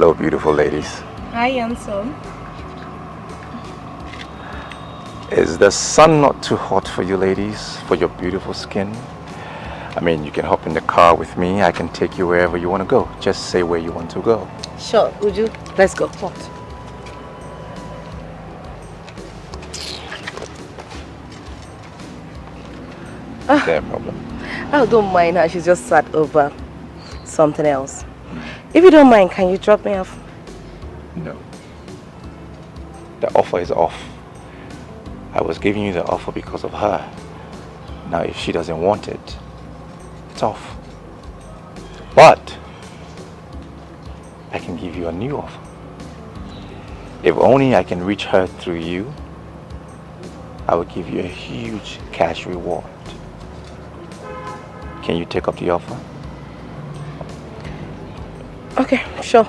Hello, beautiful ladies. Hi, handsome. Is the sun not too hot for you ladies, for your beautiful skin? I mean, you can hop in the car with me. I can take you wherever you want to go. Just say where you want to go. Sure, Uju. Let's go. What? No problem. I don't mind her. She's just sat over something else. If you don't mind, can you drop me off? No. The offer is off. I was giving you the offer because of her. Now, if she doesn't want it, it's off. But I can give you a new offer. If only I can reach her through you, I will give you a huge cash reward. Can you take up the offer? Okay, sure.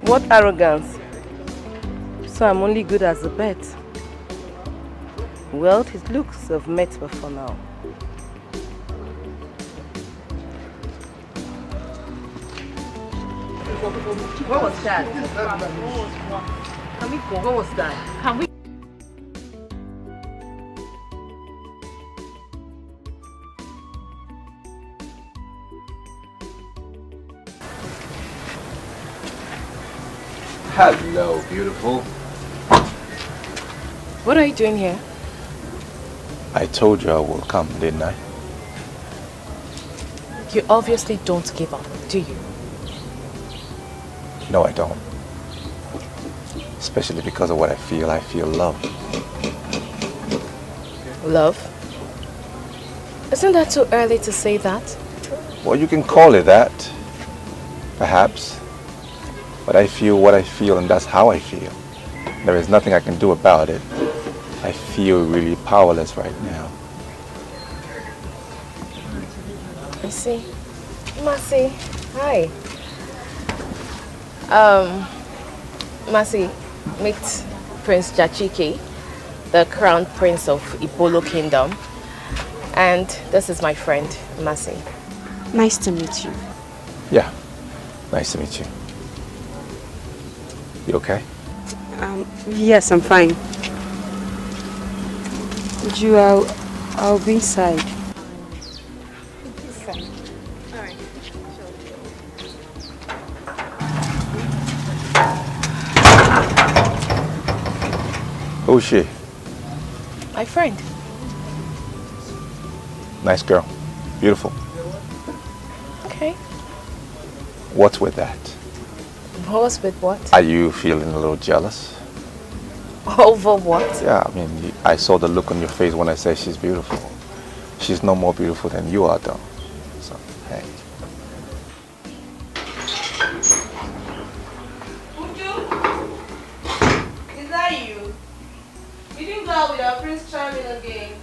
What arrogance. So I'm only good as a bet. Well, his looks have met before now. What was that? Can we go? What was that? Can we? Hello, beautiful. What are you doing here? I told you I will come, didn't I? You obviously don't give up, do you? No, I don't. Especially because of what I feel. I feel love. Love? Isn't that too early to say that? Well, you can call it that. Perhaps. But I feel what I feel, and that's how I feel. There is nothing I can do about it. I feel really powerless right now. I see. Mercy, hi. Mercy, meet Prince Jachike, the crown prince of Ibolo Kingdom. And this is my friend, Mercy. Nice to meet you. Yeah, nice to meet you. You okay? Yes, I'm fine. Would you, I'll be inside. Alright. Who is she? My friend. Nice girl. Beautiful. Okay. What's with that? What's with what? Are you feeling a little jealous? Over what? Yeah, I mean, I saw the look on your face when I said she's beautiful. She's no more beautiful than you are, though. So, hey. Uju? Is that you? You didn't go out with our Prince Charming again.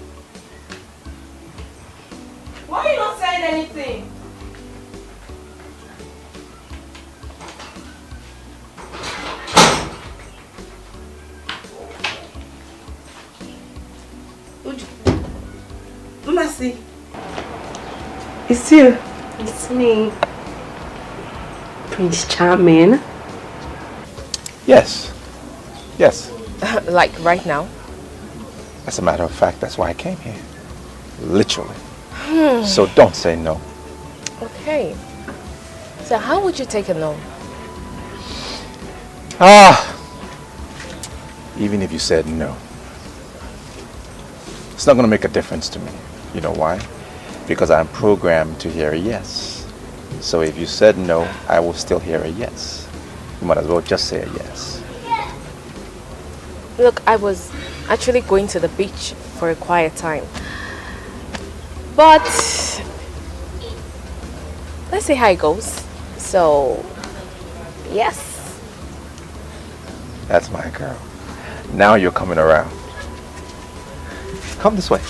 Why are you not saying anything? Mercy. It's you. It's me. Prince Charming. Yes. Yes. Like right now? As a matter of fact, that's why I came here. Literally. So don't say no. Okay. So how would you take a no? Even if you said no, it's not going to make a difference to me. You know why? Because I'm programmed to hear a yes. So if you said no, I will still hear a yes. You might as well just say a yes. Look, I was actually going to the beach for a quiet time. But let's see how it goes. So, yes. That's my girl. Now you're coming around. Come this way.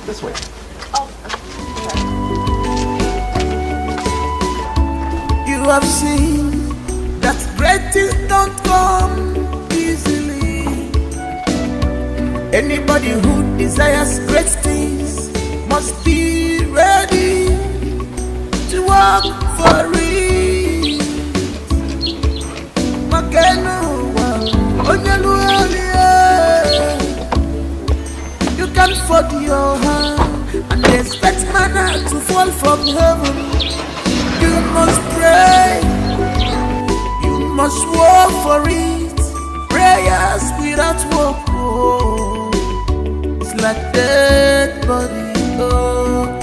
This way. You have seen that great things don't come easily. Anybody who desires great things must be ready to work for it. You can't fold your hand and expect manna to fall from heaven. You must pray, you must work for it. Prayers without work, oh, it's like dead body, oh.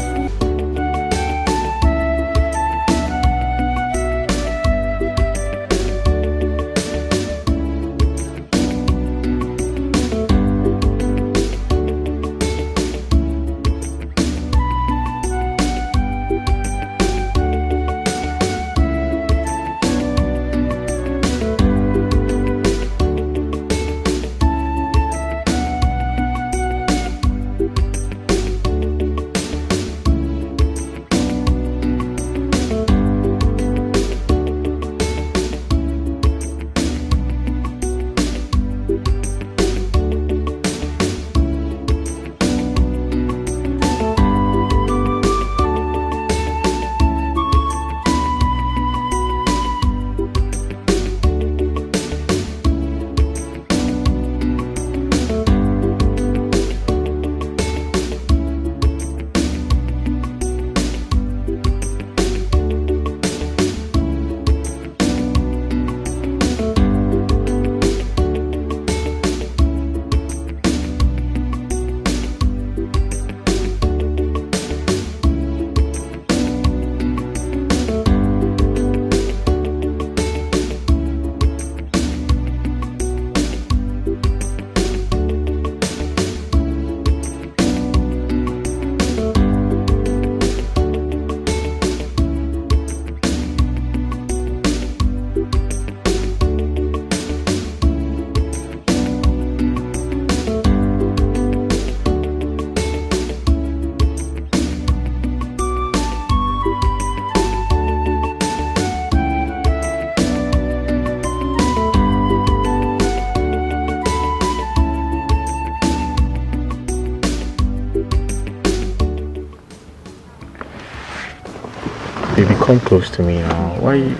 Baby, come close to me now. Why you...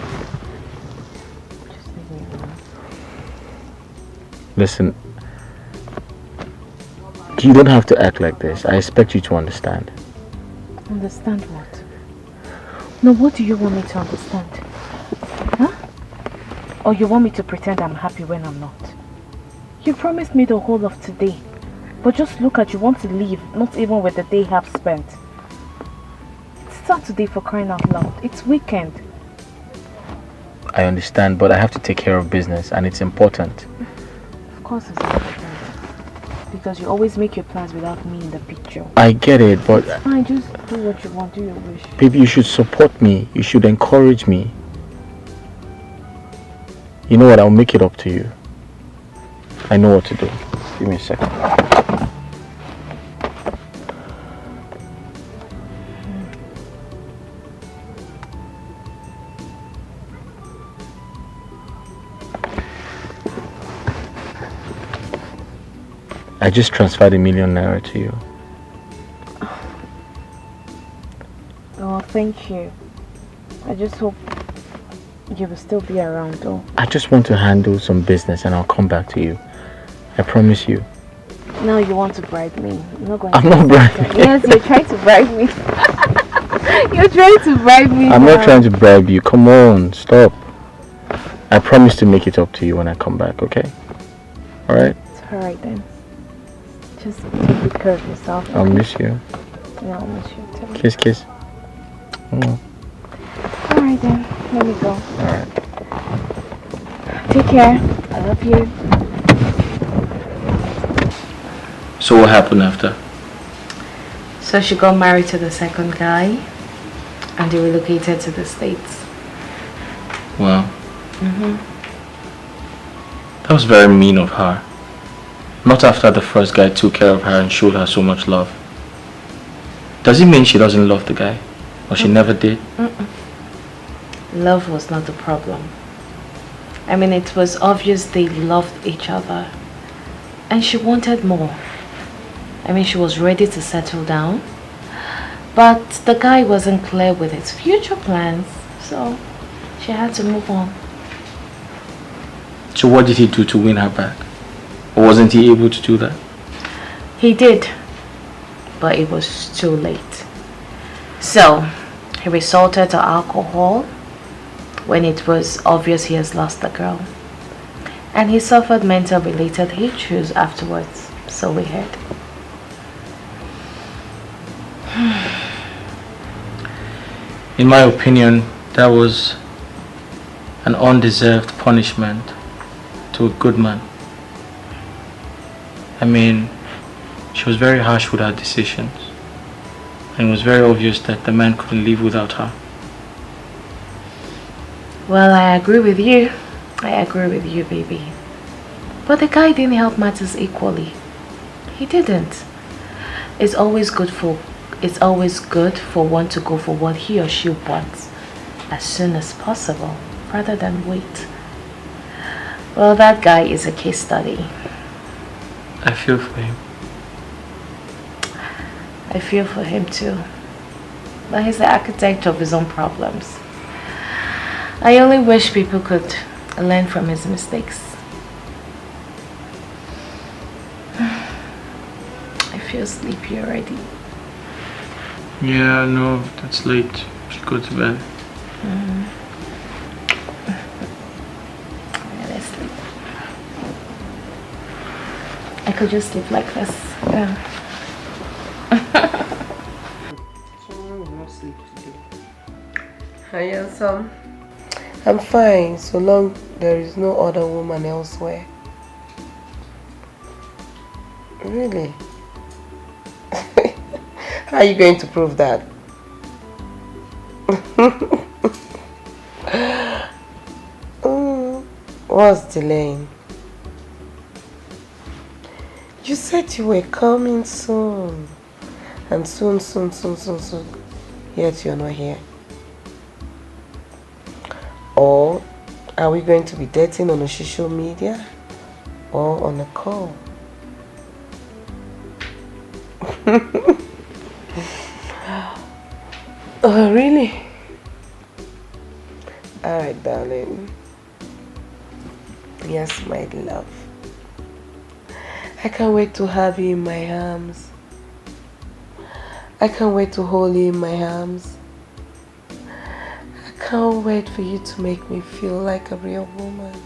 Listen, you don't have to act like this. I expect you to understand. Understand what? No, what do you want me to understand? Huh? Or you want me to pretend I'm happy when I'm not? You promised me the whole of today. But just look at you, want to leave, not even with the day half spent. It's Saturday, for crying out loud. It's weekend. I understand, but I have to take care of business and it's important. Of course it's important. Because you always make your plans without me in the picture. I get it, but... It's fine, just do what you want, do your wish. Baby, you should support me. You should encourage me. You know what? I'll make it up to you. I know what to do. Give me a second. I just transferred ₦1 million to you. Oh, thank you. I just hope you will still be around, though. I just want to handle some business and I'll come back to you. I promise you. Now you want to bribe me. I'm not bribing. Yes, you're trying to bribe me. You're trying to bribe me. I'm not trying to bribe you. Come on, stop. I promise to make it up to you when I come back, okay? Alright? It's alright then. Just take good care of yourself. I'll miss you. Yeah, I'll miss you too. Kiss, kiss. Alright then, let me go. Alright. Take care. I love you. So what happened after? So she got married to the second guy and they relocated to the States. Wow. That was very mean of her. Not after the first guy took care of her and showed her so much love. Does it mean she doesn't love the guy? Or she never did? Love was not the problem. I mean, it was obvious they loved each other. And she wanted more. I mean, she was ready to settle down. But the guy wasn't clear with his future plans. So she had to move on. So what did he do to win her back? Or wasn't he able to do that? He did. But it was too late. So he resorted to alcohol when it was obvious he has lost the girl. And he suffered mental related issues afterwards, so we heard. In my opinion, that was an undeserved punishment to a good man. I mean, she was very harsh with her decisions. And it was very obvious that the man couldn't live without her. Well, I agree with you. I agree with you, baby. But the guy didn't help matters equally. He didn't. It's always good for one to go for what he or she wants as soon as possible, rather than wait. Well, that guy is a case study. I feel for him. I feel for him too. But he's the architect of his own problems. I only wish people could learn from his mistakes. I feel sleepy already. Yeah, no, that's late. Should go to bed. Yeah, let's sleep. I could just sleep like this. Yeah. Hi, handsome. I'm fine, so long there is no other woman elsewhere. Really? How are you going to prove that? What's delaying? You said you were coming soon. And soon. Yet you're not here. Or are we going to be dating on a social media or on a call? Oh, really? Alright, darling. Yes, my love. I can't wait to have you in my arms. I can't wait to hold you in my arms. I can't wait for you to make me feel like a real woman.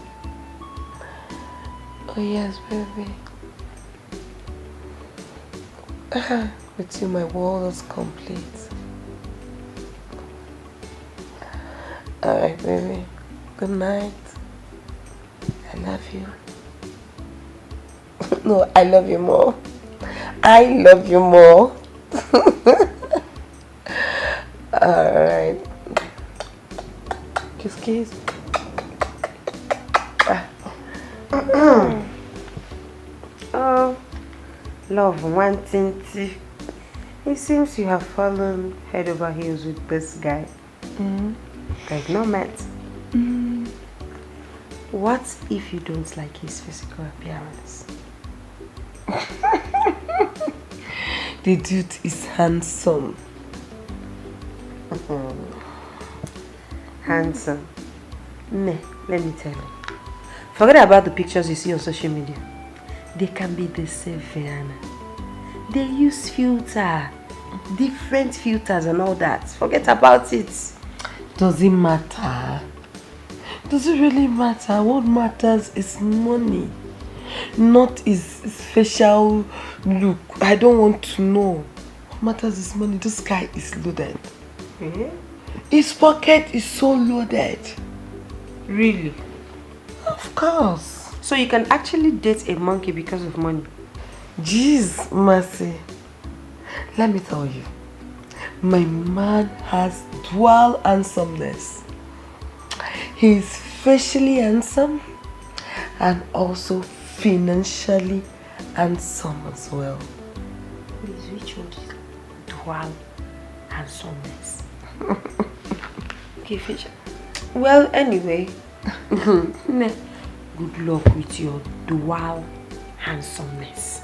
Oh yes, baby. With you, my world is complete. Alright, baby. Good night. I love you. No, I love you more. I love you more. Alright. Kiss. Oh, love, one thing. It seems you have fallen head over heels with this guy. Like no met. What if you don't like his physical appearance? The dude is handsome. Handsome. Let me tell you. Forget about the pictures you see on social media. They can be deceiving. They use filter, different filters and all that. Forget about it. Does it matter? Does it really matter? What matters is money, not his facial look. I don't want to know. What matters is money. This guy is loaded. His pocket is so loaded. Really? Of course. So you can actually date a monkey because of money? Jeez, Mercy. Let me tell you. My man has dual handsomeness. He's facially handsome and also financially handsome as well. Please, which one is dual handsomeness? Okay, Fisher. Well, anyway, good luck with your dual handsomeness.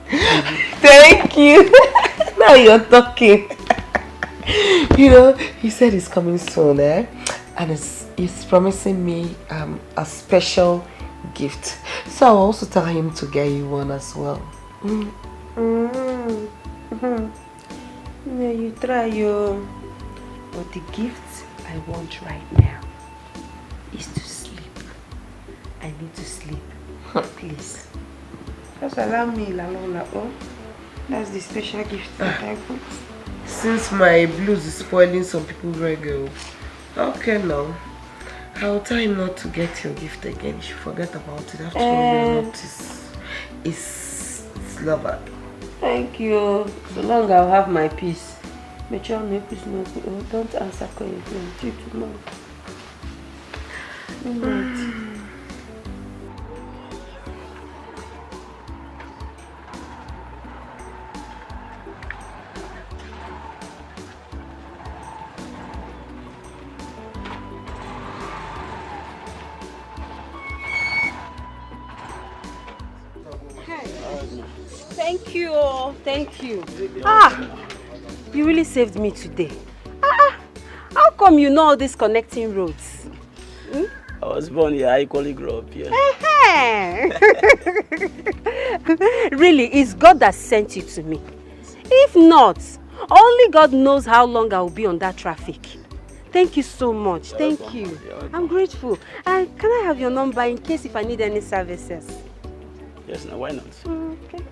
Thank you. Now you're talking. You know, he said he's coming soon, and he's promising me a special gift. So I'll also tell him to get you one as well. Yeah, you try your... But the gift I want right now is to sleep. I need to sleep. Please. Just allow me, oh. That's the special gift that I want. Since my blues is spoiling some people's reggae. Okay, now. I'll tell him not to get your gift again. You should forget about it. After all, you're not his lover. Thank you. So long I'll have my peace. Make sure don't answer calling till tomorrow. Thank you. You really saved me today. How come you know all these connecting roads? I was born here, I equally grew up here. Really, it's God that sent you to me. If not, only God knows how long I will be on that traffic. Thank you so much. Thank you. I'm grateful. Can I have your number in case if I need any services? Yes, now why not? Okay.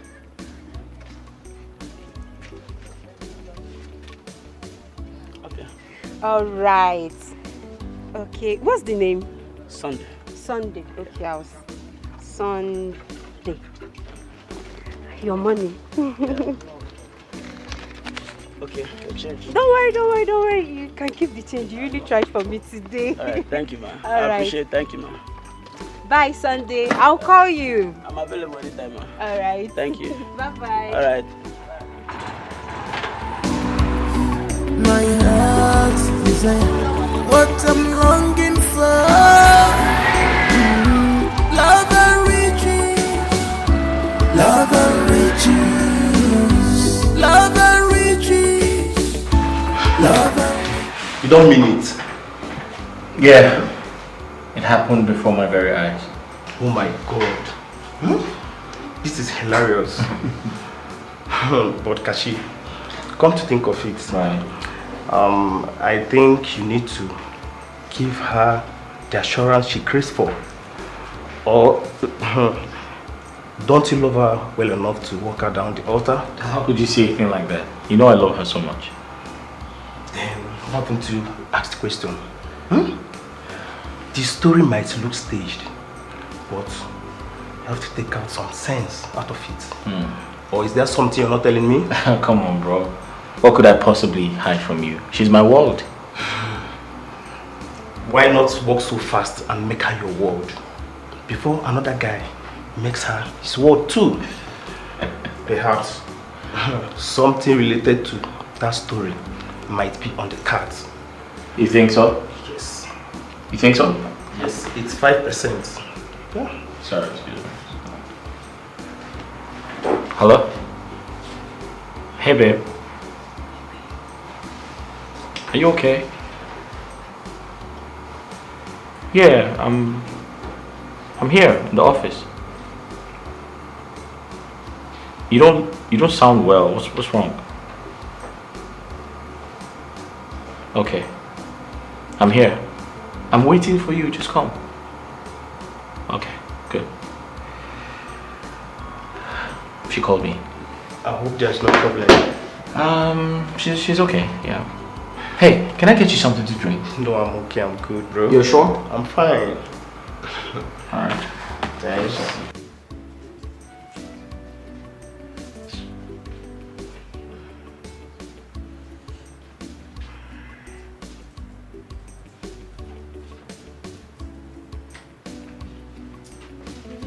All right. Okay. What's the name? Sunday. Sunday. Okay, Sunday. Your money. Okay, your change. Don't worry. You can keep the change. You really tried for me today. All right, thank you, man. All I right. appreciate it. Thank you, man. Bye, Sunday. I'll call you. I'm available anytime, man. All right. Thank you. Bye-bye. All right. My heart's desire, what I'm longing for. Love and riches, love and riches, love and riches, love and... You don't mean it? Yeah. It happened before my very eyes. Oh my God. This is hilarious. But Kashi, come to think of it, Right. I think you need to give her the assurance she craves for. Or don't you love her well enough to walk her down the altar? How could you say anything like that? You know I love her so much. Then why don't you ask the question? The story might look staged, but you have to take out some sense out of it. Or is there something you're not telling me? Come on, bro. What could I possibly hide from you? She's my world. Why not walk so fast and make her your world before another guy makes her his world too? Perhaps something related to that story might be on the cards. You think so? Yes. You think so? Yes, it's 5%. Yeah. Sorry, excuse me. Hello? Hey, babe. Are you okay? Yeah, I'm here in the office. You don't sound well. What's wrong? Okay. I'm here. I'm waiting for you. Just come. Okay, good. She called me. I hope there's no problem. She's okay. Yeah. Hey, can I get you something to drink? No, I'm okay. I'm good, bro. You're sure? I'm fine. Alright. Thanks.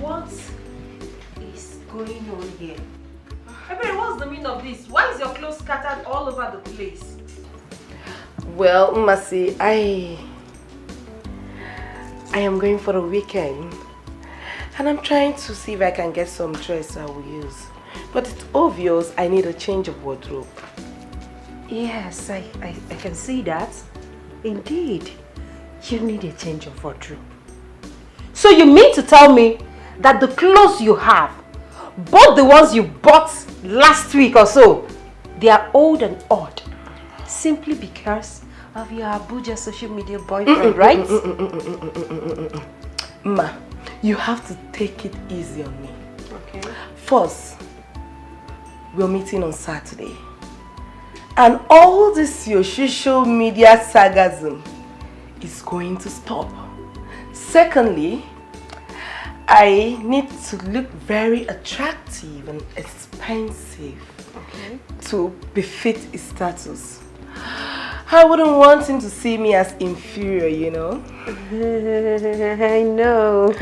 What is going on here? Ebere, what's the meaning of this? Why is your clothes scattered all over the place? Well, Mercy, I am going for the weekend. And I'm trying to see if I can get some dress I will use. But it's obvious I need a change of wardrobe. Yes, I can see that. Indeed, you need a change of wardrobe. So you mean to tell me that the clothes you have, both the ones you bought last week or so, they are old and odd, simply because of your Abuja social media boyfriend, right? Ma, you have to take it easy on me. Okay. First, we're meeting on Saturday. And all this your social media sarcasm is going to stop. Secondly, I need to look very attractive and expensive to befit his status. I wouldn't want him to see me as inferior, you know. I know.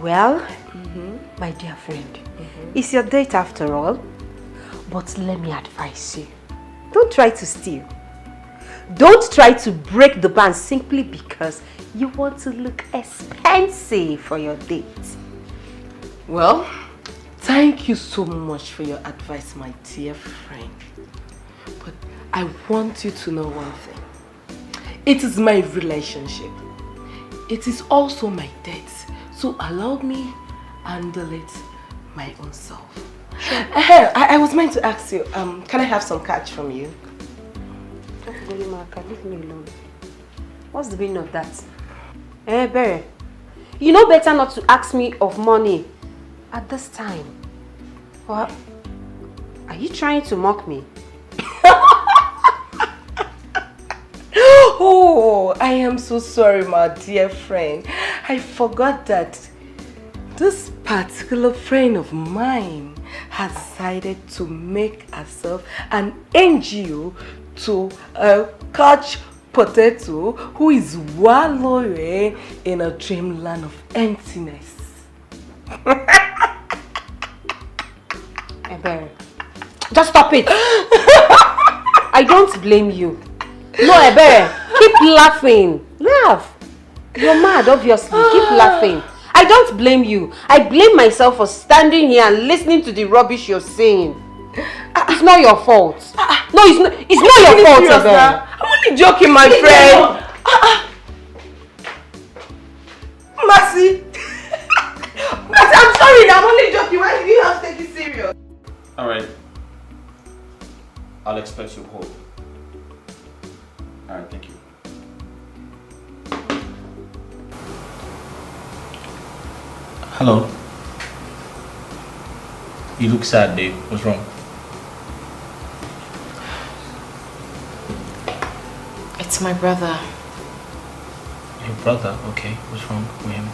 Well, my dear friend, it's your date after all. But let me advise you. Don't try to steal. Don't try to break the ban simply because you want to look expensive for your date. Well, thank you so much for your advice, my dear friend. But I want you to know one thing. It is my relationship. It is also my date. So allow me handle it my own self. Sure. I was meant to ask you, can I have some cash from you? Leave me alone. What's the meaning of that? Eh, Bere, you know better not to ask me of money at this time. What? Are you trying to mock me? Oh, I am so sorry, my dear friend. I forgot that this particular friend of mine has decided to make herself an NGO to catch potato who is wallowing in a dreamland of emptiness. Ebere, just stop it. I don't blame you. No, Ebere, keep laughing. Laugh. You're mad, obviously. Keep laughing. I don't blame you. I blame myself for standing here and listening to the rubbish you're saying. It's not your fault. No, it's not your fault, Ebere. I'm only joking, my friend. Mercy. Mercy, I'm sorry, I'm only joking. Why do you have to take it serious? Alright. I'll expect your call. Alright, thank you. Hello. You look sad, babe. What's wrong? It's my brother. Your brother? Okay. What's wrong with him?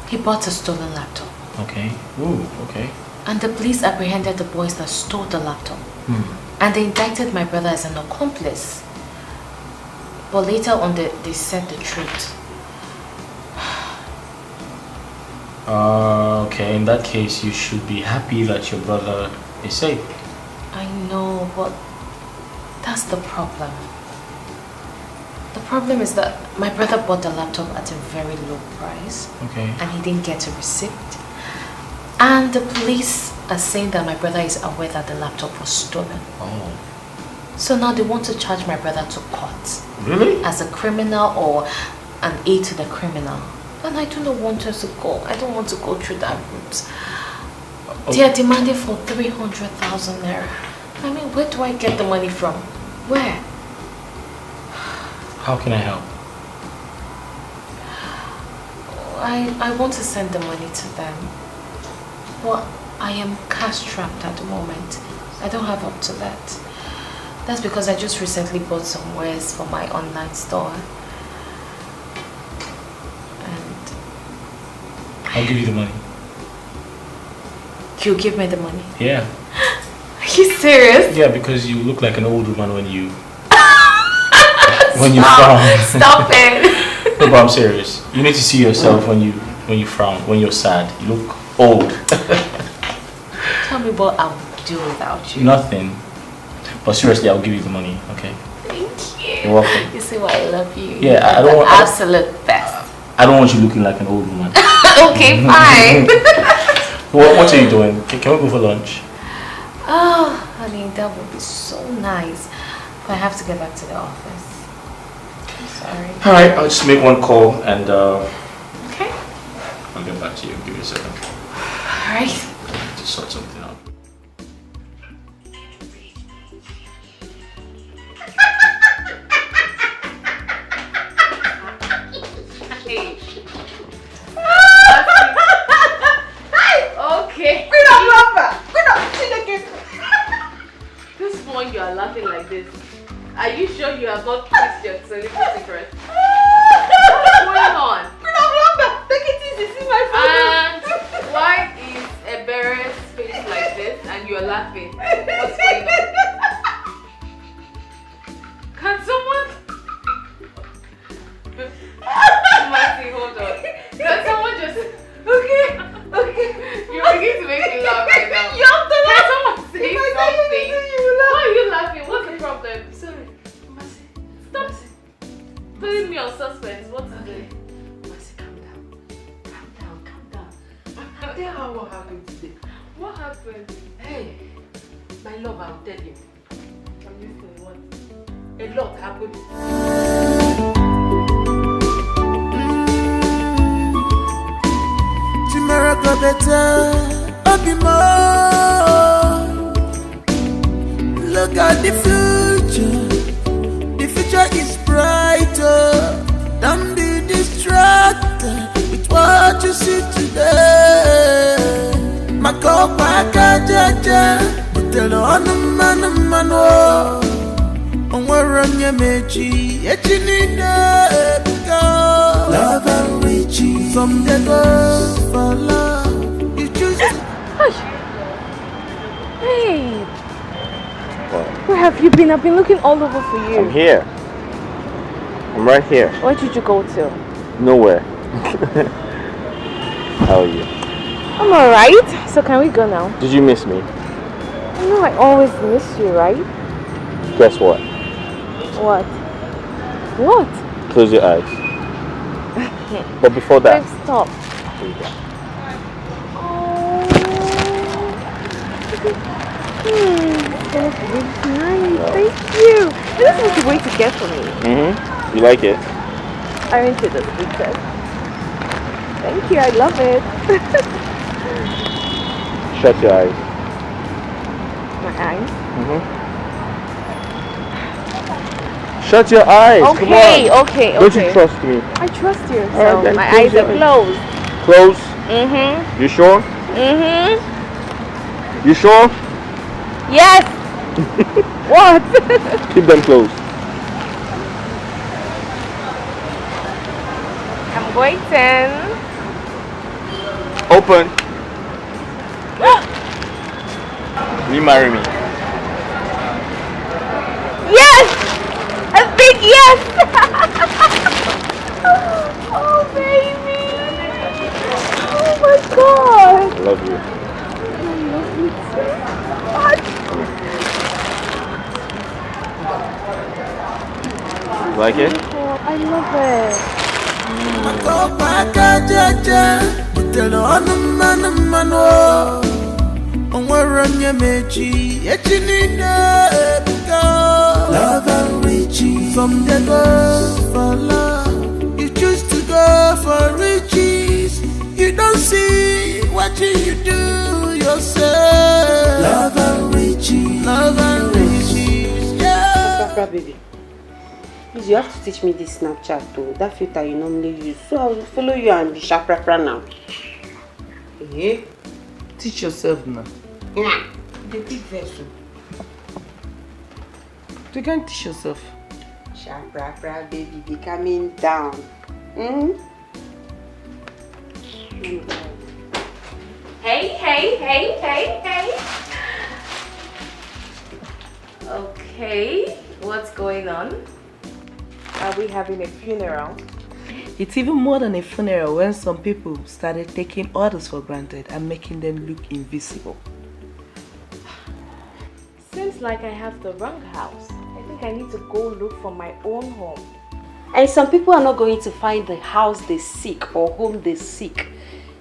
He bought a stolen laptop. Okay. Ooh, okay. And the police apprehended the boys that stole the laptop. And they indicted my brother as an accomplice. But later on, they said the truth. Okay, in that case, you should be happy that your brother is safe. I know, but that's the problem. The problem is that my brother bought the laptop at a very low price. Okay. And he didn't get a receipt. And the police are saying that my brother is aware that the laptop was stolen. Oh. So now they want to charge my brother to court. Really? As a criminal or an aid to the criminal. And I do not want us to go. I don't want to go through that route. Okay. They are demanding for 300,000 naira. I mean, where do I get the money from? Where? How can I help? I want to send the money to them. But I am cash trapped at the moment. I don't have up to that. That's because I just recently bought some wares for my online store. I'll give you the money. You give me the money? Yeah. Are you serious? Yeah, because you look like an old woman when you... when you frown. Stop it. No, but I'm serious. You need to see yourself when you frown, when you're sad. You look old. Tell me what I would do without you. Nothing. But seriously, I'll give you the money, okay? Thank you. You're welcome. You see why I love you. Yeah, I don't the want absolute best. I don't want you looking like an old woman. Okay, fine. What are you doing? Can we go for lunch? Oh, honey, that would be so nice. But I have to get back to the office. I'm sorry. Alright, I'll just make one call and okay. I'll get back to you. Give me a second. Alright. Just sort something out. Okay. This one you are laughing like this. Are you sure you have not kissed your secret? What's going on? Take it easy, see my And why is Ebere's face like this and you are laughing? What's going on? Can someone? Mercy, hold on. Can someone just? Okay. You begin to make me laugh right now. You have to laugh. Can someone say something? Why are you laughing? What's the problem? Sorry. Stop putting me on suspense. What's it? Mercy, calm down. Tell her what happened today. What happened? Hey, my love, I'll tell you. I'm listening. What? A lot happened. Tomorrow go better, be more. Look at the future is brighter. Don't be distracted with what you see today. Makopa kajaja, utelo anumano. Onwaranya mechi, echinine because love and riches. Some they go for love. You choose. Hey, What? where have you been? I've been looking all over for you. I'm here. I'm right here. Where did you go to? Nowhere. How are you? I'm alright. So can we go now? Did you miss me? I know I always miss you, right? Guess what? What? What? Close your eyes. But before that... Babe, stop. Here you go. That's really nice. Thank you. This is what you wait to get for me. You like it? I'm into this picture. Thank you. I love it. Shut your eyes. My eyes? Shut your eyes. Okay, Come on. okay. Don't you trust me? I trust you. All right, So then my close eyes your are eyes. closed. Close? You sure? You sure? Yes. What? Keep them closed. I'm waiting. Open. Will you marry me? Yes! A big yes! Oh, baby! Oh my god! I love you. I love you too. What? You like it? Oh, I love it. Makopa kajaja, utelo anumano. Onwaranya mechi, echinine because love and riches. Some they go for love. You choose to go for riches. You don't see what you do yourself. Love and riches. Love and riches. Yeah. Papa, baby. Please, you have to teach me this Snapchat too. That filter you normally use. So I will follow you and be sharp now. Hey, teach yourself now. Yeah. The big vessel. You can teach yourself. Sharp, baby, be coming down. Hey. Okay, what's going on? Are we having a funeral? It's even more than a funeral when some people started taking others for granted and making them look invisible. Seems like I have the wrong house. I think I need to go look for my own home. And some people are not going to find the house they seek or home they seek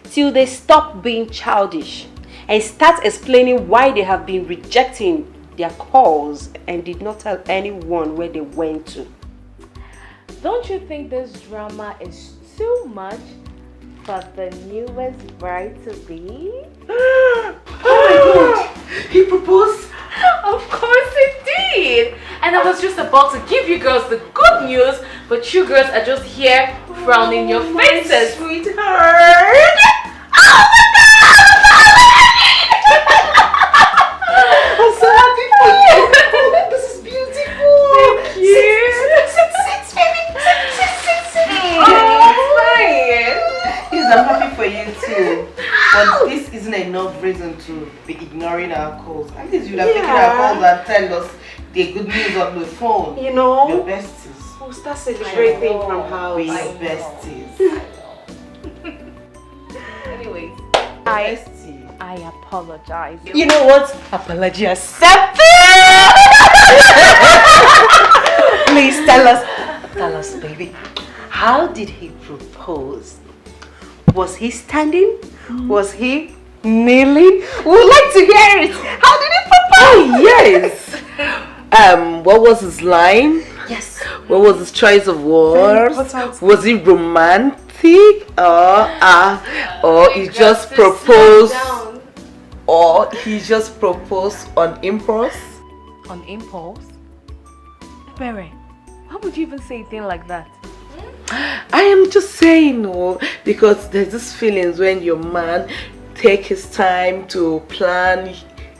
till they stop being childish and start explaining why they have been rejecting their calls and did not tell anyone where they went to. Don't you think this drama is too much for the newest bride to be? Oh my God! He proposed? Of course he did! And I was just about to give you girls the good news, but you girls are just here frowning your faces. Sweetheart! Oh my I'm so happy for you! This is beautiful! Thank you! Sit, baby! Sit. Oh, fine! Yes, I'm happy for you too. But this isn't enough reason to be ignoring our calls. At least you'd have taken our calls and tell us the good news on the phone. You know, your besties. we'll start celebrating from house. We besties. Anyways, Bestie. I apologize. You know what? Apology accepted! Please tell us, baby. How did he propose? Was he standing? Was he kneeling? We would like to hear it. How did he propose? Oh, yes. What was his line? Yes. What was his choice of words? Was he romantic? Or he just proposed? Or he just proposed on impulse? On impulse? Barry, why would you even say a thing like that? I am just saying, no, because there's this feelings when your man take his time to plan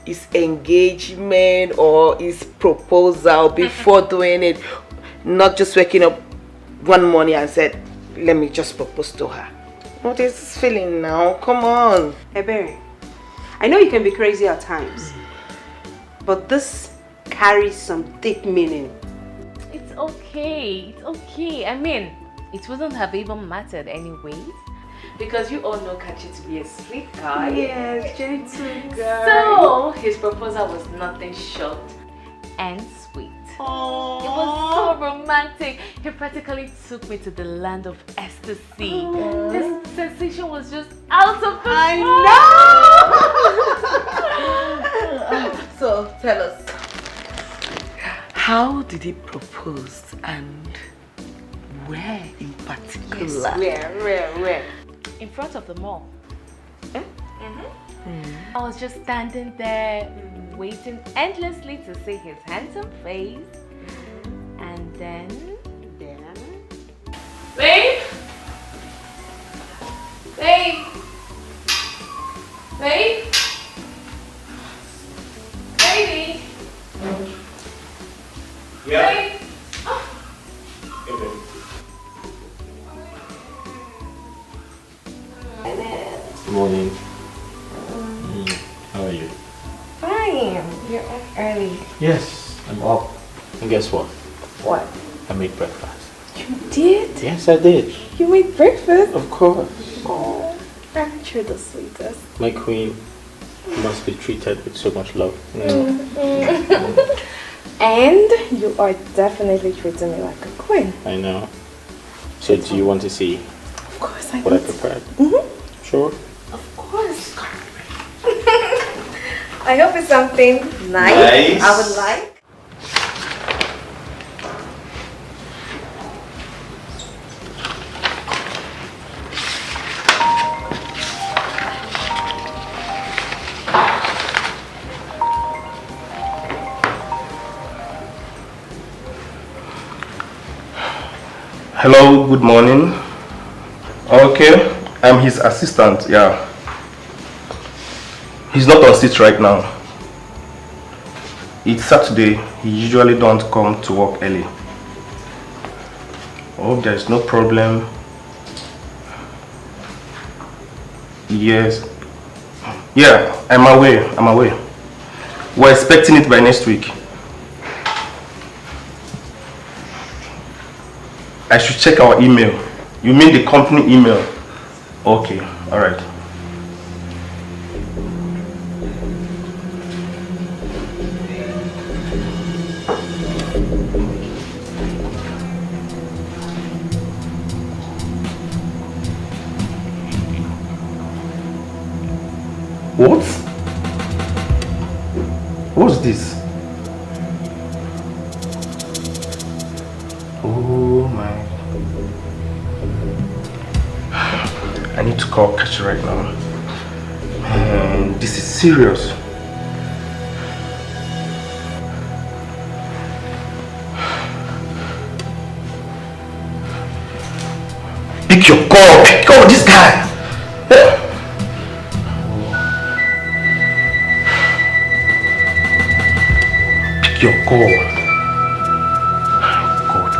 his engagement or his proposal before doing it, not just waking up one morning and said, let me just propose to her. What is this feeling now? Come on. Hey Barry, I know you can be crazy at times, but this carries some deep meaning. It's okay. I mean, it wouldn't have even mattered anyways, because you all know Kachi to be a sweet guy. Yes, gentle girl. So his proposal was nothing short and sweet. Aww. It was so romantic. He practically took me to the land of ecstasy. This sensation was just out of this world. So tell us, how did he propose and where in particular? Yes, where? In front of the mall. I was just standing there waiting endlessly to see his handsome face. And then... Babe! Babe! Babe! Baby! Yeah. Babe! Hey, babe. Good morning. How are you? Fine. You're up early. Yes, I'm up. And guess what? What? I made breakfast. You did? Yes, I did. You made breakfast? Of course. Oh, aren't you the sweetest? My queen must be treated with so much love. And you are definitely treating me like a queen. I know. So do you want to see Of course I what I do. prepared? Sure. Of course. I hope it's something nice. I would like. Hello, good morning. Okay, I'm his assistant, yeah. He's not on seat right now. It's Saturday, he usually don't come to work early. I hope there is no problem. Yes. Yeah, I'm away. We're expecting it by next week. I should check our email. You mean the company email? Okay, alright. What? What's this? Oh my. I need to call Kachi right now. Man, this is serious. Pick your call! Pick up this guy! Your call. God.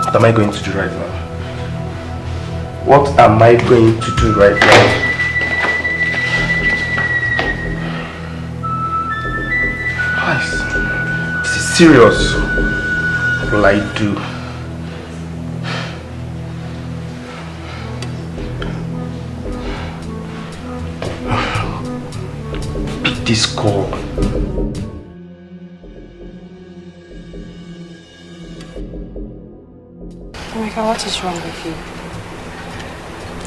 What am I going to do right now? What am I going to do right now? Guys, this is serious. What will I do? Pick this call. What is wrong with you?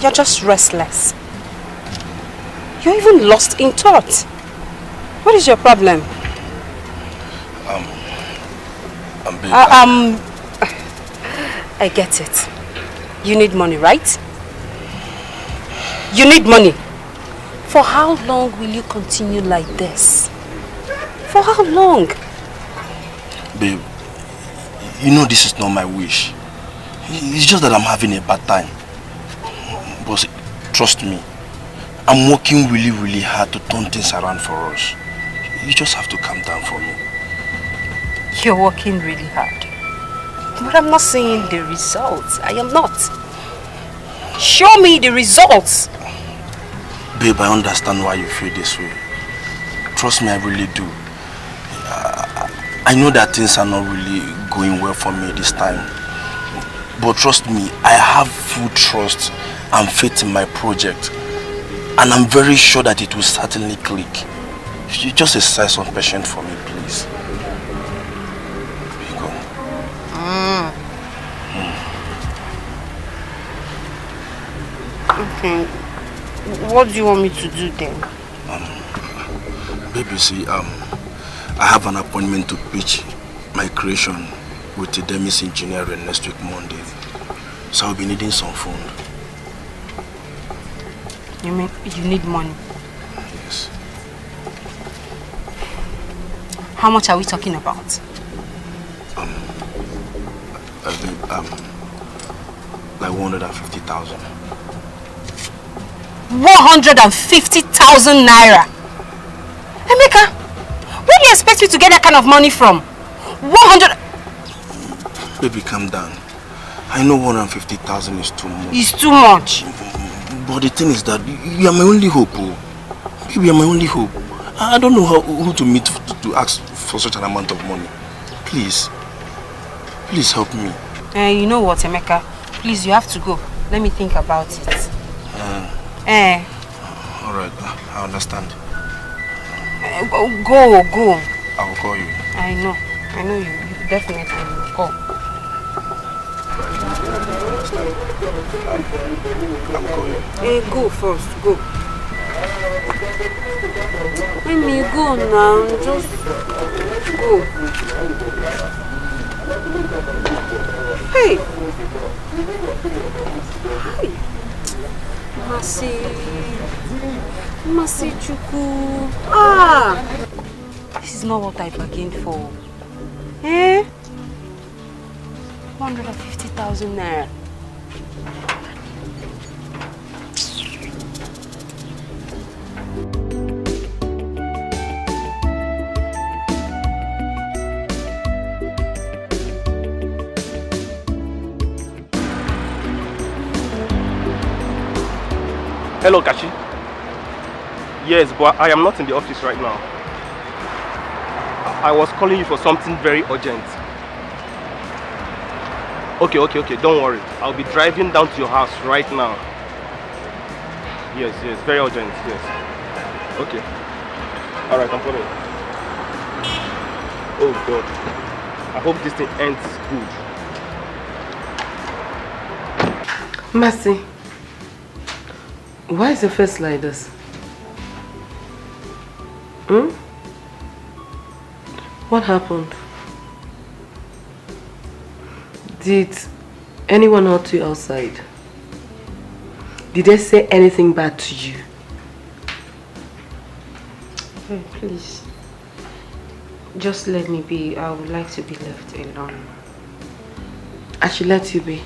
You're just restless. You're even lost in thought. What is your problem? I get it. You need money, right? You need money. For how long will you continue like this? For how long? Babe, you know this is not my wish. It's just that I'm having a bad time. But trust me, I'm working really hard to turn things around for us. You just have to calm down for me. You're working really hard. But I'm not seeing the results. I am not. Show me the results. Babe, I understand why you feel this way. Trust me, I really do. I know that things are not really going well for me this time. But trust me, I have full trust and faith in my project. And I'm very sure that it will certainly click. You just exercise some patience for me, please. Go. Okay. What do you want me to do then? Baby, see, I have an appointment to pitch my creation with the Demis Engineering next week Monday. So I'll be needing some fund. You mean you need money? Yes. How much are we talking about? Like 150,000. 150,000 naira? Emeka, where do you expect me to get that kind of money from? 100... Baby, calm down. I know 150,000 is too much. It's too much. But the thing is that you are my only hope. Baby, you are my only hope. I don't know who to meet to ask for such an amount of money. Please. Please help me. You know what, Emeka? Please, you have to go. Let me think about it. Alright, I understand. Go. I will call you. I know you definitely will call. I will call you. Go first, go. Let me go now, just go. Hey! Hi! Masi Chuku. This is not what I bargained for. 150,000 naira. Hello, Kachi. Yes, but I am not in the office right now. I was calling you for something very urgent. Okay, don't worry. I'll be driving down to your house right now. Yes, very urgent, yes. Okay. Alright, I'm coming. Oh God. I hope this thing ends good. Mercy, why is your face like this? What happened? Did anyone hurt you outside? Did they say anything bad to you? Hey, please. Just let me be. I would like to be left alone. I should let you be.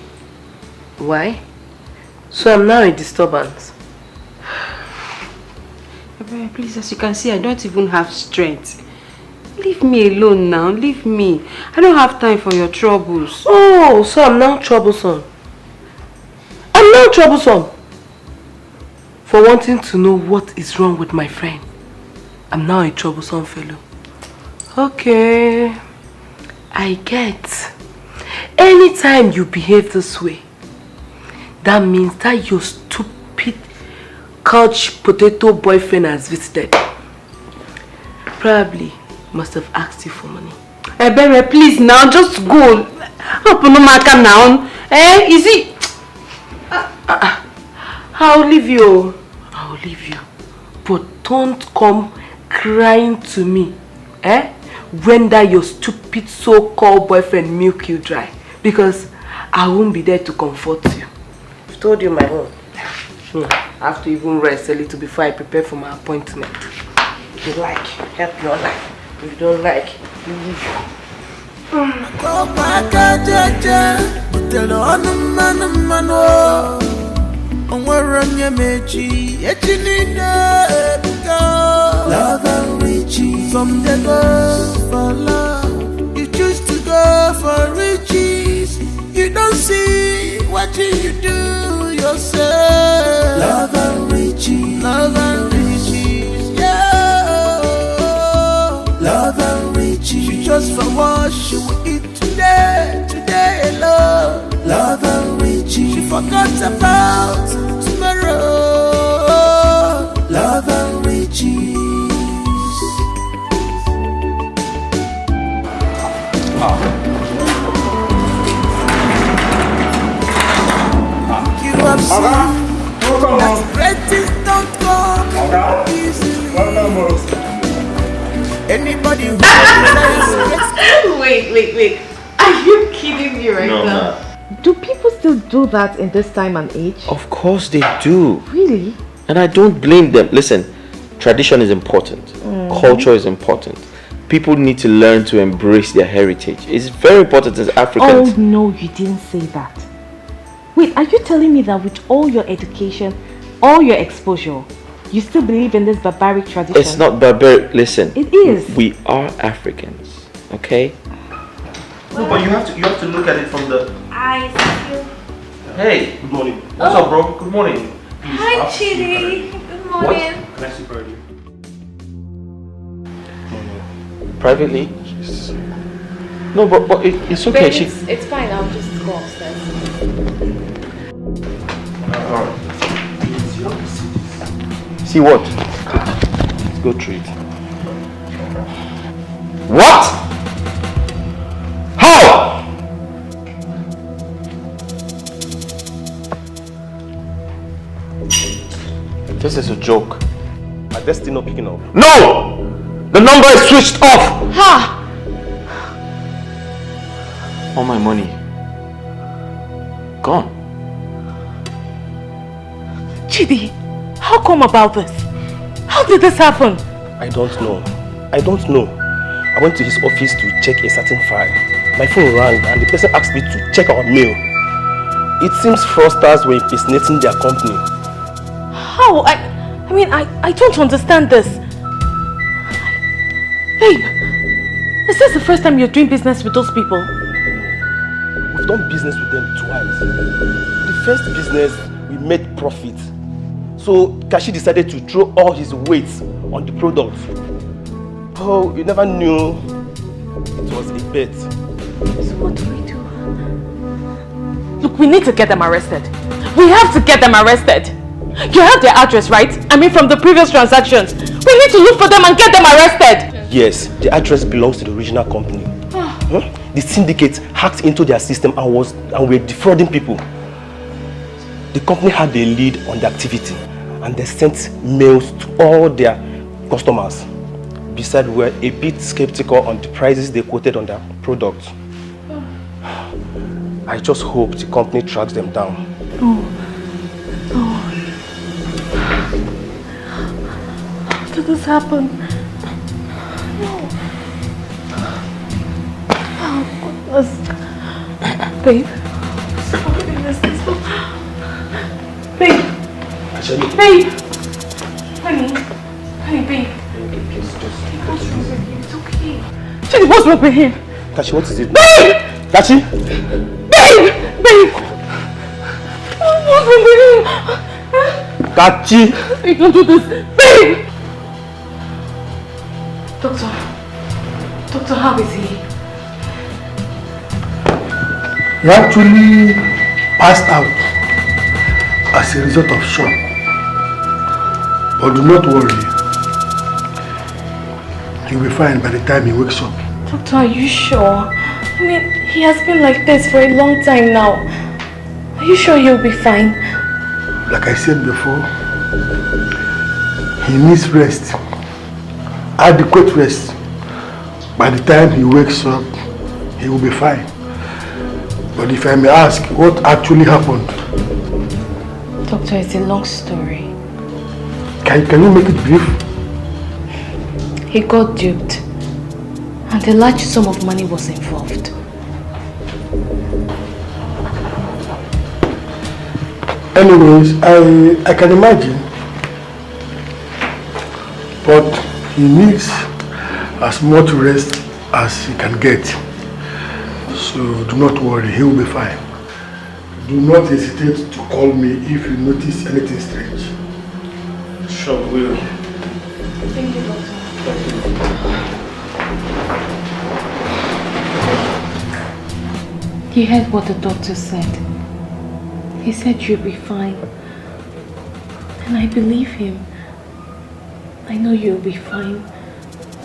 Why? So I'm now a disturbance. Please, as you can see, I don't even have strength. Leave me alone now. Leave me. I don't have time for your troubles. Oh, so I'm now troublesome. I'm now troublesome. For wanting to know what is wrong with my friend. I'm now a troublesome fellow. Okay. I get. Anytime you behave this way, that means that your stupid couch potato boyfriend has visited. Probably must have asked you for money. Ebere, please now, just go. Open the market now. Is it? I'll leave you. I'll leave you. But don't come crying to me. When that your stupid so-called boyfriend milk you dry. Because I won't be there to comfort you. I've told you my own. I have to even rest a little before I prepare for my appointment. If you like, help your life. If you don't like, leave. Love and riches. From the girl for love, you choose to go for riches. You don't see what you do yourself. Love and riches. Love and riches. Yeah. Love and riches. You just for what she will eat today alone. Love and riches. She forgot about tomorrow. Love and riches. You have seen that great things don't come easily. Anybody who Wait. Are you kidding me right now? Do people still do that in this time and age? Of course they do. Really? And I don't blame them. Listen, tradition is important. Culture is important. People need to learn to embrace their heritage. It's very important as Africans. Oh no, you didn't say that. Wait, are you telling me that with all your education, all your exposure, you still believe in this barbaric tradition? It's not barbaric. Listen. It is. We are Africans, okay? No, but you have to look at it from the... I see you. Hey, good morning. What's up, bro? Good morning. Please, Hi, Chidi. Good morning. What? Can I see for you? Privately? No, but it's okay. Babe, it's fine. I'll just go upstairs. Alright. See what? Let's go through it. What? How? This is a joke. My destiny not picking up. No! The number is switched off! Ha! All my money gone. Chidi, how come about this? How did this happen? I don't know. I went to his office to check a certain file. My phone rang and the person asked me to check our mail. It seems fraudsters were impersonating their company. How? I mean, I don't understand this. Babe, is this the first time you're doing business with those people? We've done business with them twice. The first business, we made profit. So Kashi decided to throw all his weight on the product. Oh, you never knew it was a bet. So what do we do? Look, we need to get them arrested. We have to get them arrested. You have their address, right? I mean, from the previous transactions. We need to look for them and get them arrested. Yes, the address belongs to the original company. The syndicate hacked into their system and were defrauding people. The company had a lead on the activity and they sent mails to all their customers. Besides, we were a bit skeptical on the prices they quoted on their products. I just hope the company tracks them down. How did this happen? Oh, goodness. Babe. Oh, goodness. Babe. Babe. Honey. Honey, babe. What's wrong with you? It's okay. Jenny, what's wrong with him? Kachi, what is it? Babe! Kachi? Babe! Babe! What's wrong with him? Kachi! Babe, don't do this. Babe! Doctor, how is he? He actually passed out as a result of shock. But do not worry. He'll be fine by the time he wakes up. Doctor, are you sure? I mean, he has been like this for a long time now. Are you sure he'll be fine? Like I said before, he needs rest. Adequate rest. By the time he wakes up, he will be fine. But if I may ask, what actually happened? Doctor, it's a long story. Can you make it brief? He got duped. And a large sum of money was involved. Anyways, I can imagine. But he needs as much rest as he can get. So do not worry, he will be fine. Do not hesitate to call me if you notice anything strange. Sure will. Thank you, Doctor. You heard what the doctor said. He said you'll be fine. And I believe him. I know you'll be fine.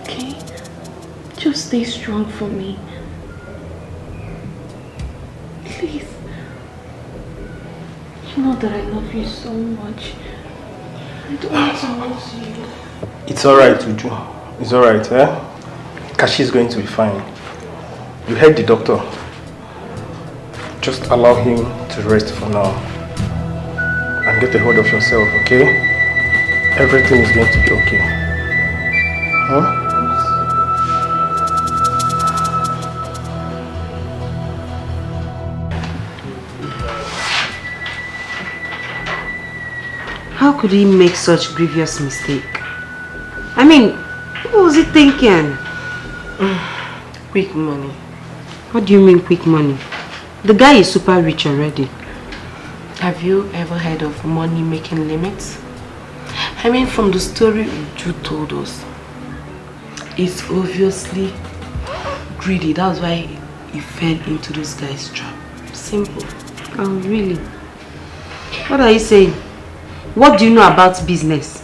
Okay? Just stay strong for me. Please. You know that I love you so much. I don't want to lose you. It's alright, Uju. It's alright, eh? Kashi is going to be fine. You heard the doctor. Just allow him to rest for now. And get a hold of yourself, okay? Everything is going to be okay. Huh? How could he make such grievous mistake? I mean, what was he thinking? Quick money. What do you mean quick money? The guy is super rich already. Have you ever heard of money making limits? I mean, from the story Uju told us, it's obviously greedy. That's why he fell into this guy's trap. Simple. Oh, really? What are you saying? What do you know about business?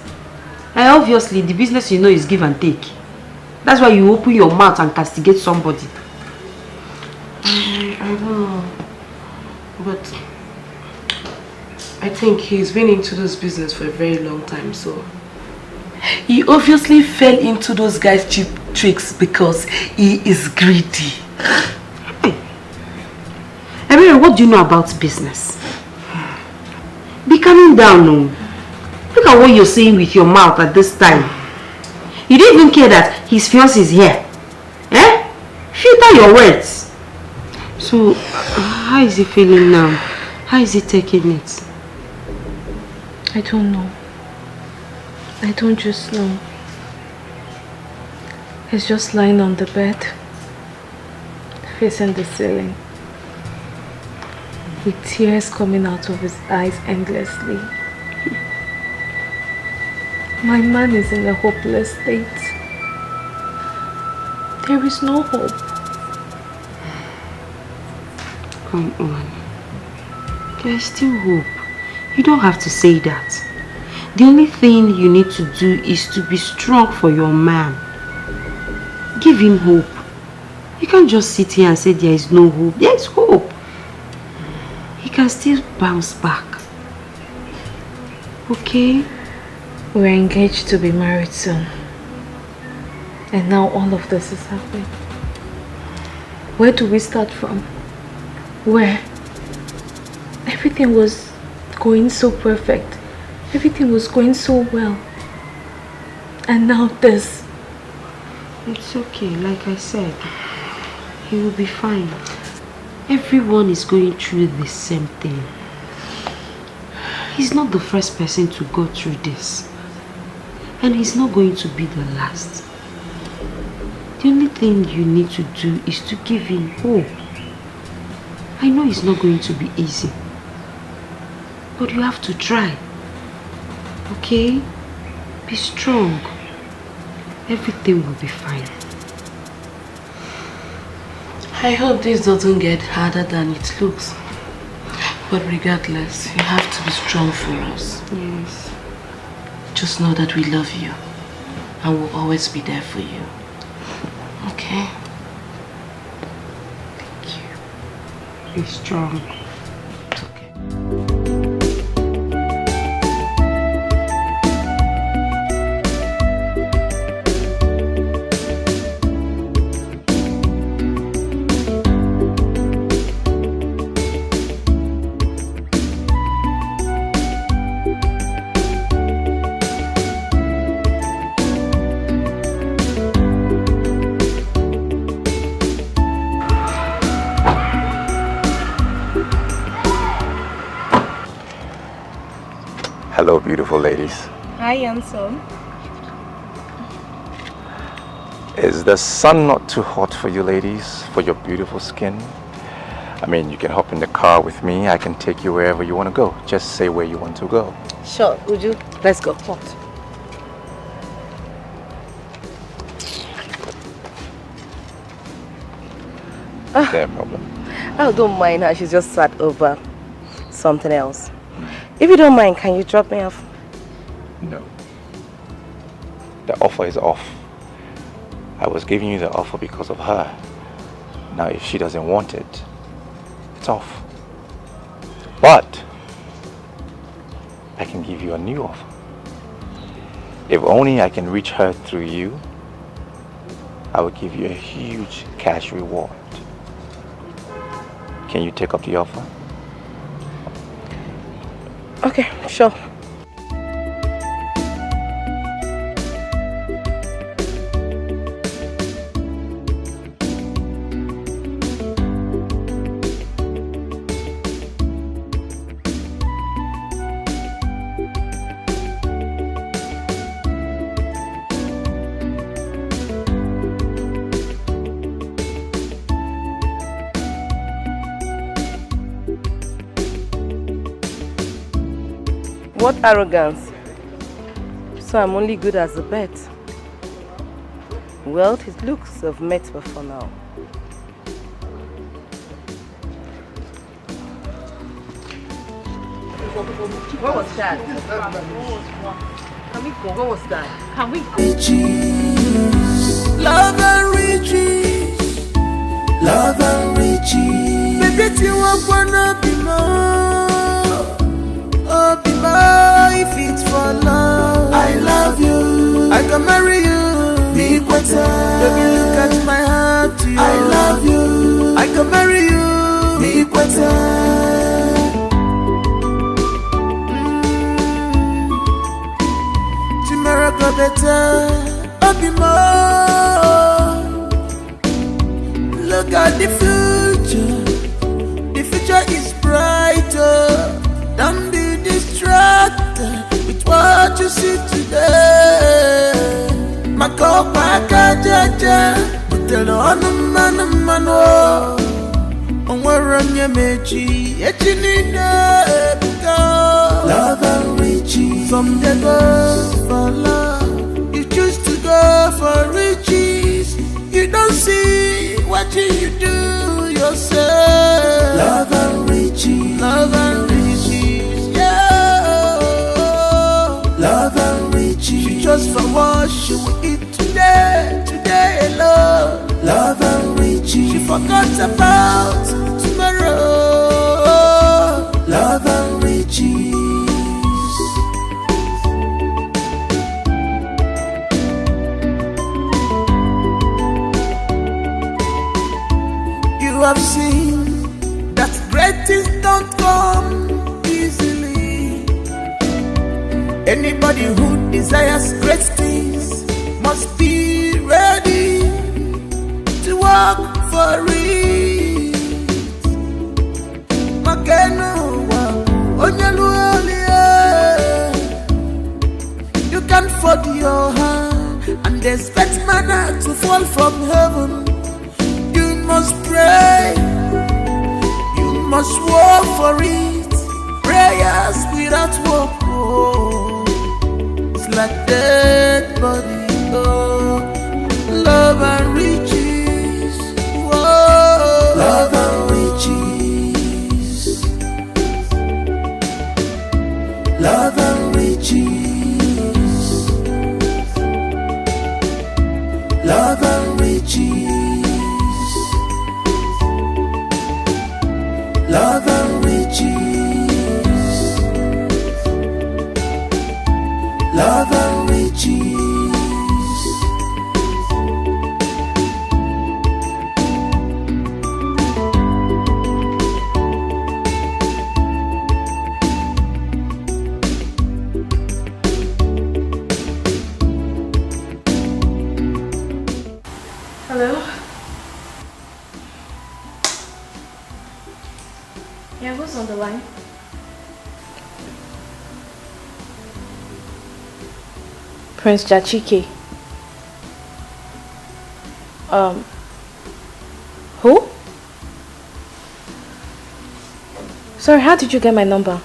Obviously, the business you know is give and take. That's why you open your mouth and castigate somebody. I don't know. But I think he's been into this business for a very long time, so he obviously fell into those guys' cheap tricks because he is greedy. Hey. Everyone, what do you know about business? Be calming down now. Look at what you're saying with your mouth at this time. You don't even care that his fiancé is here. Eh? Filter your words. So, how is he feeling now? How is he taking it? I don't know. I don't just know. He's just lying on the bed, facing the ceiling, with tears coming out of his eyes endlessly. My man is in a hopeless state. There is no hope. Come on. There is still hope. You don't have to say that. The only thing you need to do is to be strong for your man. Give him hope. You can't just sit here and say there is no hope. There is hope. He can still bounce back. Okay? We're engaged to be married soon. And now all of this is happening. Where do we start from? Where? Everything was going so perfect. Everything was going so well. And now this. It's okay, like I said. He will be fine. Everyone is going through the same thing. He's not the first person to go through this. And he's not going to be the last. The only thing you need to do is to give him hope. I know it's not going to be easy. But you have to try. Okay? Be strong. Everything will be fine. I hope this doesn't get harder than it looks. But regardless, you have to be strong for us. Yes. Just know that we love you and will always be there for you. Okay? Thank you. Be strong. It's okay. Hello, beautiful ladies. Hi, handsome. Is the sun not too hot for you ladies, for your beautiful skin? I mean, you can hop in the car with me. I can take you wherever you want to go. Just say where you want to go. Sure, Uju. Let's go. What? No problem. I don't mind her. She's just sat over something else. If you don't mind, can you drop me off? No. The offer is off. I was giving you the offer because of her. Now, if she doesn't want it, it's off. But I can give you a new offer. If only I can reach her through you, I will give you a huge cash reward. Can you take up the offer? Okay, sure. What arrogance. So I'm only good as a bet. Well, it looks have met before now. What was that? Can we go? What was that? Can we go? Riches, love and riches, love and riches. Baby, you want wanna be more. Oh, be more if it's for love. I love you. I can marry you. Be better. Baby, look at my heart to you. I love you. I can marry you. Be better. Tomorrow go better. Oh, be more. Look at the future. The future is brighter. Don't be distracted with what you see today. Makopa kajaja, utelo anumano. Onwaranya mechi, echinina ebuka. Love and riches, some they go for love. You choose to go for riches. You don't see what you do yourself. Love and riches, love and riches. forgot about tomorrow. Love and riches. You have seen that great things don't come easily. Anybody who desires great things must be ready to work for it. You can fold your hand and expect manna to fall from heaven. You must pray, you must work for it. Prayers without work, oh, it's like dead body. Oh, love and riches, oh, love and riches, love and riches, love and riches, love and riches, love and riches. Hello? Yeah, who's on the line? Prince Jachike. Who? Sorry, how did you get my number?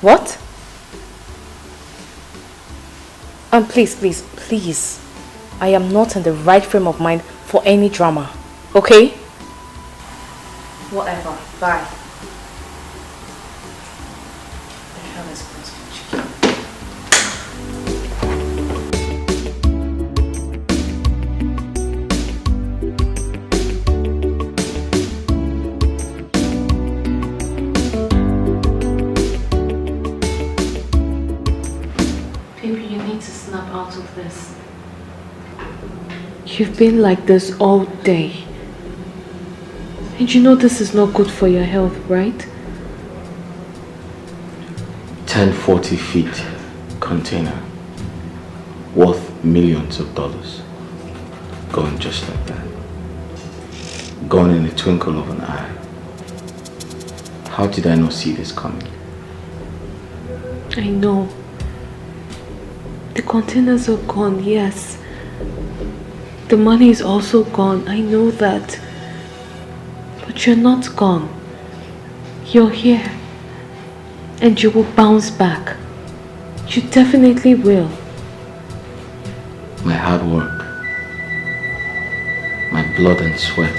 What? Please. I am not in the right frame of mind for any drama. Okay? Whatever. Bye. The hell is Prince Jachike? Out of this. You've been like this all day. And you know this is not good for your health, right? 1040 feet container worth millions of dollars. Gone just like that. Gone in the twinkle of an eye. How did I not see this coming? I know. The containers are gone, yes. The money is also gone, I know that. But you're not gone. You're here. And you will bounce back. You definitely will. My hard work, my blood and sweat,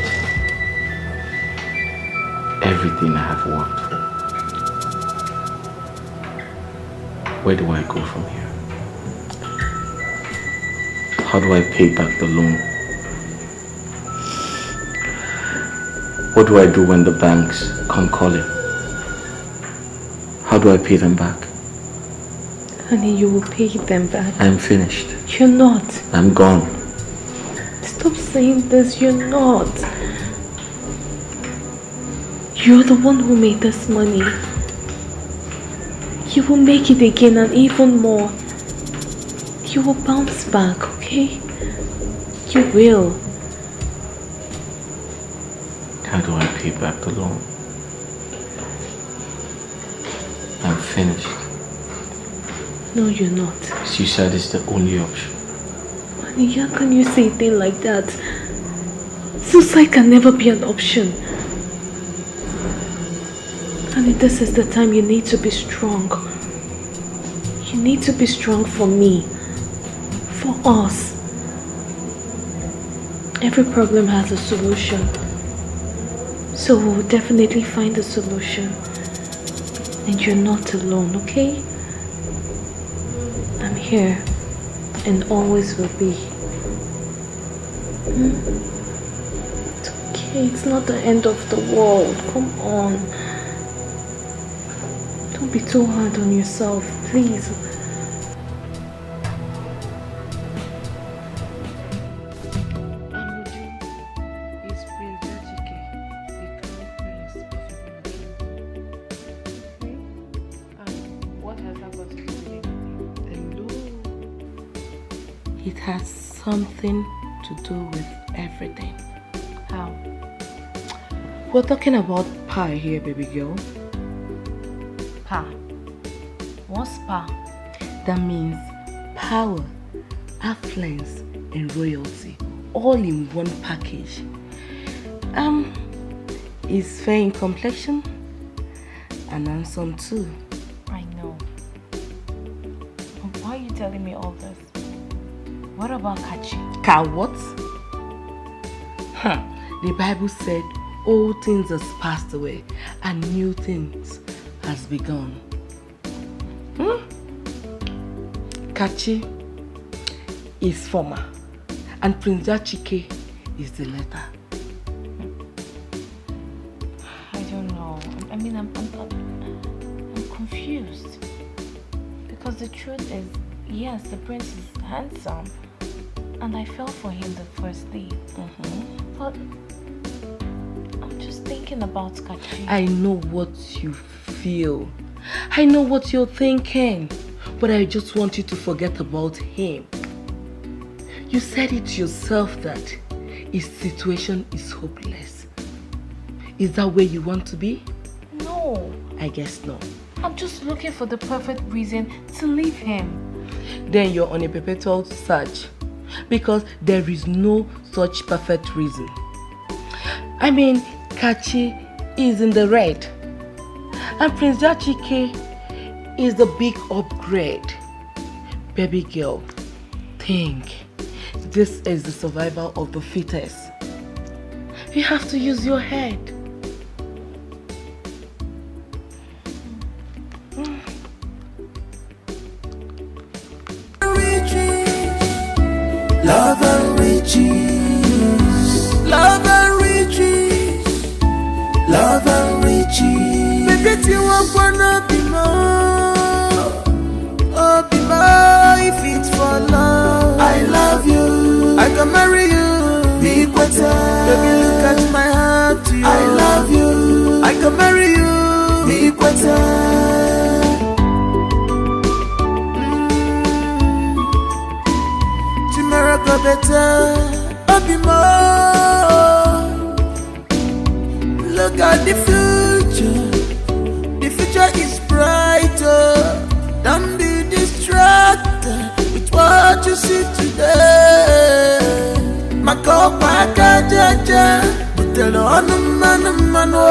everything I have worked. Where do I go from here? How do I pay back the loan? What do I do when the banks come calling? How do I pay them back? Honey, you will pay them back. I'm finished. You're not. I'm gone. Stop saying this, you're not. You're the one who made this money. You will make it again and even more. You will bounce back, okay? You will. How do I pay back the loan? I'm finished. No, you're not. Suicide is the only option. Honey, how can you say a thing like that? Suicide can never be an option. Honey, this is the time you need to be strong. You need to be strong for me. For us. Every problem has a solution. So we'll definitely find a solution. And you're not alone, okay? I'm here and always will be. It's okay, it's not the end of the world. Come on. Don't be too hard on yourself, please. It has something to do with everything. How? We're talking about pie here, baby girl. Pa. What's pa? That means power, affluence, and royalty, all in one package. Is fair in complexion and handsome too. I know. Why are you telling me all this? What about Kachi? Ka what? The Bible said old things has passed away and new things has begun. Kachi is former and Prince Chike is the latter. I don't know. I mean, I'm confused. Because the truth is, yes, the prince is handsome. And I fell for him the first day. But I'm just thinking about Kachi. I know what you feel. I know what you're thinking. But I just want you to forget about him. You said it yourself that his situation is hopeless. Is that where you want to be? No. I guess no. I'm just looking for the perfect reason to leave him. Then you're on a perpetual search. Because there is no such perfect reason. I mean, Kachi is in the red. And Prince Chike is the big upgrade. Baby girl, think. This is the survival of the fittest. You have to use your head. Love and riches, love and riches, love and riches. Baby, you want wanna be more, oh be more. If it's for love, I love you. I can marry you. Be better. Baby, look at my heart to you. I love you. I can marry you. Be better. Go better, I'll be more. Look at the future is brighter. Don't be distracted with what you see today. Makopa kajaja, butelo anumano.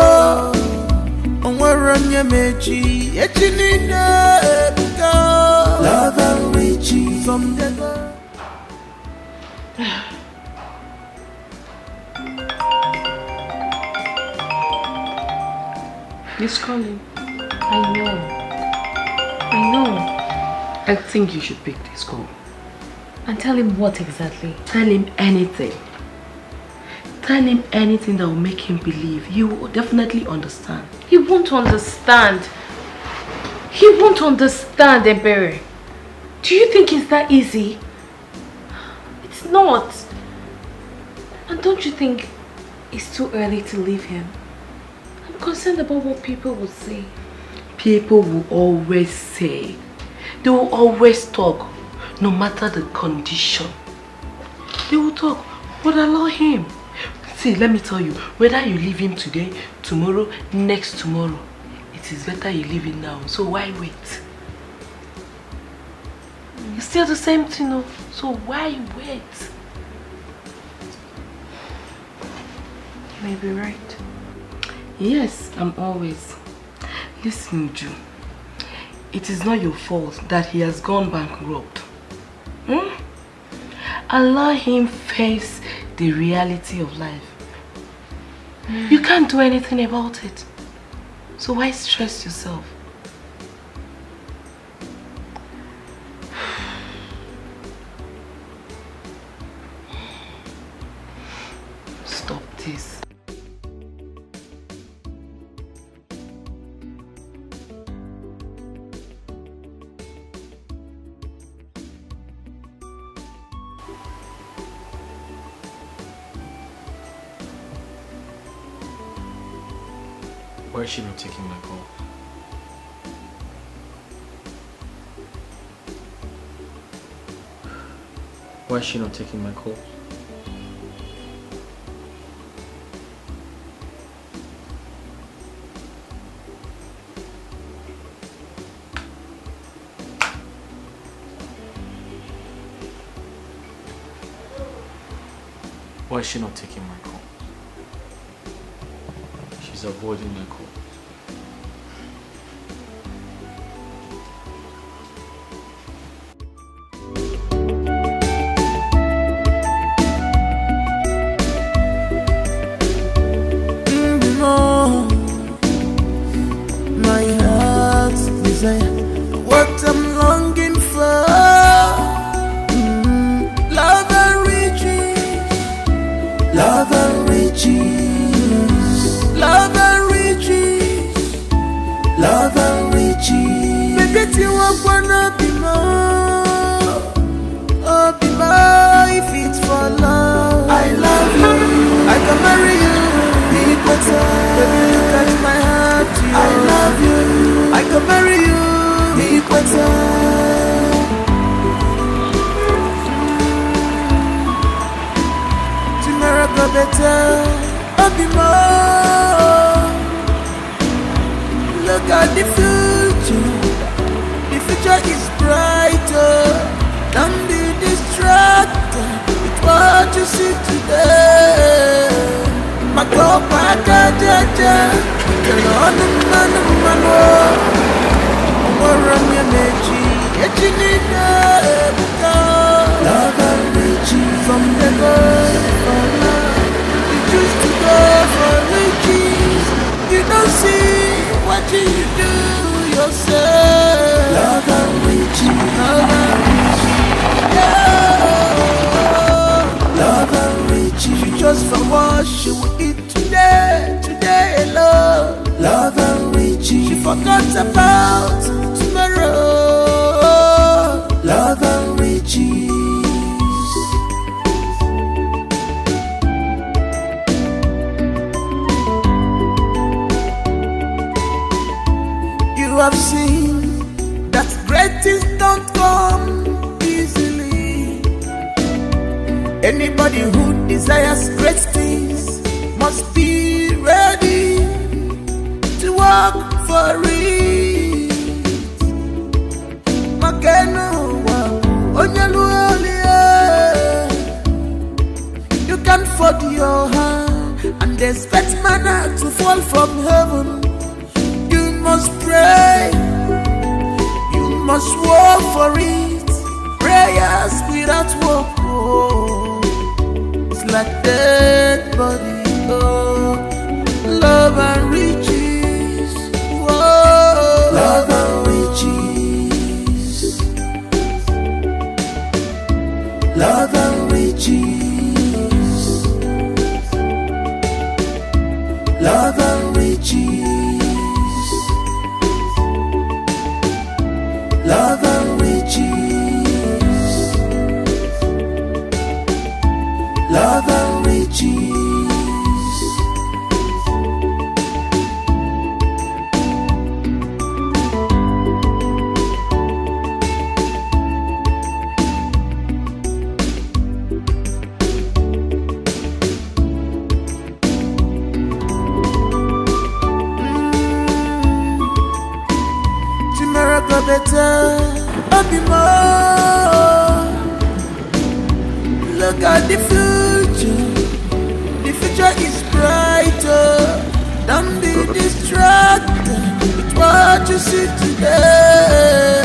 Onwaranya mechi, echinide buka. Love and riches, someday. He's calling. I know. I think you should pick this call. And tell him what exactly? Tell him anything. Tell him anything that will make him believe. He will definitely understand. He won't understand. He won't understand, Ebere. Do you think it's that easy? It's not. And don't you think it's too early to leave him? I'm concerned about what people will say. People will always say. They will always talk, no matter the condition. They will talk, but allow him. See, let me tell you, whether you leave him today, tomorrow, next tomorrow, it is better you leave him now. So why wait? It's still the same thing, no? So why wait? You may be right. Yes, I'm always. Listen, Ju. It is not your fault that he has gone bankrupt. Allow him face the reality of life. You can't do anything about it. So why stress yourself? Why is she not taking my call? Why is she not taking my call? Why is she not taking my call? She's avoiding my call. My heart's desire, what I'm longing for. Love and riches, love and riches, love and riches, love and riches. Baby, you wanna be more, oh be more. If it's for love, I love you, I can marry you. Be better, baby, look at my heart. I love you, I can marry you. Be better. Tomorrow go better, I'll be more. Look at the future is brighter. Don't be distracted with what you see today. My God, my God, jaja. Tell on the man, run your mechi. You need love and riches from the Lord for love. You choose to go for riches. You don't see what you do yourself. Love and riches, love and riches, yeah. Love and riches. You just for what you will eat today alone. Love and riches. She forgot about tomorrow. Love and riches. You have seen that great things don't come easily. Anybody who desires great things must be ready to work for it. You can fold your hand and expect manna to fall from heaven. You must pray, you must work for it. Prayers without work, oh, it's like dead body. Oh, love and riches, whoa. Love and riches, love and riches, love and riches, love and riches, love and riches. Better, I'll be more. Look at the future is brighter. Don't be distracted with what you see today.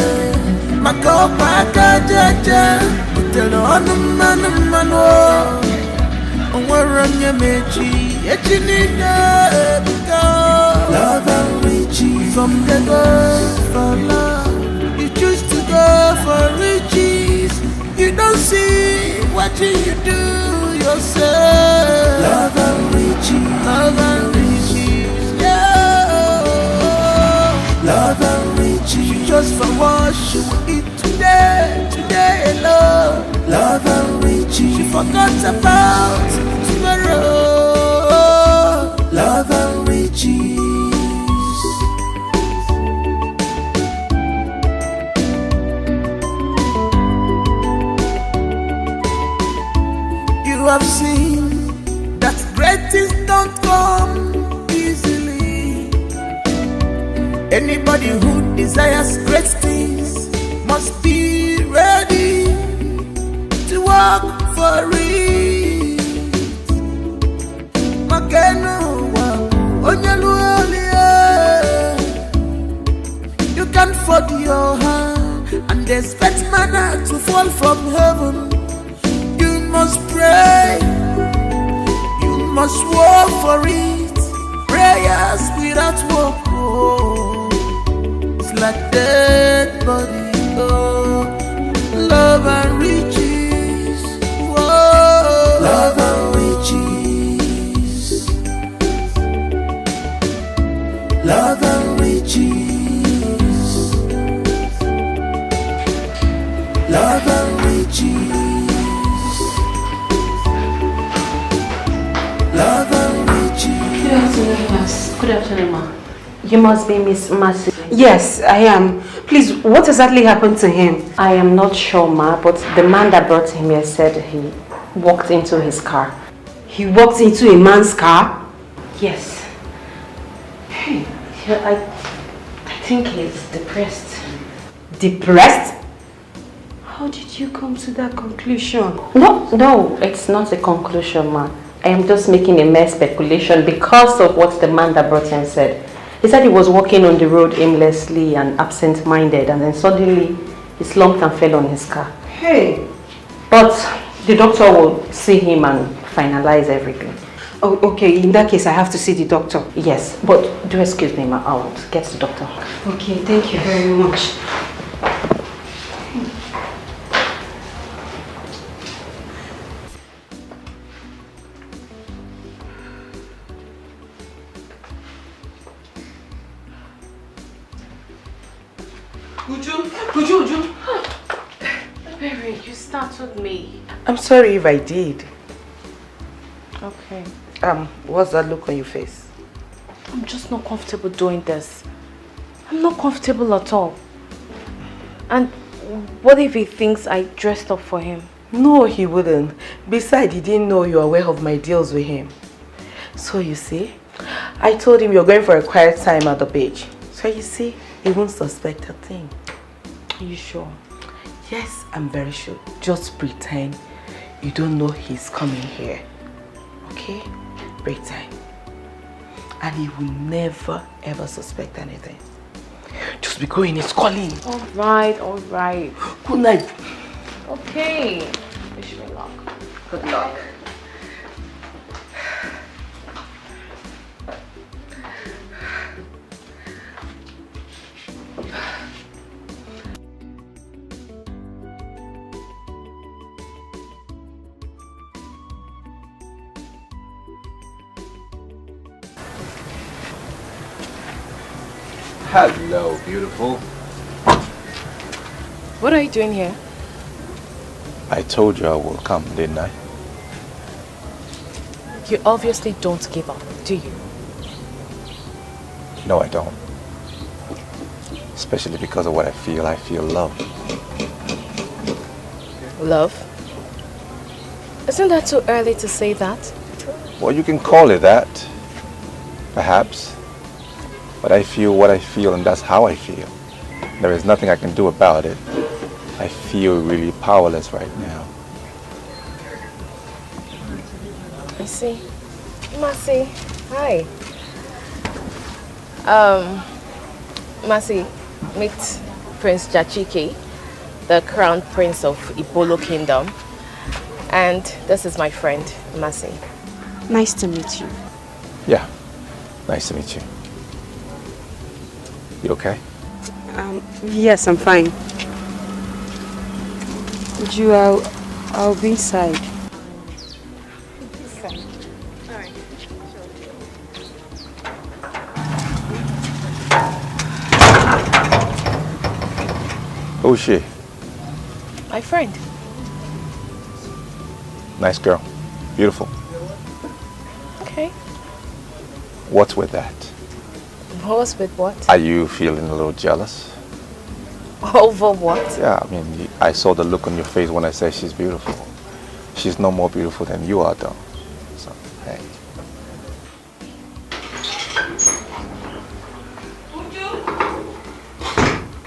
My God, my God, jaja. Tell on the man, run your mechi. You need love and riches from the God for love. Choose to go for riches. You don't see what you do yourself. Love and riches, love and riches, yeah. Love and riches. You just for what you will eat today alone. Love and riches. She forgot about tomorrow. Love and riches. have seen that great things don't come easily. Anybody who desires great things must be ready to work for it. You can fold your hand and expect manna to fall from heaven. You must pray, you must work for it. Prayers without work, oh, it's like dead body. Oh, love and riches, oh, love and riches, love and riches, love and riches, love and riches. Good afternoon, Miss. Good afternoon, ma. You must be Miss Mercy. Yes, I am. Please, what exactly happened to him? I am not sure, ma, but the man that brought him here said he walked into his car. He walked into a man's car? Yes. Hey, I think he's depressed. Depressed? How did you come to that conclusion? No, it's not a conclusion, ma. I am just making a mere speculation because of what the man that brought him said. He said he was walking on the road aimlessly and absent-minded, and then suddenly he slumped and fell on his car. Hey! But the doctor will see him and finalize everything. Oh, okay. In that case, I have to see the doctor. Yes, but do excuse me, ma. I'll get the doctor. Okay, thank you very much. Uju. Baby, you startled me. I'm sorry if I did. Okay. What's that look on your face? I'm just not comfortable doing this. I'm not comfortable at all. And what if he thinks I dressed up for him? No, he wouldn't. Besides, he didn't know you were aware of my deals with him. So you see, I told him you're going for a quiet time at the beach. So you see, he won't suspect a thing. Are you sure? Yes, I'm very sure. Just pretend you don't know he's coming here. Okay? Pretend. And he will never ever suspect anything. Just be going, it's calling. Alright. Good night. Okay. Wish me luck. Good luck. Hello, beautiful. What are you doing here? I told you I will come, didn't I? You obviously don't give up, do you? No, I don't. Especially because of what I feel. I feel love. Love? Isn't that too early to say that? Well, you can call it that. Perhaps. But I feel what I feel, and that's how I feel. There is nothing I can do about it. I feel really powerless right now. I see. Mercy, hi. Mercy, meet Prince Jachike, the Crown Prince of Ibolo Kingdom. And this is my friend, Mercy. Nice to meet you. Yeah, nice to meet you. You okay? Yes, I'm fine. Would you, I'll be inside. Alright. Who's she? My friend. Nice girl. Beautiful. Okay. What's with that? What's with what? Are you feeling a little jealous? Over what? Yeah, I mean, I saw the look on your face when I said she's beautiful. She's no more beautiful than you are, though. So, hey.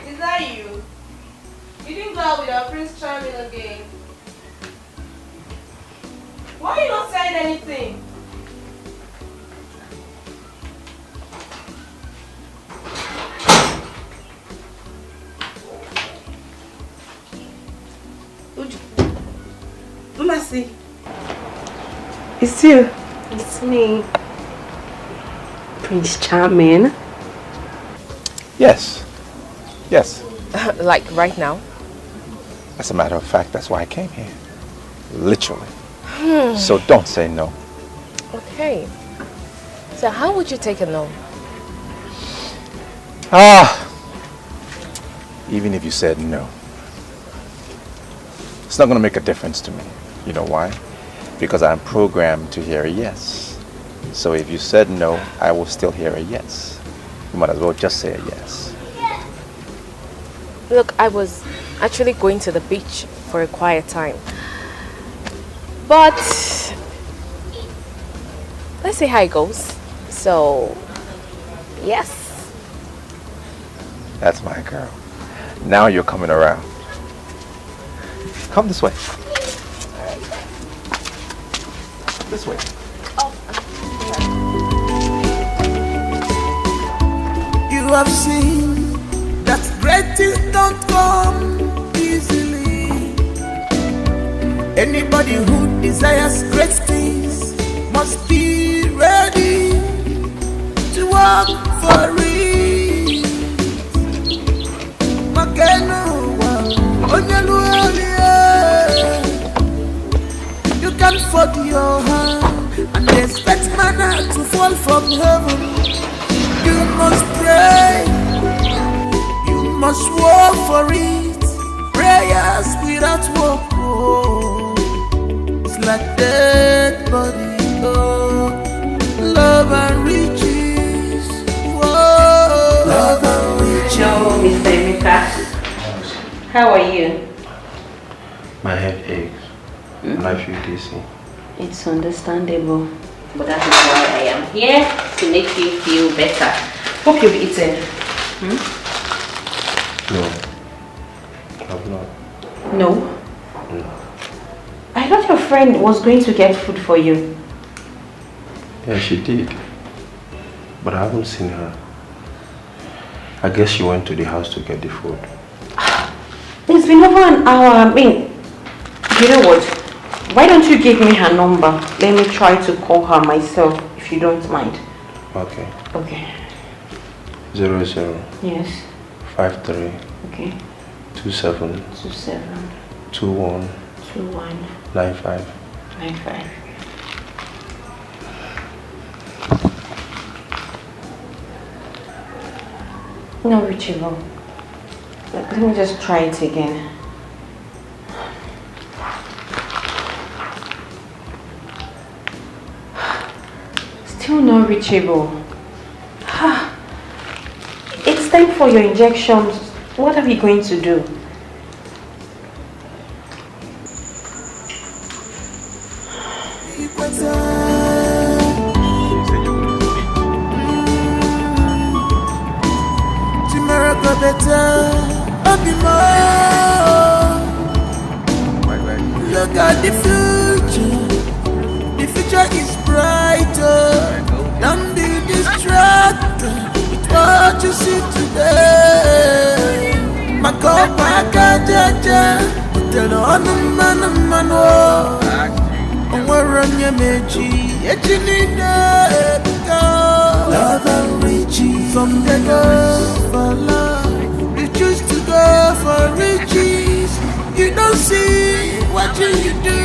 Is that you? You didn't go out with our Prince Charming again. Why are you not saying anything? Mercy. It's you. It's me. Prince Charming. Yes. Yes. Like right now? As a matter of fact, that's why I came here. Literally. So don't say no. Okay. So how would you take a no? Even if you said no, it's not going to make a difference to me. You know why? Because I'm programmed to hear a yes. So if you said no, I will still hear a yes. You might as well just say a yes. Look, I was actually going to the beach for a quiet time. But let's see how it goes. So, yes. That's my girl. Now you're coming around. Come this way. This way. You have seen that great things don't come easily. Anybody who desires great things must be ready to work for it. You can fold your hand and expect manna to fall from heaven. You must pray, you must work for it. Prayers without work, oh, it's like dead body. Oh, love and riches, whoa. Love and riches. Hello, Mr. Emeka. How are you? My head aches and I feel dizzy. It's understandable, but that is why I am here, to make you feel better. Hope you've eaten. No, I've not. No? No. I thought your friend was going to get food for you. Yeah, she did. But I haven't seen her. I guess she went to the house to get the food. It's been over an hour. I mean, you know what? Why don't you give me her number? Let me try to call her myself, if you don't mind. Okay. Okay. 00. Yes. 53. Okay. 27. 27. 21. 21. 95. 95. No retrieval. Let me just try it again. Still not reachable. It's time for your injections. What are we going to do? Look at the future is brighter. Don't be distracted with what you see today. Maka jaja, tell on man, we're on your meji, you need love and riches. Some they go for love, we choose to go for riches. You don't see what you do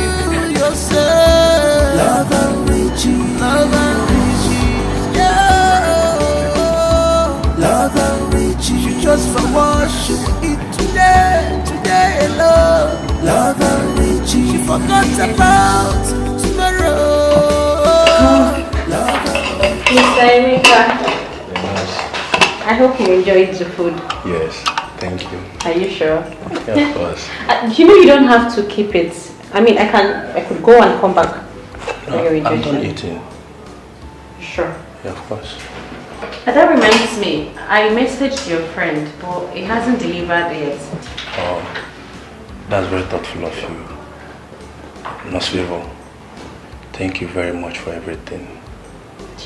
yourself. Love and riches, yeah. Love and riches. You just for worship it today alone. Love and riches. You forgot about tomorrow. Love and riches. Mr. Emeka, I hope you enjoyed the food. Yes, thank you. Are you sure? Yeah, of course. You know you don't have to keep it. I mean, I could go and come back. No, I'm done eating. Sure. Yeah, of course. But that reminds me, I messaged your friend, but he hasn't delivered yet. Oh, that's very thoughtful of you. Nurse Vivo, thank you very much for everything.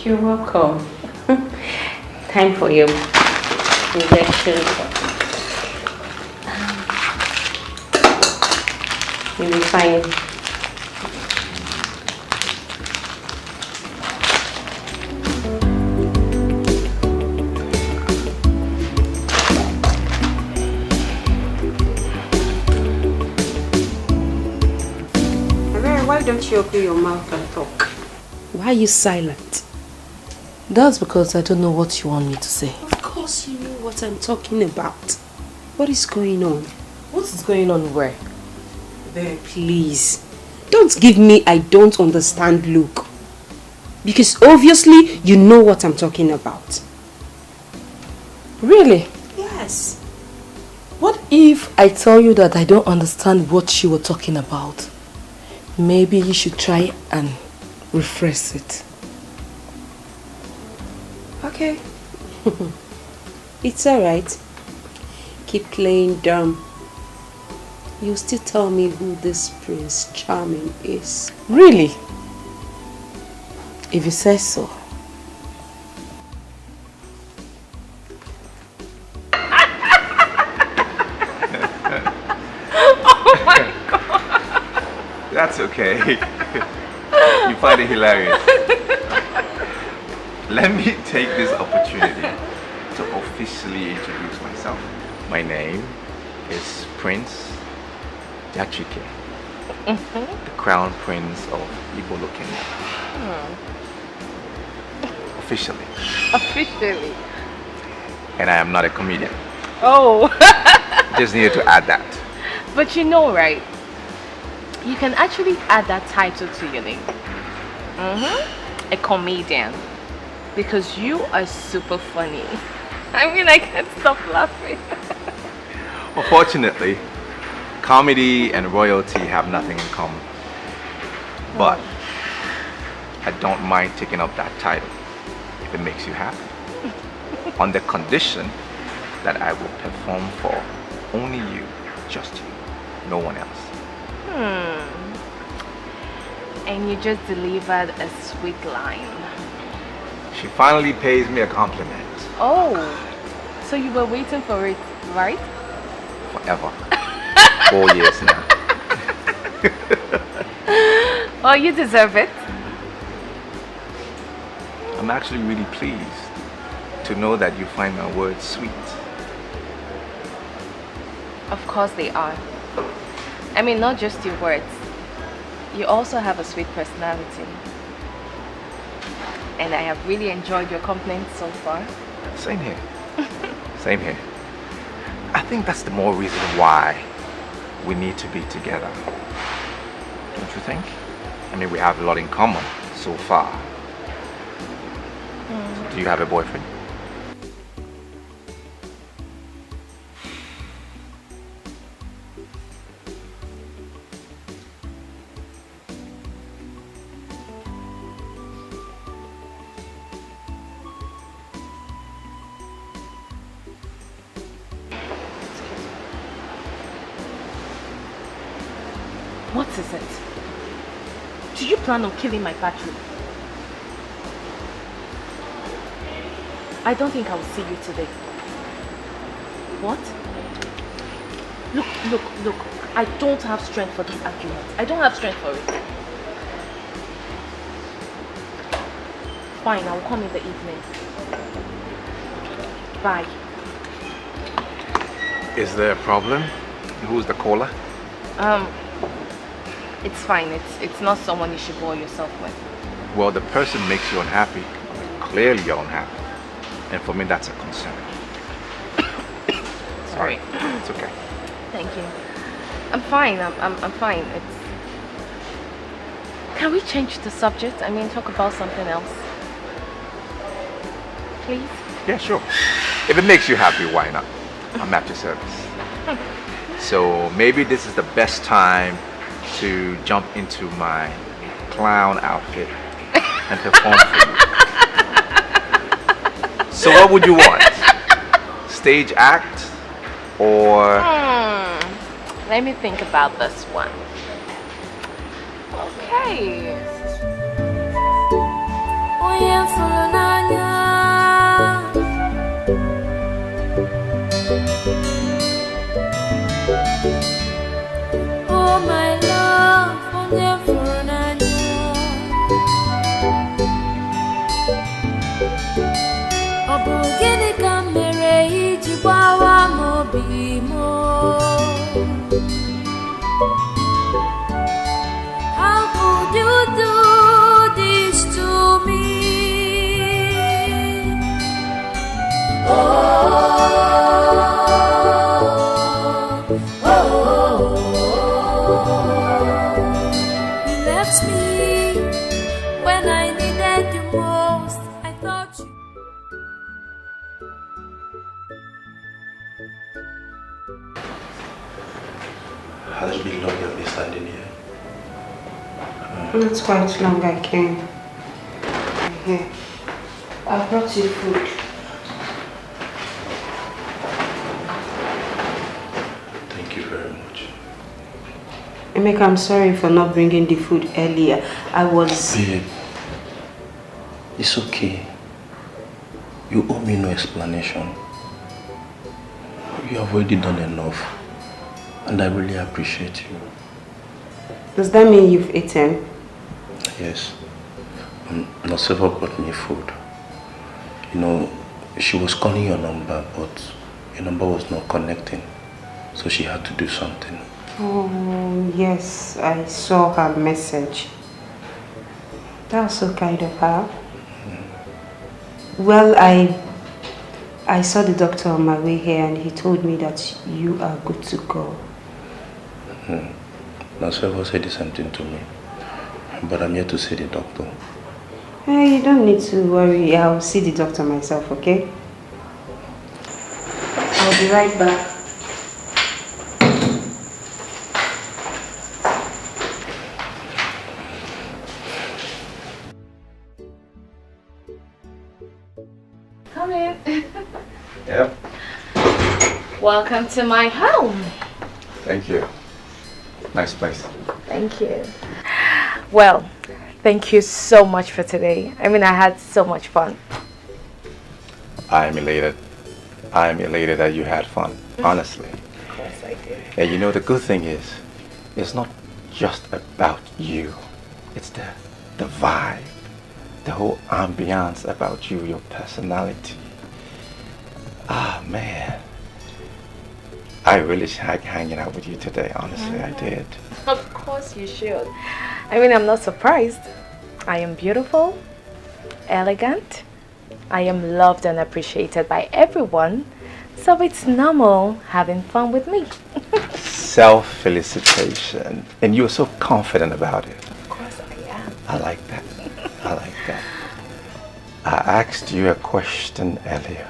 You're welcome. Time for your injection. You'll be fine. Why don't you open your mouth and talk? Why are you silent? That's because I don't know what you want me to say. Of course you know what I'm talking about. What is going on? What is going on where? There, please. Don't give me I don't understand look. Because obviously you know what I'm talking about. Really? Yes. What if I tell you that I don't understand what you were talking about? Maybe you should try and rephrase it. Okay. It's alright. Keep playing dumb. You still tell me who this Prince Charming is. Really? If you say so. Oh my God! That's okay. You find it hilarious. Let me take this opportunity to officially introduce myself. My name is Prince Dikeh, the Crown Prince of Igbo Kingdom. Officially. Officially. And I am not a comedian. Oh. Just needed to add that. But you know, right? You can actually add that title to your name. A comedian. Because you are super funny. I mean, I can't stop laughing. Unfortunately, comedy and royalty have nothing in common. But I don't mind taking up that title if it makes you happy. On the condition that I will perform for only you, just you, no one else. And you just delivered a sweet line. She finally pays me a compliment. Oh, so you were waiting for it, right? Forever. 4 years now. Oh, you deserve it. I'm actually really pleased to know that you find my words sweet. Of course they are. I mean, not just your words. You also have a sweet personality. And I have really enjoyed your company so far. Same here. Same here. I think that's the more reason why we need to be together. Don't you think? I mean, we have a lot in common so far. Do you have a boyfriend? What is it? Do you plan on killing my battery? I don't think I will see you today. What? Look. I don't have strength for this argument. I don't have strength for it. Fine, I will come in the evening. Bye. Is there a problem? Who's the caller? It's fine. It's not someone you should bore yourself with. Well, the person makes you unhappy. Clearly you're unhappy. And for me, that's a concern. Sorry. It's okay. Thank you. I'm fine. I'm fine. Can we change the subject? I mean, talk about something else. Please? Yeah, sure. If it makes you happy, why not? I'm at your service. So maybe this is the best time to jump into my clown outfit and perform for you. So what would you want? Stage act or... Let me think about this one. Okay. Oh my love, how could you do this to me? Oh, oh, oh, you left me when I needed you most. I thought you. Has it been long you've been standing here? Not quite long, I came. Here. I brought you food. Thank you very much. Emeka, I'm sorry for not bringing the food earlier. I was... Babe, it's okay. You owe me no explanation. You have already done enough. And I really appreciate you. Does that mean you've eaten? Yes. Noseva brought me food. You know, she was calling your number, but your number was not connecting. So she had to do something. Oh, yes. I saw her message. That was so kind of her. Well, I saw the doctor on my way here and he told me that you are good to go. Noseva said the same thing to me. But I'm here to see the doctor. Hey, you don't need to worry. I'll see the doctor myself, okay? I'll be right back. Come in. Yep. Welcome to my home. Thank you. Nice place. Thank you. Well, thank you so much for today. I mean, I had so much fun. I am elated. I am elated that you had fun, honestly. Of course I did. And you know, the good thing is, it's not just about you. It's the vibe, the whole ambiance about you, your personality. Ah, man. I really like hanging out with you today, honestly, I did. Of course you should. I mean, I'm not surprised. I am beautiful, elegant. I am loved and appreciated by everyone. So it's normal having fun with me. Self-felicitation. And you're so confident about it. Of course I am. I like that. I like that. I asked you a question earlier,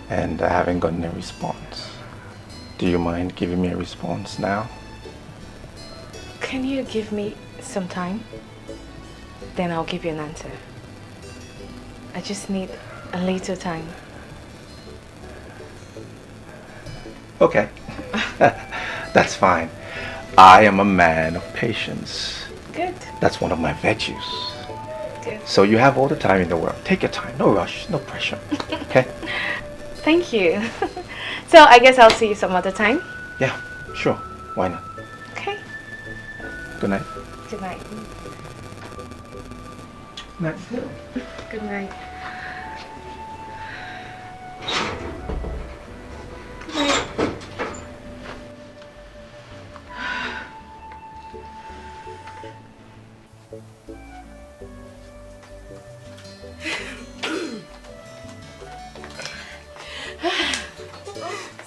and I haven't gotten a response. Do you mind giving me a response now? Can you give me some time? Then I'll give you an answer. I just need a little time. Okay. That's fine. I am a man of patience. Good. That's one of my virtues. Good. So you have all the time in the world. Take your time. No rush. No pressure. Okay? Thank you. So I guess I'll see you some other time. Yeah, sure. Why not? Okay. Good night. Good night. Night. Good night.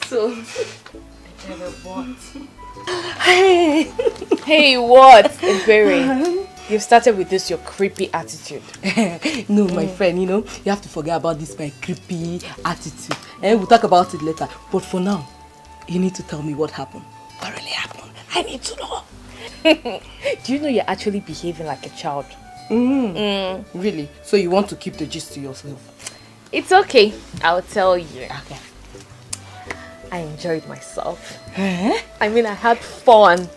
So, what? Hey, what? Ebere, you've started with this your creepy attitude. No, my friend, you know, you have to forget about this my creepy attitude. And we'll talk about it later. But for now, you need to tell me what happened. What really happened? I need to know. Do you know you're actually behaving like a child? Really? So you want to keep the gist to yourself? It's okay. I'll tell you. Okay. I enjoyed myself. I mean, I had fun.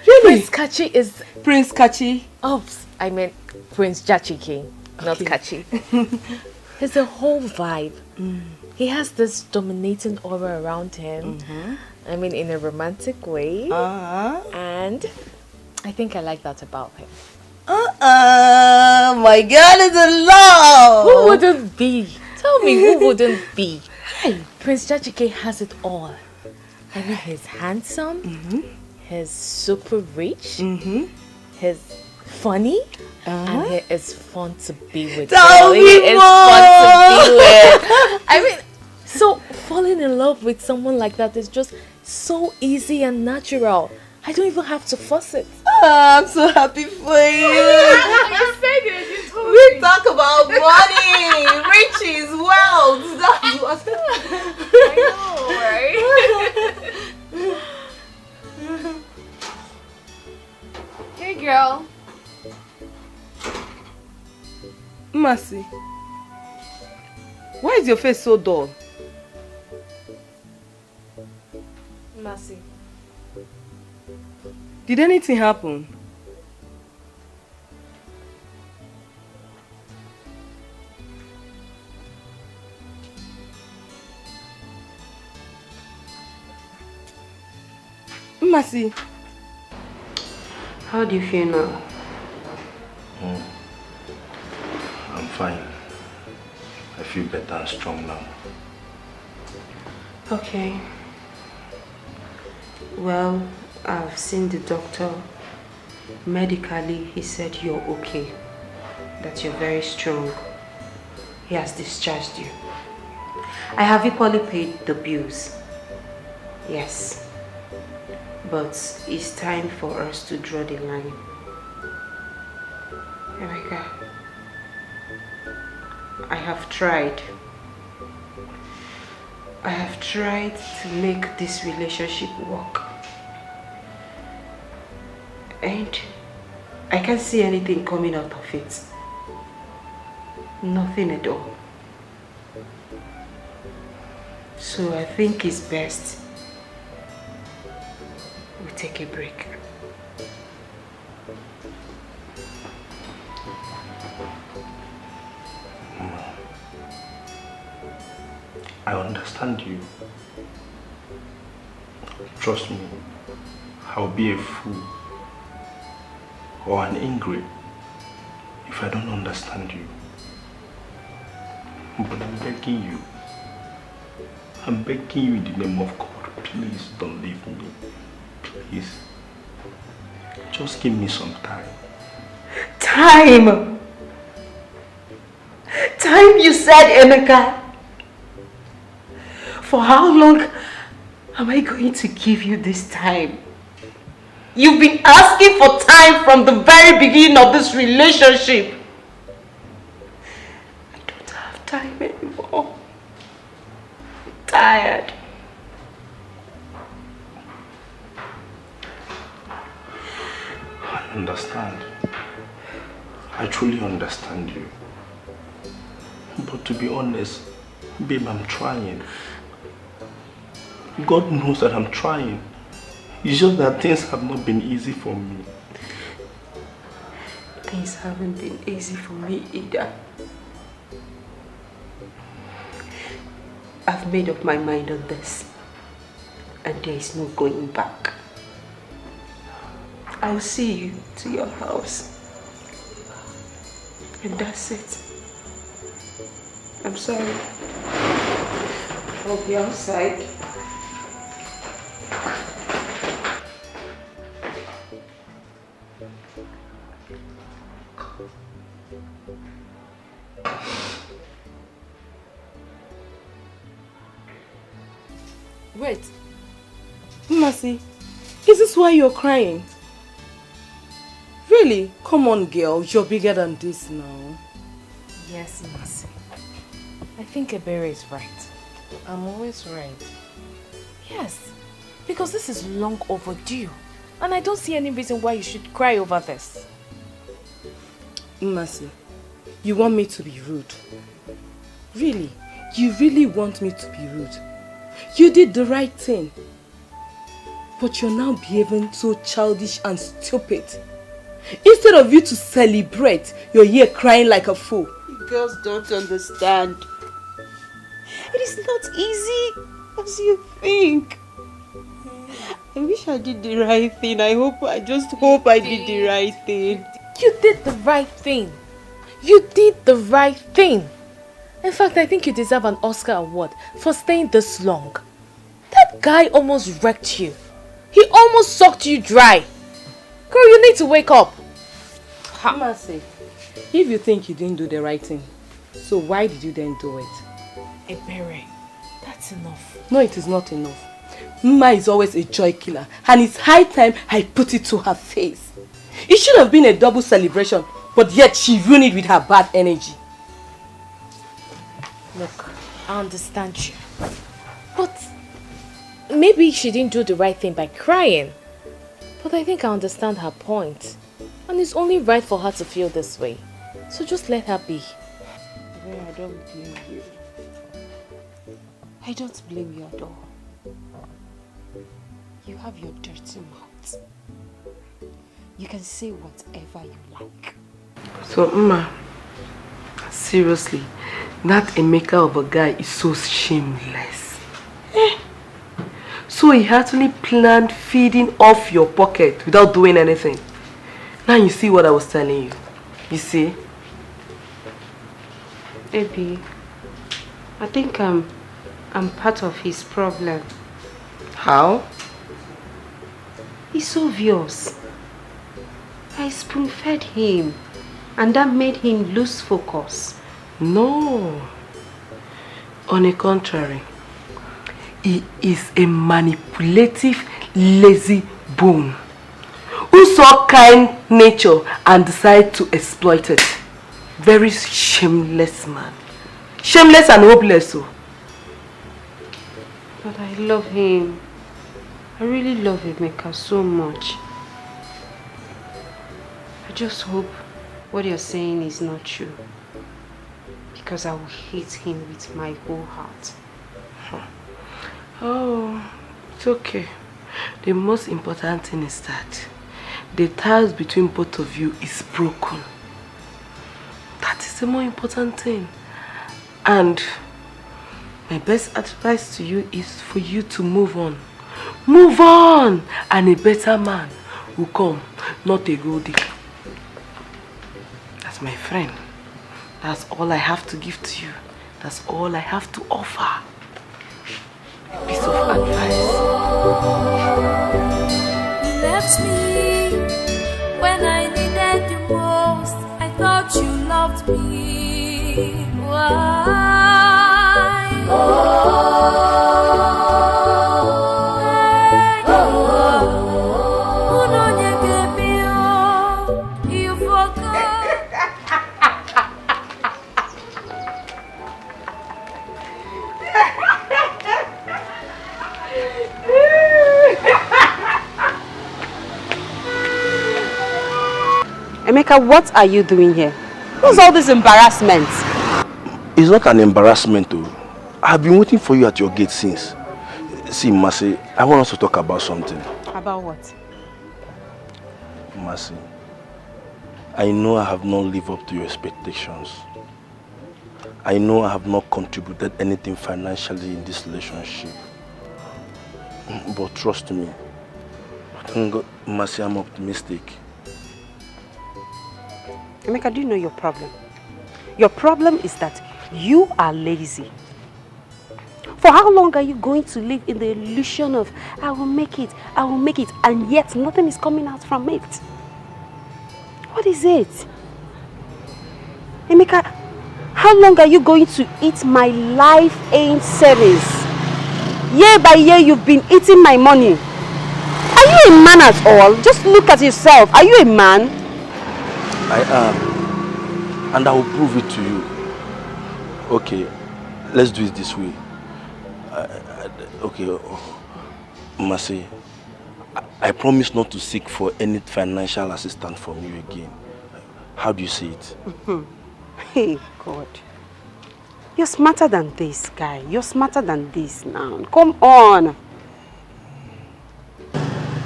Really? Prince Kachi is... Prince Kachi? Oops, I meant Prince Jachike, not Kachi. He's a whole vibe. He has this dominating aura around him. I mean, in a romantic way. And I think I like that about him. My God is in love! Who wouldn't be? Tell me, who wouldn't be? Prince Jachike has it all. I mean, he's handsome, he's super rich, he's funny, and he is fun to be with. Tell me he is more. fun to be with. I mean, so falling in love with someone like that is just so easy and natural. I don't even have to force it. I'm so happy for you. You said it. You told me. We talk about money, riches, wealth. That's what. I know, right? Hey, girl. Mercy, why is your face so dull? Mercy. Did anything happen? Mercy, how do you feel now? I'm fine. I feel better and strong now. Okay. Well, I've seen the doctor. Medically, he said you're okay. That you're very strong. He has discharged you. I have equally paid the bills. Yes. But it's time for us to draw the line. Emeka, I have tried. I have tried to make this relationship work. And I can't see anything coming out of it. Nothing at all. So I think it's best we take a break. I understand you. Trust me, I'll be a fool or an ingrate if I don't understand you. But I'm begging you. I'm begging you in the name of God, please don't leave me. Please. Just give me some time. Time! Time, you said, Emeka. For how long am I going to give you this time? You've been asking for time from the very beginning of this relationship. I don't have time anymore. I'm tired. I understand. I truly understand you. But to be honest, babe, I'm trying. God knows that I'm trying. It's just that things have not been easy for me. Things haven't been easy for me either. I've made up my mind on this. And there is no going back. I'll see you to your house. And that's it. I'm sorry. I'll be outside. Wait. Mercy, is this why you're crying? Really? Come on, girl. You're bigger than this now. Yes, Mercy. I think Ebere is right. I'm always right. Yes, because this is long overdue. And I don't see any reason why you should cry over this. Mercy, you want me to be rude? Really? You really want me to be rude? You did the right thing. But you're now behaving so childish and stupid. Instead of you to celebrate, you're here crying like a fool. You girls don't understand. It is not easy as you think. I wish I did the right thing. I just hope I did the right thing. You did the right thing. You did the right thing. In fact, I think you deserve an Oscar award for staying this long. That guy almost wrecked you. He almost sucked you dry. Girl, you need to wake up. Mercy, if you think you didn't do the right thing, so why did you then do it? Ebere, that's enough. No, it is not enough. Mma is always a joy killer, and it's high time I put it to her face. It should have been a double celebration, but yet she ruined it with her bad energy. Look, I understand you. But maybe she didn't do the right thing by crying. But I think I understand her point. And it's only right for her to feel this way. So just let her be. I don't blame you. I don't blame you at all. You have your dirty mouth. You can say whatever you like. So, Mma, seriously, that Emeka of a guy is so shameless. So he actually planned feeding off your pocket without doing anything. Now you see what I was telling you. You see? Baby, I think I'm part of his problem. How? It's obvious. I spoon-fed him, and that made him lose focus. No. On the contrary, he is a manipulative, lazy bone who saw kind nature and decided to exploit it. Very shameless man. Shameless and hopeless. So. But I love him. I really love Emeka so much. I just hope what you're saying is not true. Because I will hate him with my whole heart. Oh, it's okay. The most important thing is that the ties between both of you is broken. That is the more important thing. And my best advice to you is for you to move on. Move on! And a better man will come, not a gold digger. That's my friend. That's all I have to give to you. That's all I have to offer. A piece of advice. You left me when I needed you most. I thought you loved me. Why? You forgot. Emeka, what are you doing here? What's all this embarrassment? It's not an embarrassment though. I've been waiting for you at your gate since. See, Mercy, I want us to talk about something. About what? Mercy, I know I have not lived up to your expectations. I know I have not contributed anything financially in this relationship. But trust me, thank God, Mercy, I'm optimistic. Emeka, do you know your problem? Your problem is that you are lazy. For how long are you going to live in the illusion of I will make it, and yet nothing is coming out from it? What is it? Emeka, how long are you going to eat my life ain't savings? Year by year you've been eating my money. Are you a man at all? Just look at yourself. Are you a man? I am, and I will prove it to you. Okay, let's do it this way. Okay, Mercy, I promise not to seek for any financial assistance from you again. How do you see it? Hey, God. You're smarter than this, guy. You're smarter than this now. Come on.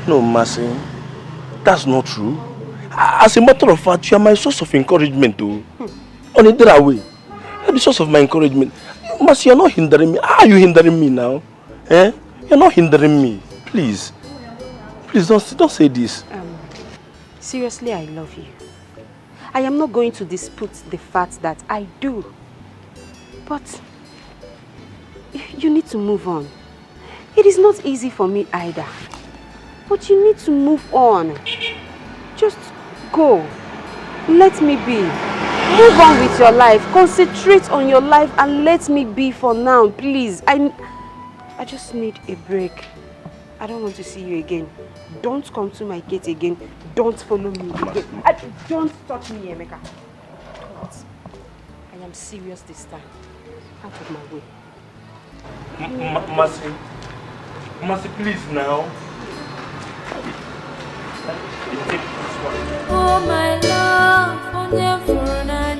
No, Mercy. That's not true. As a matter of fact, you are my source of encouragement, though. On a other way. You're the source of my encouragement. Mercy, you're not hindering me. How are you hindering me now? Eh? You're not hindering me. Please. Please don't say this. Seriously, I love you. I am not going to dispute the fact that I do. But you need to move on. It is not easy for me either. But you need to move on. Just go. Let me be. Move on with your life. Concentrate on your life and let me be for now, please. I just need a break. I don't want to see you again. Don't come to my gate again. Don't follow me again. Don't touch me, Emeka. I am serious this time. Out of my way. Mercy. Mercy, please now. Oh my love, on your phone I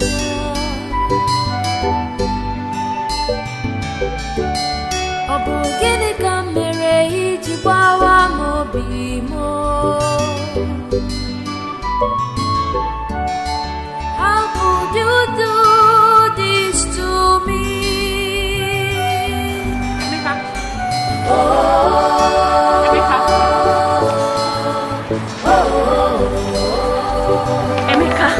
Obugini kamere ijibawa mobimo. How could you do this to me? Emeka.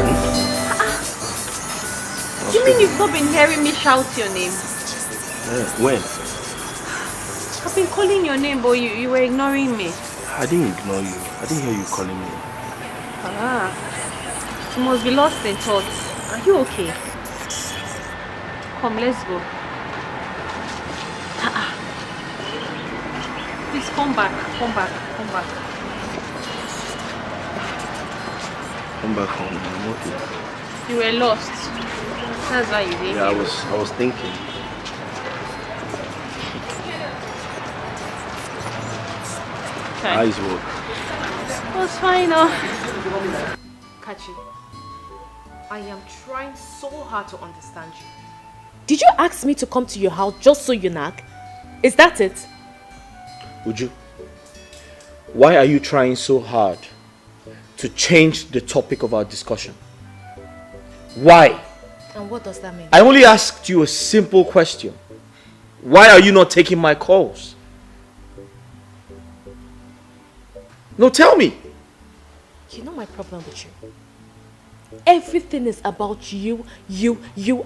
Do you mean you've not been hearing me shout your name? When? I've been calling your name, but you were ignoring me. I didn't ignore you. I didn't hear you calling me. You must be lost in thoughts. Are you okay? Come, let's go. Please come back. Come back. Come back. Come back home. I'm okay. You were lost. That's why you didn't. Yeah, I was thinking. Eyes work. It was fine, Kachi, I am trying so hard to understand you. Did you ask me to come to your house just so you nag? Is that it? Uju, why are you trying so hard to change the topic of our discussion? Why? And what does that mean? I only asked you a simple question. Why are you not taking my calls? No, tell me. You know my problem with you. Everything is about you,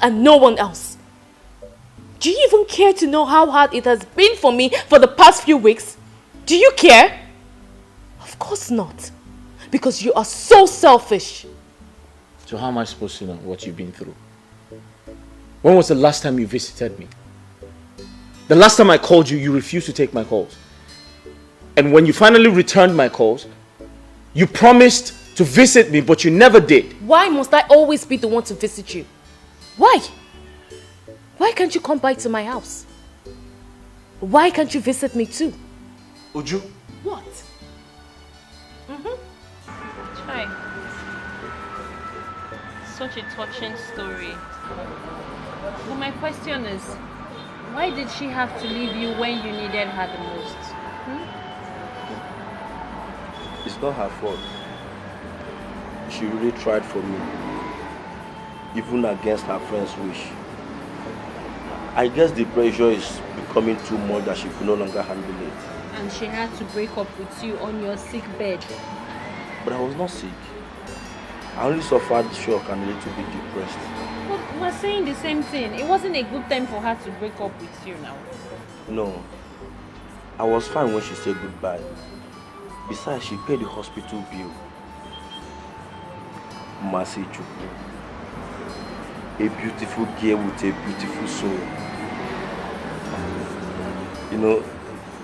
and no one else. Do you even care to know how hard it has been for me for the past few weeks? Do you care? Of course not. Because you are so selfish. So how am I supposed to know what you've been through? When was the last time you visited me? The last time I called you, you refused to take my calls. And when you finally returned my calls, you promised to visit me, but you never did. Why must I always be the one to visit you? Why? Why can't you come by to my house? Why can't you visit me too? Uju? What? Try. Such a touching story. But my question is, why did she have to leave you when you needed her the most? It's not her fault. She really tried for me, even against her friend's wish. I guess the pressure is becoming too much that she could no longer handle it. And she had to break up with you on your sick bed. But I was not sick. I only suffered shock and a little bit depressed. But we're saying the same thing. It wasn't a good time for her to break up with you now. No. I was fine when she said goodbye. Besides, she paid the hospital bill. Mercy Chukwu. A beautiful girl with a beautiful soul. You know,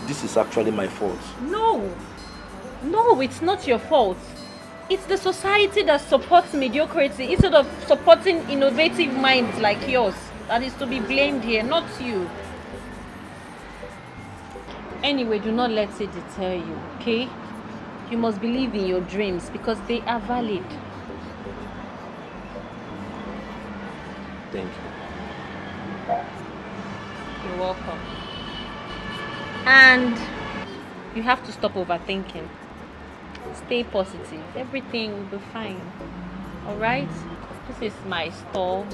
this is actually my fault. No, it's not your fault. It's the society that supports mediocrity instead of supporting innovative minds like yours that is to be blamed here, not you. Anyway, do not let it deter you, okay? You must believe in your dreams because they are valid. Thank you. You're welcome. And you have to stop overthinking. Stay positive. Everything will be fine. Alright? This is my store.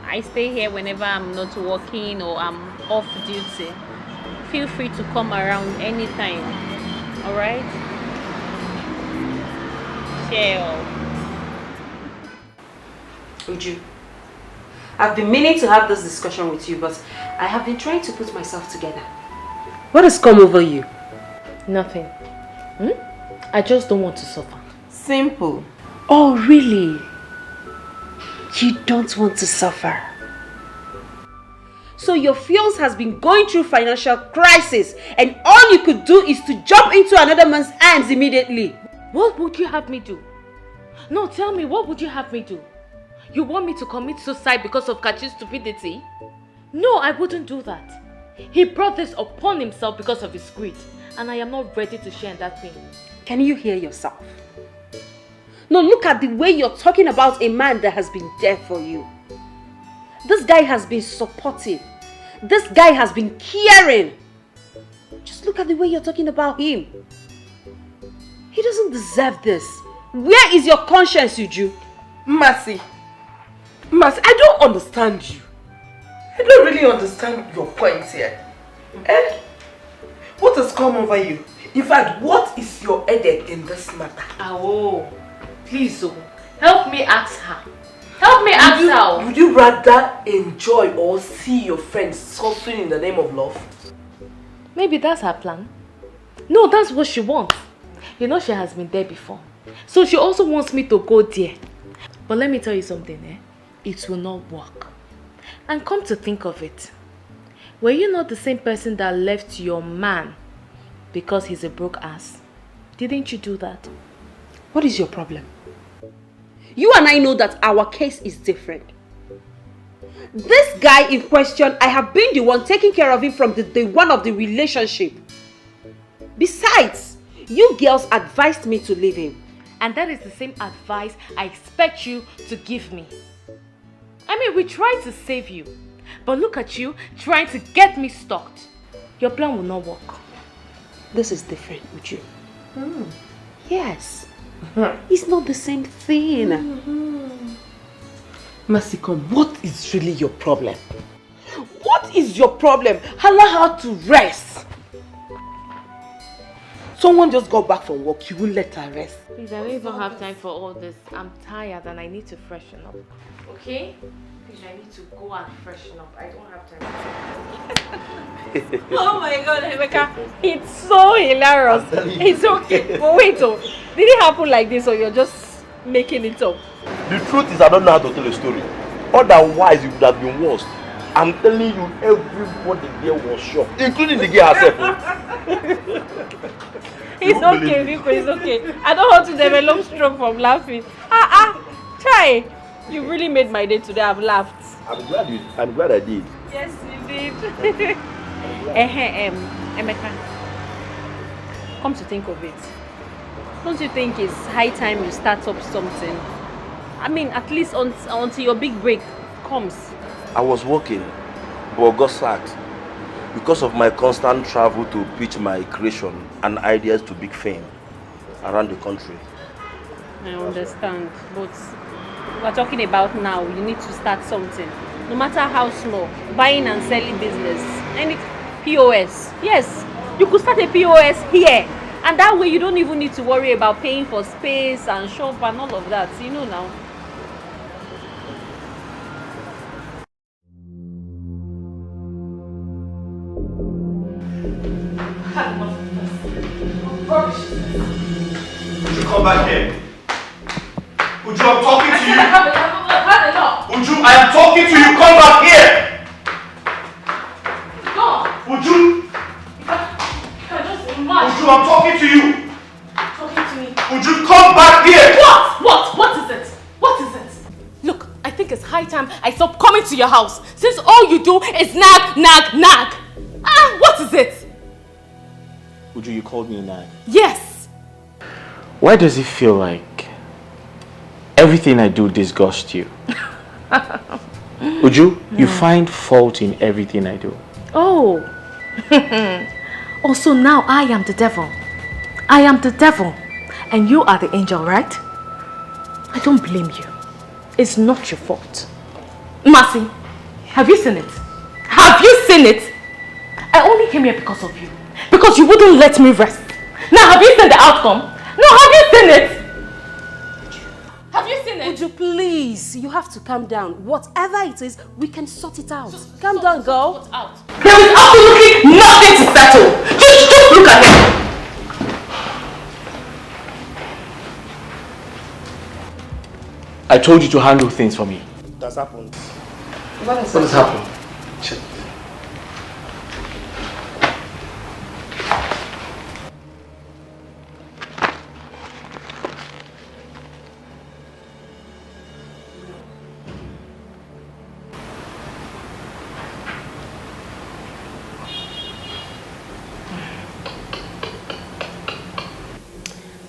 I stay here whenever I'm not working or I'm off duty. Feel free to come around anytime. Alright? Chill. Uju, I've been meaning to have this discussion with you, but I have been trying to put myself together. What has come over you? Nothing. I just don't want to suffer. Simple. Oh, really? You don't want to suffer? So your fiance has been going through financial crisis and all you could do is to jump into another man's arms immediately. What would you have me do? No, tell me, what would you have me do? You want me to commit suicide because of Kachi's stupidity? No, I wouldn't do that. He brought this upon himself because of his greed, and I am not ready to share in that pain. Can you hear yourself? No, look at the way you're talking about a man that has been there for you. This guy has been supportive. This guy has been caring. Just look at the way you're talking about him. He doesn't deserve this. Where is your conscience, Uju? Mercy, I don't understand you. I don't really understand your points here. What has come over you? In fact, what is your headache in this matter? Oh, please, help me ask her. Help me ask her. Would you rather enjoy or see your friends suffering in the name of love? Maybe that's her plan. No, that's what she wants. You know she has been there before. So she also wants me to go there. But let me tell you something, it will not work. And come to think of it, were you not the same person that left your man because he's a broke ass? Didn't you do that? What is your problem? You and I know that our case is different. This guy in question, I have been the one taking care of him from the day one of the relationship. Besides, you girls advised me to leave him. And that is the same advice I expect you to give me. I mean, we tried to save you. But look at you, trying to get me stalked. Your plan will not work. This is different with you. Yes. It's not the same thing. Mercy, come, what is really your problem? What is your problem? Allow her to rest. Someone just got back from work, you will let her rest. Please, I don't even have time for all this. I'm tired and I need to freshen up. Okay? Please, I need to go and freshen up. I don't have time. Oh my God, Emeka, it's so hilarious. It's okay. But wait, did it happen like this or you're just making it up? The truth is I don't know how to tell a story. Otherwise, it would have been worse. I'm telling you, everybody there was shocked, including the girl herself. It's okay, Rico, it's okay. I don't want to develop stroke from laughing. Try. You really made my day today. I've laughed. I'm glad I did. Yes, you did. Emeka, come to think of it, don't you think it's high time you start up something? I mean, at least until your big break comes. I was working, but got sacked because of my constant travel to pitch my creation and ideas to big fame around the country. I understand, but we're talking about now. You need to start something, no matter how small. Buying and selling business, any POS. Yes, you could start a POS here, and that way you don't even need to worry about paying for space and shop and all of that. You know now. Would you come back here? Uju, I'm talking to you. Uju, I am talking to you. Come back here. Go. Uju. Uju, I'm talking to you. Talking to me. Uju, come back here. What is it? What is it? Look, I think it's high time I stop coming to your house since all you do is nag. What is it? Uju, you called me a nag. Yes. Why does it feel like everything I do disgusts you? Uju, you find fault in everything I do. Oh. Also now I am the devil. I am the devil. And you are the angel, right? I don't blame you. It's not your fault. Mercy, have you seen it? Have you seen it? I only came here because of you. Because you wouldn't let me rest. Now have you seen the outcome? No, have you seen it? Have you seen it? Uju, please, you have to calm down. Whatever it is, we can sort it out. Calm down, girl. There is absolutely nothing to settle. Just look at him. I told you to handle things for me. That's happened. What has happened? Check.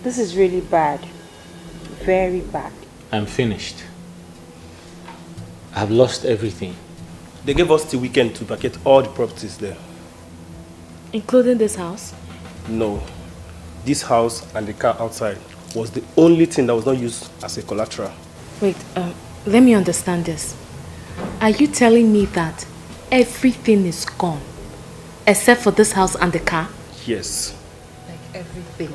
This is really bad. Very bad. I'm finished. I've lost everything. They gave us the weekend to vacate all the properties there. Including this house? No. This house and the car outside was the only thing that was not used as a collateral. Wait, let me understand this. Are you telling me that everything is gone except for this house and the car? Yes. Like everything.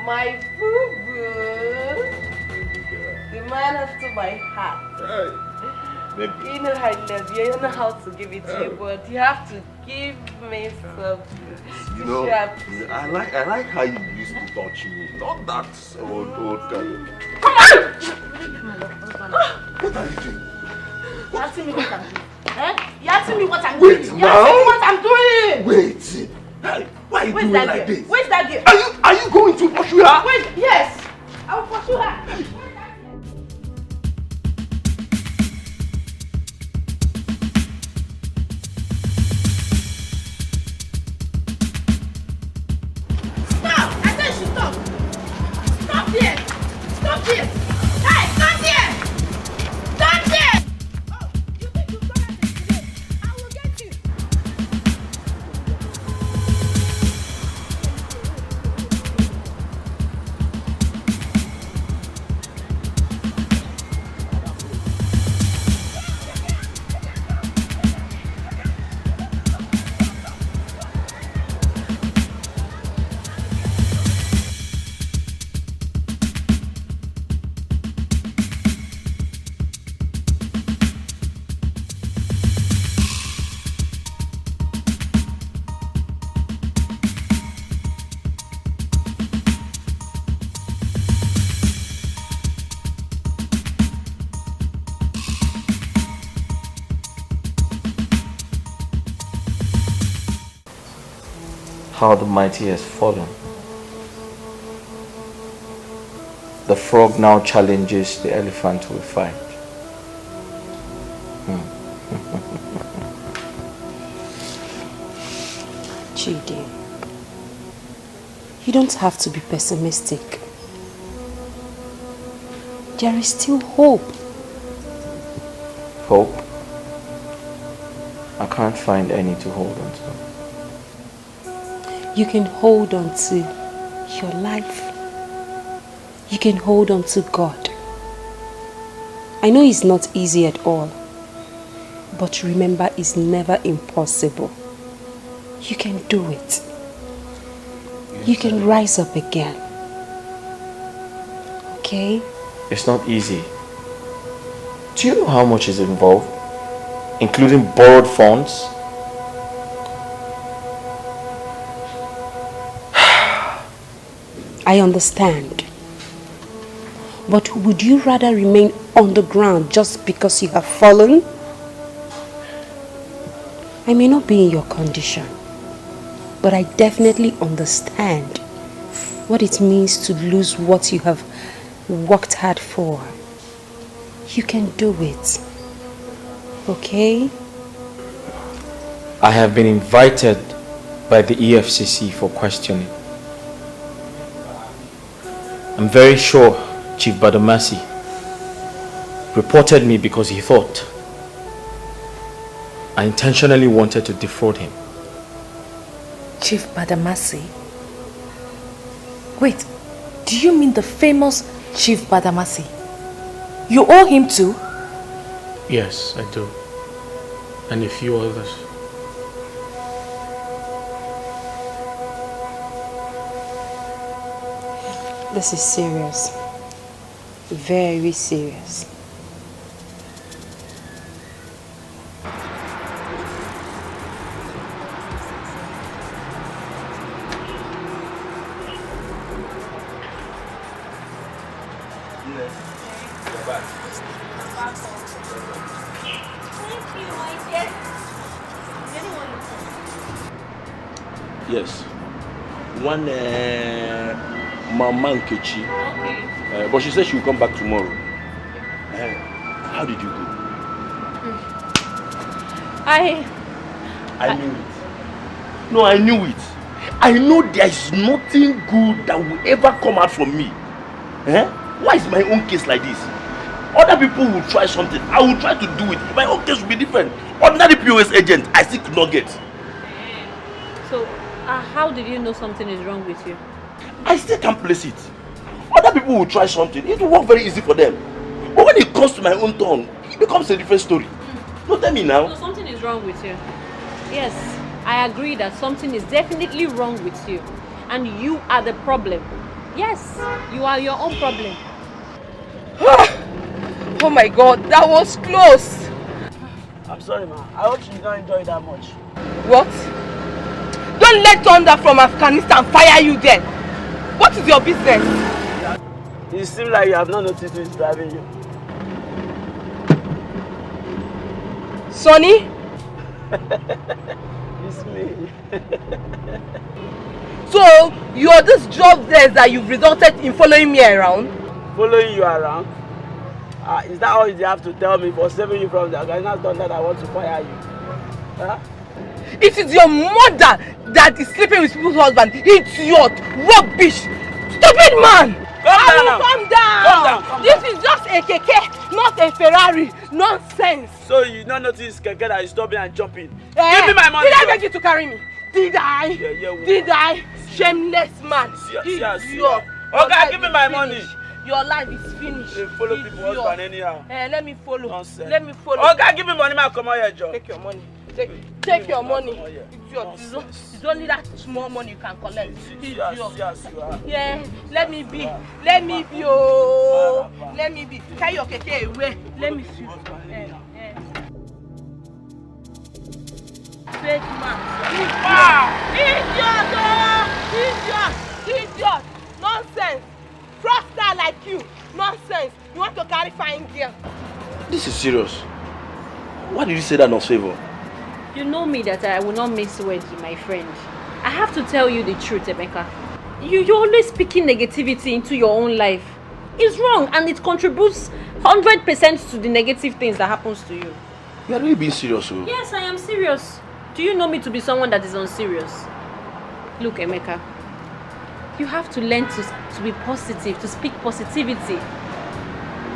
My boo-boo, the man after my heart. Hey, you know I love you. I don't know how to give it to you, but you have to give me something. you know, I like how you used to touch me. Not that old kind of. Come on! What are you doing? You're asking me what I'm doing. Eh? You're asking me what I'm doing. Wait, You're asking me what I'm doing. Wait. Why are you doing like this? Where's that girl? Are you going to pursue her? Wait, yes. I will pursue her. Stop! I said you should stop. Stop there. Stop there. Hey, stop there. Stop there. Oh, you think you've done it today? I will get you. How the mighty has fallen. The frog now challenges the elephant to a fight. Chidi, you don't have to be pessimistic. There is still hope. Hope? I can't find any to hold on to. You can hold on to your life. You can hold on to God. I know it's not easy at all, but remember, it's never impossible. You can do it. You can rise up again. Okay? It's not easy. Do you know how much is involved? Including borrowed funds? I understand. But would you rather remain on the ground just because you have fallen? I may not be in your condition, but I definitely understand what it means to lose what you have worked hard for. You can do it. Okay? I have been invited by the EFCC for questioning. I'm very sure Chief Badamasi reported me because he thought I intentionally wanted to defraud him. Chief Badamasi? Wait, do you mean the famous Chief Badamasi? You owe him too? Yes, I do. And a few others. This is serious. Very serious. Yes. One Mama Nkechi. Okay. But she said she will come back tomorrow. How did you go? I knew it. No, I knew it. I know there is nothing good that will ever come out from me. Why is my own case like this? Other people will try something. I will try to do it. My own case will be different. Ordinary POS agent, I still could not get. So, how did you know something is wrong with you? I still can't place it. Other people will try something. It will work very easy for them. But when it comes to my own turn, it becomes a different story. No, tell me now. So something is wrong with you. Yes, I agree that something is definitely wrong with you. And you are the problem. Yes, you are your own problem. Oh my God, that was close. I'm sorry, ma. I hope you don't enjoy it that much. What? Don't let thunder from Afghanistan fire you then. What is your business? It seems like you have not noticed who is driving you. Sonny? It's me. So, you're this jobless that you've resulted in following me around? Following you around? Is that all you have to tell me for saving you from the Afghanistan thunder that wants to fire you? Huh? It is your mother that is sleeping with people's husband. Idiot! Rubbish! Stupid man! Calm down! This is just a keke, not a Ferrari. Nonsense! So you not notice keke that is stopping and jumping? Give me my money! Did I beg you to carry me? Did I? Yeah, Did I? Shameless man! Idiot! Okay, give me my money! Your life is finished. You follow people husband anyhow. Let me follow. Nonsense. Let me follow. Okay, give me money, man. Come on here, John. Take your money. Take your money. It's only that small money you can collect. Yes, you are. Yeah, let me be. Let me be. Oh, let me be. Carry your keke away. Let me see. Fake man. Idiot! Nonsense. Fraudster like you. Nonsense. You want to carry fine girl. This is serious. Why did you say that, not favor? You know me that I will not miss words with my friend. I have to tell you the truth, Emeka. You're always speaking negativity into your own life. It's wrong and it contributes 100% to the negative things that happens to you. You are really being serious, oh? Yes, I am serious. Do you know me to be someone that is unserious? Look, Emeka. You have to learn to be positive, to speak positivity.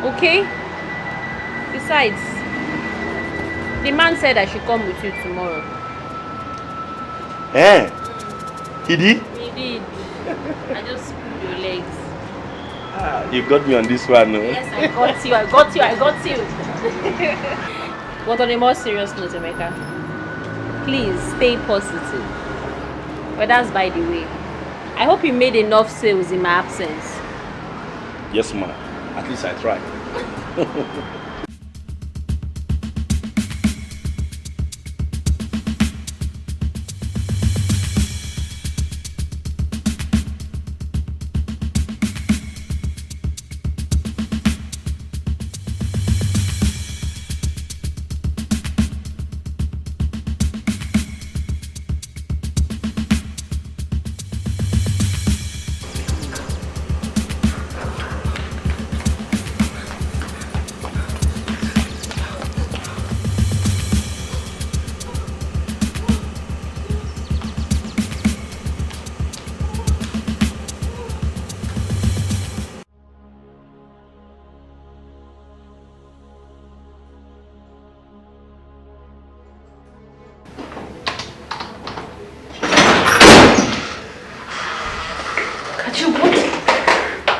Okay? Besides, the man said I should come with you tomorrow. He did? He did. I just pulled your legs. You got me on this one, no? Yes, I got you. But on a more serious note, Emeka, please stay positive. But that's by the way. I hope you made enough sales in my absence. Yes, ma'am. At least I tried.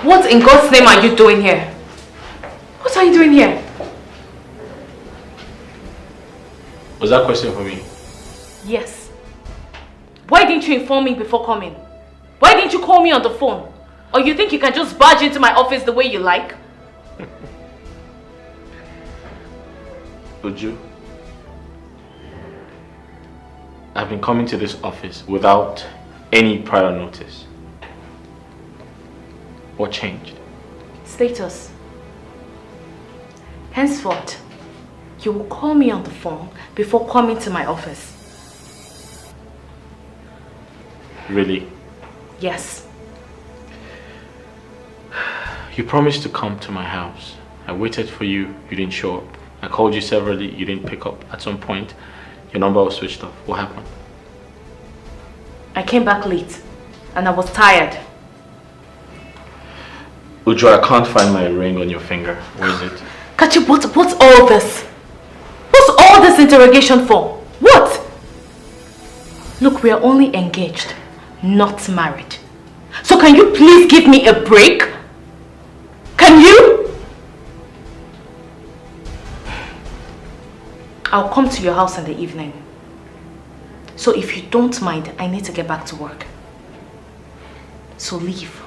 What in God's name are you doing here? What are you doing here? Was that a question for me? Yes. Why didn't you inform me before coming? Why didn't you call me on the phone? Or you think you can just barge into my office the way you like? Uju, I've been coming to this office without any prior notice. What changed? Status. Henceforth, you will call me on the phone before coming to my office. Really? Yes. You promised to come to my house. I waited for you, you didn't show up. I called you severally, you didn't pick up. At some point, your number was switched off. What happened? I came back late and I was tired. Uju, I can't find my ring on your finger. Where is it? Kachi, what's all this? What's all this interrogation for? What? Look, we are only engaged, not married. So can you please give me a break? Can you? I'll come to your house in the evening. So if you don't mind, I need to get back to work. So leave.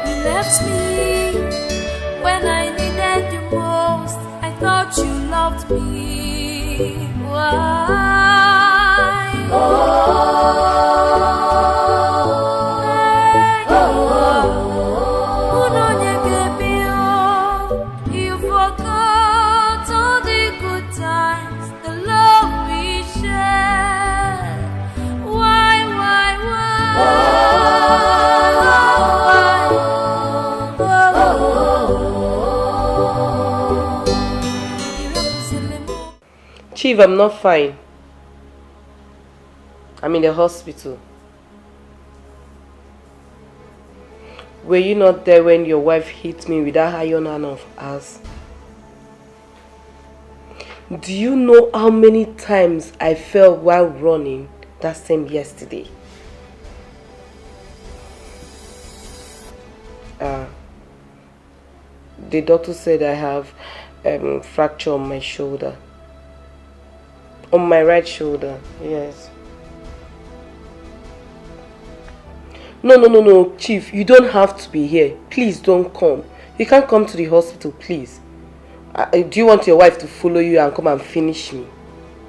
You left me when I needed you most. I thought you loved me. Why? You forgot all the good times, the love we shared. Why? Chief, I'm not fine. I'm in the hospital. Were you not there when your wife hit me with that iron hand of hers? Do you know how many times I fell while running that same yesterday? The doctor said I have fracture on my shoulder. On my right shoulder, yes. No, Chief, you don't have to be here. Please don't come. You can't come to the hospital, please. Do you want your wife to follow you and come and finish me?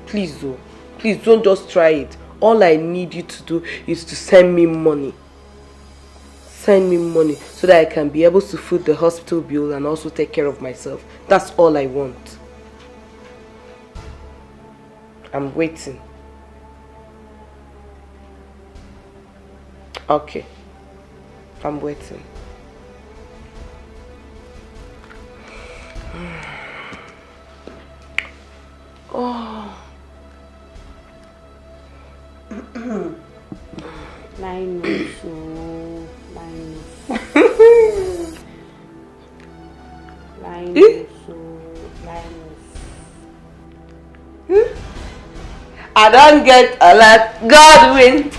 Please do. Please don't just try it. All I need you to do is to send me money. Send me money so that I can be able to foot the hospital bill and also take care of myself. That's all I want. I'm waiting. Okay. I'm waiting. Oh. I don't get a lot. God win.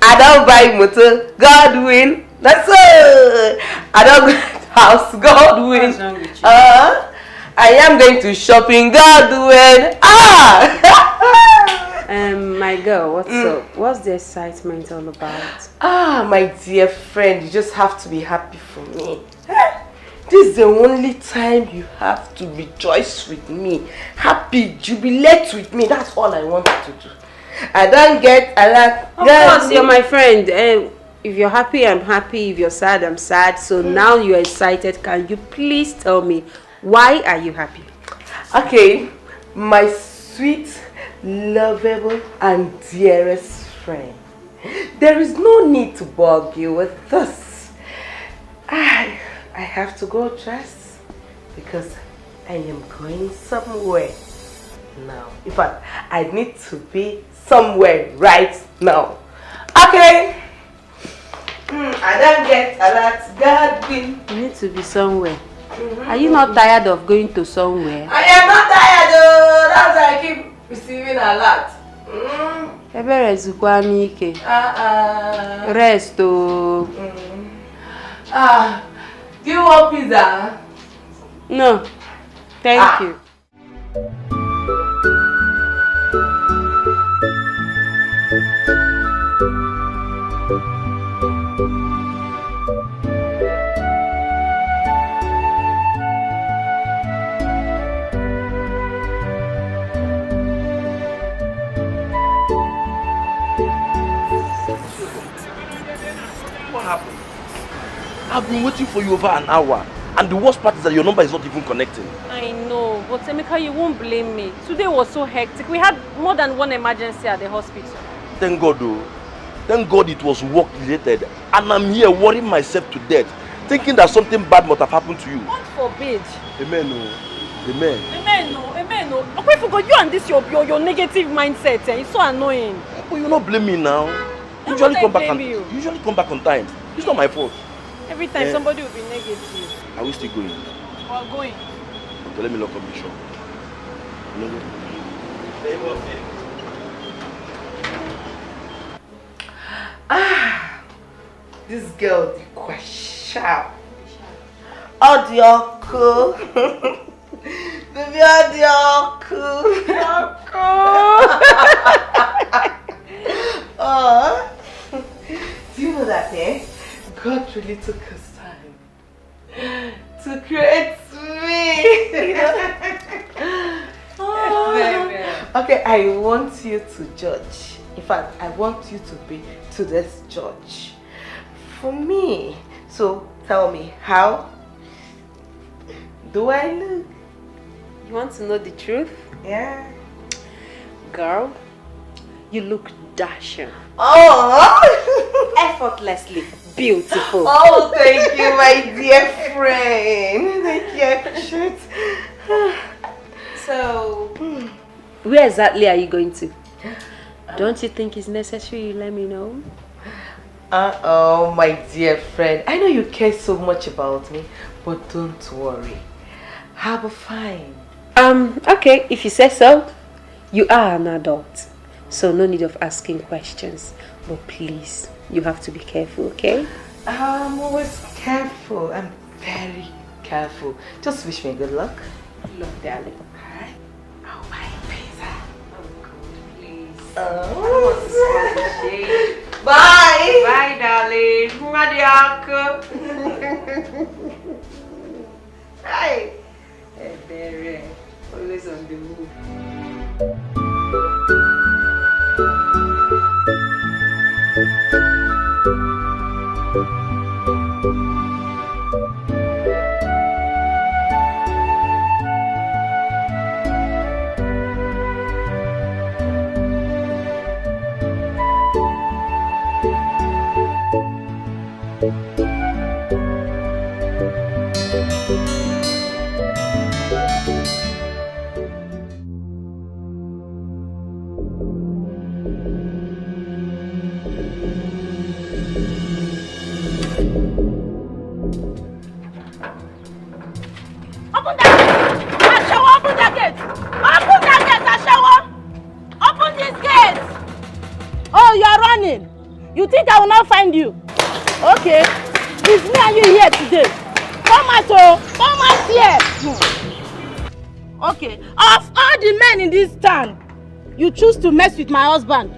I don't buy motor. God win. That's all. I don't get house. God win. I am going to shopping. God win. My girl, what's up? What's the excitement all about? My dear friend, you just have to be happy for me. This is the only time you have to rejoice with me. Happy, jubilate with me. That's all I want you to do. I don't get a lot. Of course, you're my friend. If you're happy, I'm happy. If you're sad, I'm sad. So now you're excited. Can you please tell me, why are you happy? Okay, my sweet, lovable, and dearest friend. There is no need to bug you with this. I have to go dress because I am going somewhere now. In fact, I need to be somewhere right now. Okay. I don't get a lot. God win. You need to be somewhere. Are you not tired of going to somewhere? I am not tired though. That's why I keep receiving a lot. Rest oh. Do you want pizza? No. Thank you. I've been waiting for you over an hour, and the worst part is that your number is not even connecting. I know, but Emeka, you won't blame me. Today was so hectic. We had more than one emergency at the hospital. Thank God though. Thank God it was work related, and I'm here worrying myself to death, thinking that something bad must have happened to you. God forbid. Amen no. Amen. Amen no, amen no. Okay, forgot you and this your negative mindset. It's so annoying. But you not blame me now. Usually come back on time. It's not my fault. Every time somebody will be negative. Are we still going? We're going. Okay, let me lock up the shop. This girl, the question. Audio cool. Baby, audio cool. Do you know that, God really took his time to create me. Okay, I want you to judge. In fact, I want you to be today's judge for me. So tell me, how do I look? You want to know the truth? Yeah. Girl, you look dashing. Oh! Effortlessly beautiful. Oh, thank you, my dear friend. Thank you, I appreciate. So, where exactly are you going to? Don't you think it's necessary you let me know? Oh, my dear friend. I know you care so much about me, but don't worry. I'll be fine. Okay, if you say so. You are an adult, so no need of asking questions. But please, you have to be careful, okay? I'm always careful. I'm very careful. Just wish me good luck. Look, darling. Alright? I'll buy a pizza. Oh, God, please. Oh. Bye. Bye, darling. Hi. There. Always on the move. You think I will not find you? Okay, it's me and you here today. Come out here. Okay, of all the men in this town, you choose to mess with my husband.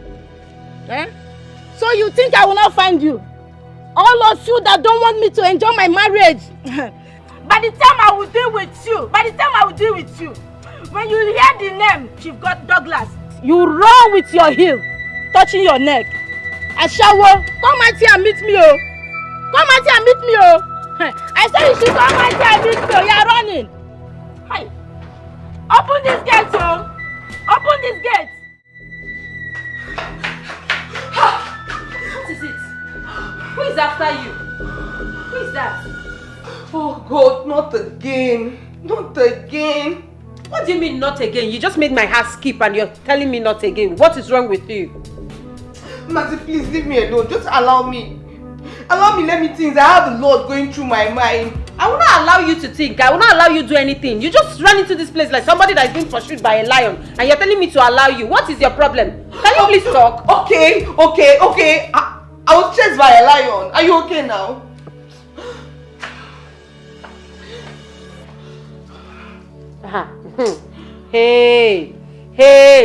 So you think I will not find you? All of you that don't want me to enjoy my marriage. By the time I will deal with you, when you hear the name Chief Douglas, you run with your heel, touching your neck. Ashawo, come out here and meet me, oh. Come out here and meet me, oh. I said you should come out here and meet me, oh. You are running. Hi. Open this gate, oh. Open this gate. What is it? Who is after you? Who is that? Oh God, not again. Not again. What do you mean not again? You just made my heart skip and you're telling me not again. What is wrong with you? Maxi, please leave me alone. Just allow me. Allow me, let me think. I have a lot going through my mind. I will not allow you to think. I will not allow you to do anything. You just run into this place like somebody that is being pursued by a lion, and you're telling me to allow you. What is your problem? Can you please talk? Okay. I was chased by a lion. Are you okay now? Hey,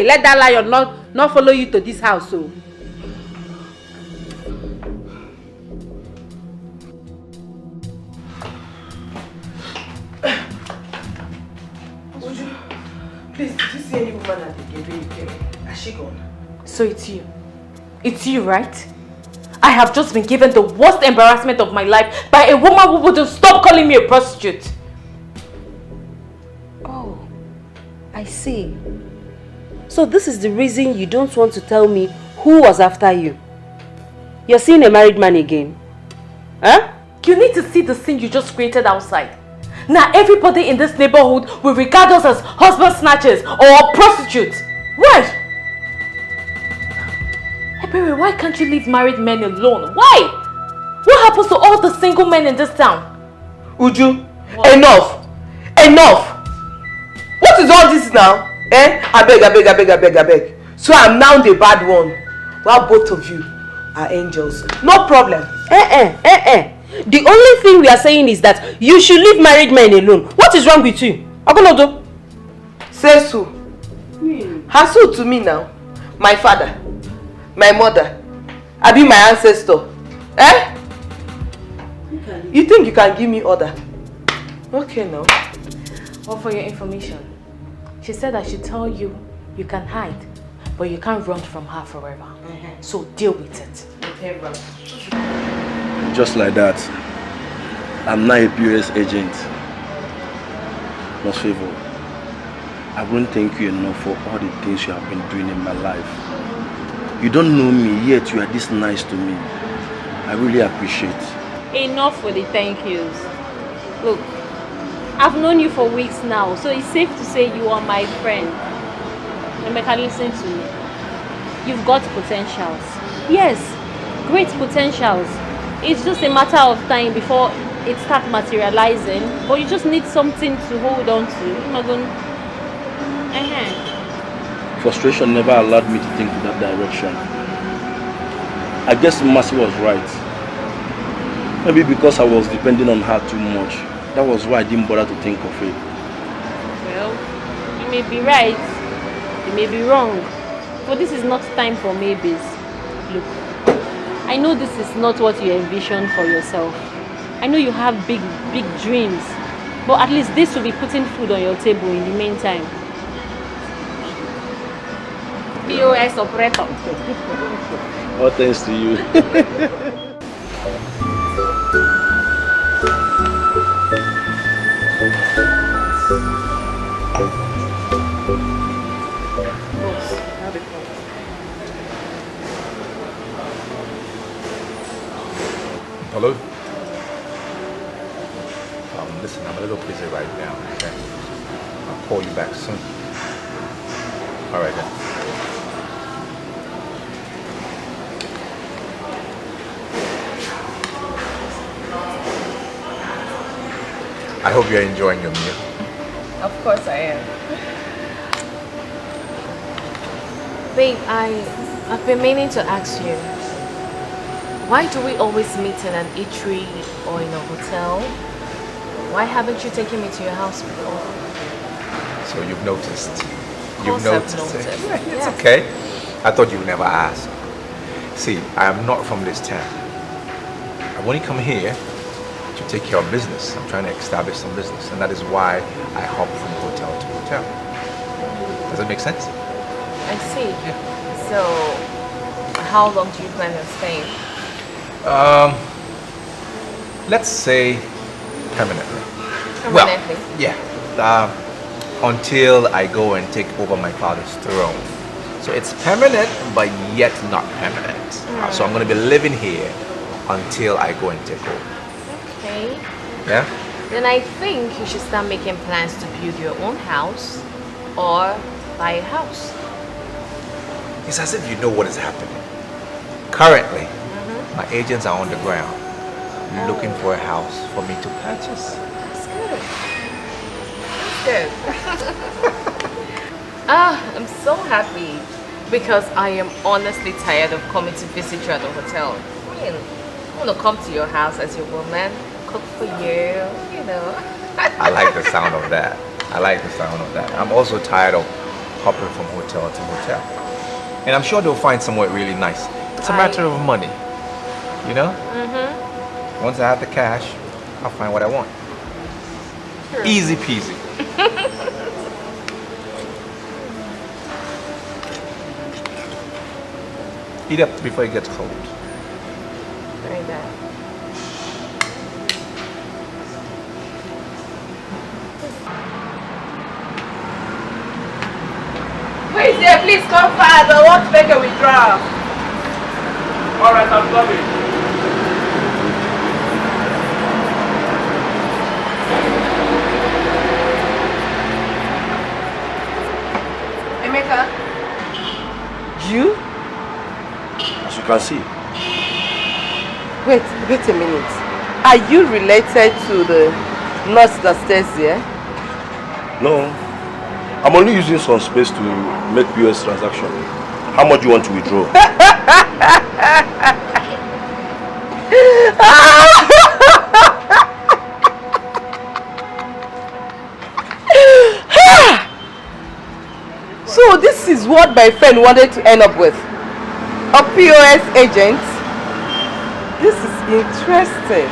let that lion not follow you to this house. So. Please, did you see any woman at the gate when you came in? Has she gone? So it's you. It's you, right? I have just been given the worst embarrassment of my life by a woman who wouldn't stop calling me a prostitute. Oh, I see. So this is the reason you don't want to tell me who was after you. You're seeing a married man again? Huh? You need to see the scene you just created outside. Now everybody in this neighborhood will regard us as husband snatchers or prostitutes. Why? Ebere, why can't you leave married men alone? Why? What happens to all the single men in this town? Uju, enough! What is all this now? I beg. So I'm now the bad one. Well, both of you are angels. No problem. The only thing we are saying is that you should leave married men alone. What is wrong with you? Agonodo? Say so. Hassle to me now. My father, my mother, I be my ancestor. You think you can give me order? Okay now. Well, for your information, she said I should tell you you can hide, but you can't run from her forever. So deal with it. Just like that, I'm now a POS agent. Most favor, I won't thank you enough for all the things you have been doing in my life. You don't know me, yet you are this nice to me. I really appreciate. Enough with the thank yous. Look, I've known you for weeks now, so it's safe to say you are my friend. Emeka, listen to me. You've got potentials. Yes, great potentials. It's just a matter of time before it starts materializing, but you just need something to hold on to. Frustration never allowed me to think in that direction. I guess Mercy was right. Maybe because I was depending on her too much. That was why I didn't bother to think of it. Well, you may be right, you may be wrong, but this is not time for maybes. Look, I know this is not what you envisioned for yourself. I know you have big dreams, but at least this will be putting food on your table in the meantime. POS operator. All thanks to you. Hello? Listen, I'm a little busy right now, okay? I'll call you back soon. Alright then. I hope you're enjoying your meal. Of course I am. Babe, I've been meaning to ask you, why do we always meet in an eatery or in a hotel? Why haven't you taken me to your house before? So you've noticed. You've noticed. It's okay. I thought you would never ask. See, I am not from this town. I've only come here to take care of business. I'm trying to establish some business, and that is why I hop from hotel to hotel. Does that make sense? I see. Yeah. So, how long do you plan on staying? Let's say permanently. Permanently? Well, yeah. Until I go and take over my father's throne. So it's permanent, but yet not permanent. So I'm going to be living here until I go and take over. Okay. Yeah? Then I think you should start making plans to build your own house or buy a house. It's as if you know what is happening. Currently, my agents are on the ground. looking for a house for me to purchase. That's good. That's good. I'm so happy because I am honestly tired of coming to visit you at the hotel. I mean, I want to come to your house as your woman, cook for you, you know. I like the sound of that. I like the sound of that. I'm also tired of hopping from hotel to hotel. And I'm sure they'll find somewhere really nice. It's a matter of money, you know? Once I have the cash, I'll find what I want. True. Easy peasy. Eat up before it gets cold. Very bad. Please, yeah, please come fast. I want to make a withdrawal. Alright, I'm coming. Emeka? You? As you can see. Wait a minute. Are you related to the nurse that stays there? No. I'm only using some space to make POS transaction. How much do you want to withdraw? So this is what my friend wanted to end up with. A POS agent? This is interesting.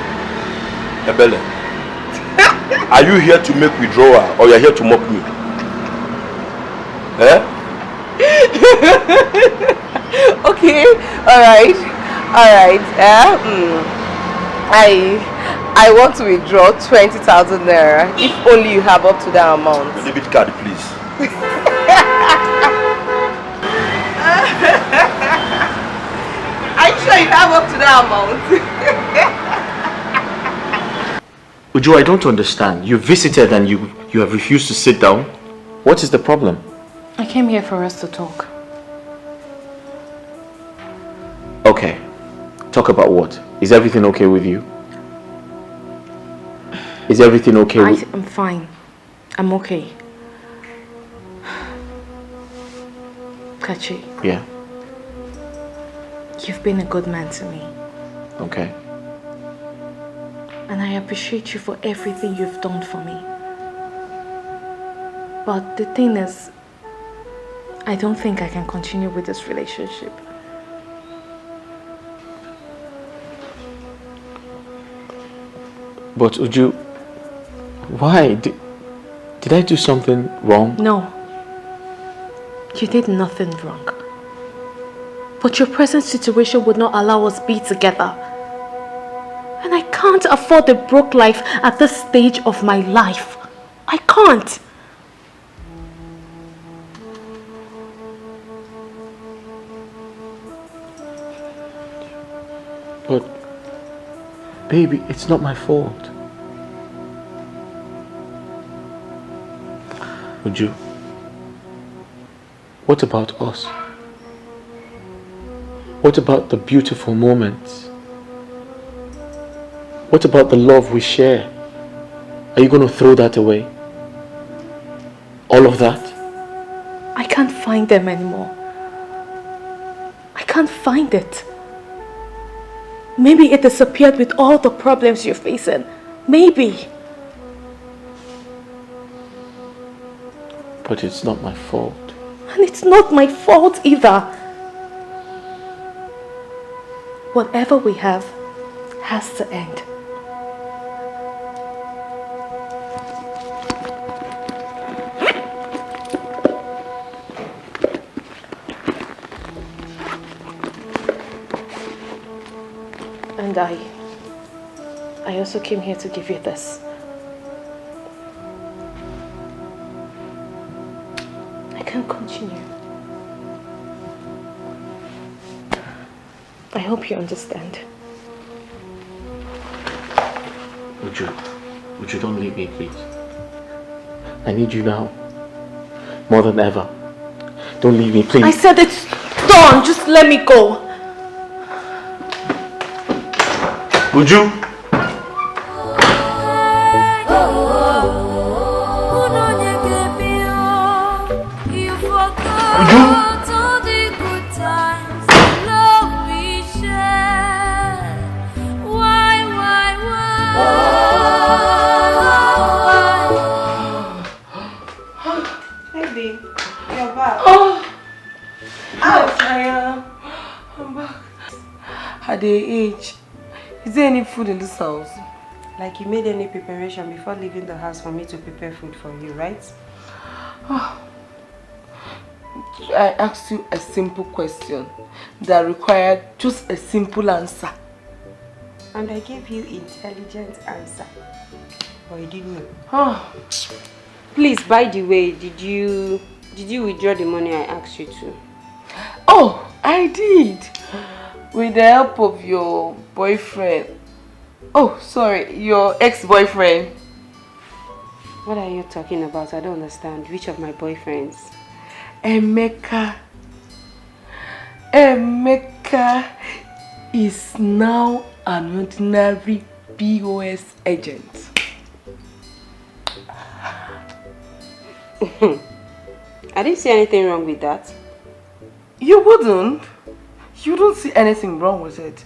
Ebele, are you here to make withdrawal or you're here to mock me? Eh? Okay, alright. I want to withdraw 20,000 naira if only you have up to that amount. The debit card, please. Are you sure you have up to that amount? Uju, I don't understand. You visited and you have refused to sit down. What is the problem? I came here for us to talk. Okay. Talk about what? Is everything okay with you? Is everything okay with... I'm fine. I'm okay. Kachi. Yeah. You've been a good man to me. Okay. And I appreciate you for everything you've done for me. But the thing is, I don't think I can continue with this relationship. But Uju, why? Did I do something wrong? No. You did nothing wrong. But your present situation would not allow us be together. And I can't afford a broke life at this stage of my life. I can't. But, baby, it's not my fault. Uju, what about us? What about the beautiful moments? What about the love we share? Are you going to throw that away? All of that? I can't find them anymore. I can't find it. Maybe it disappeared with all the problems you're facing. Maybe. But it's not my fault. And it's not my fault either. Whatever we have has to end. And I also came here to give you this. I can't continue. I hope you understand. Uju, don't leave me, please. I need you now. More than ever. Don't leave me, please. I said it's done. Just let me go. Uju! Baby, you're back. I'm back. At the age, is there any food in this house? Like you made any preparation before leaving the house for me to prepare food for you, right? I asked you a simple question that required just a simple answer. And I gave you intelligent answer. But you didn't know. Please, by the way, did you withdraw the money I asked you to? Oh, I did. With the help of your boyfriend. Oh, sorry, your ex-boyfriend. What are you talking about? I don't understand. Which of my boyfriends? Emeka. Emeka is now an ordinary POS agent. I didn't see anything wrong with that. You wouldn't? You don't see anything wrong with it.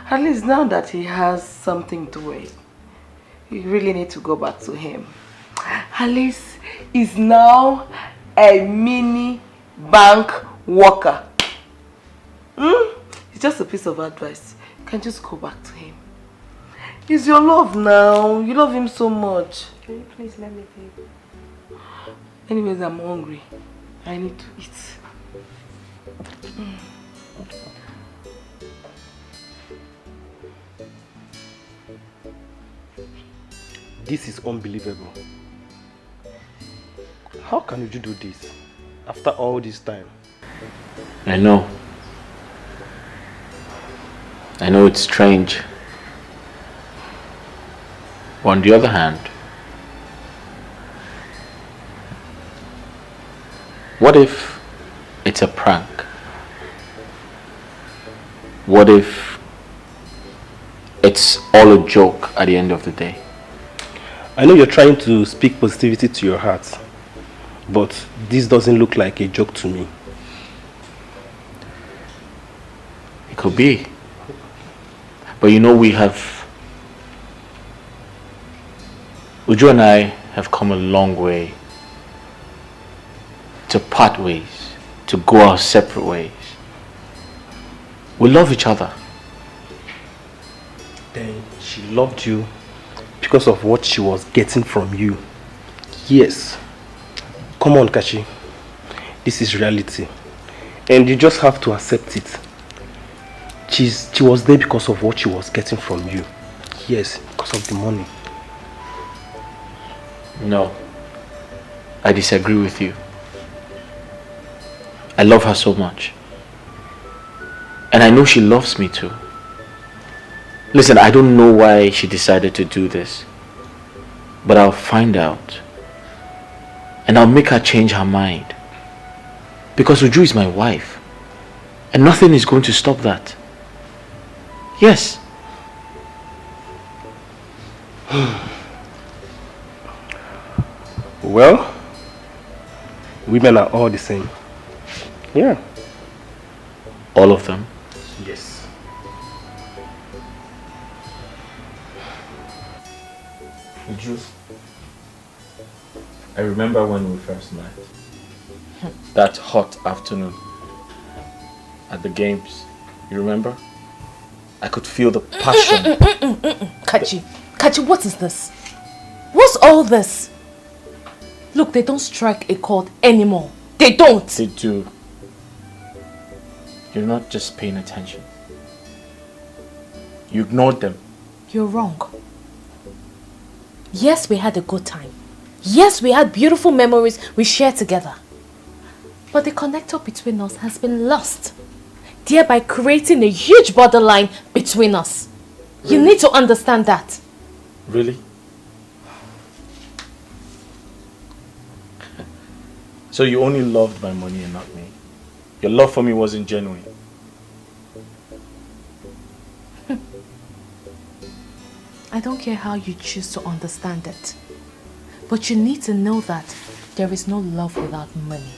At least now that he has something to it, you really need to go back to him. At least he's now a mini bank worker. It's just a piece of advice. You can just go back to him. He's your love now. You love him so much. Can you please let me pay? Anyways, I'm hungry. I need to eat. This is unbelievable. How can you do this after all this time? I know. I know it's strange. But on the other hand, what if it's a prank? What if it's all a joke at the end of the day? I know you're trying to speak positivity to your heart, but this doesn't look like a joke to me. It could be. But you know, Uju and I have come a long way to part ways, to go our separate ways. We love each other. Then she loved you because of what she was getting from you. Yes. Come on, Kachi. This is reality. And you just have to accept it. She was there because of what she was getting from you. Yes, because of the money. No. I disagree with you. I love her so much. And I know she loves me too. Listen, I don't know why she decided to do this. But I'll find out. And I'll make her change her mind. Because Uju is my wife. And nothing is going to stop that. Yes. Well, women are all the same. Yeah. All of them? Yes. Uju, I remember when we first met. That hot afternoon at the games. You remember? I could feel the passion. Kachi, what is this? What's all this? Look, they don't strike a chord anymore. They don't. They do. You're not just paying attention. You ignored them. You're wrong. Yes, we had a good time. Yes, we had beautiful memories we shared together. But the connector between us has been lost, thereby creating a huge borderline between us. Really? You need to understand that. Really? So you only loved my money and not me? Your love for me wasn't genuine? I don't care how you choose to understand it. But you need to know that there is no love without money.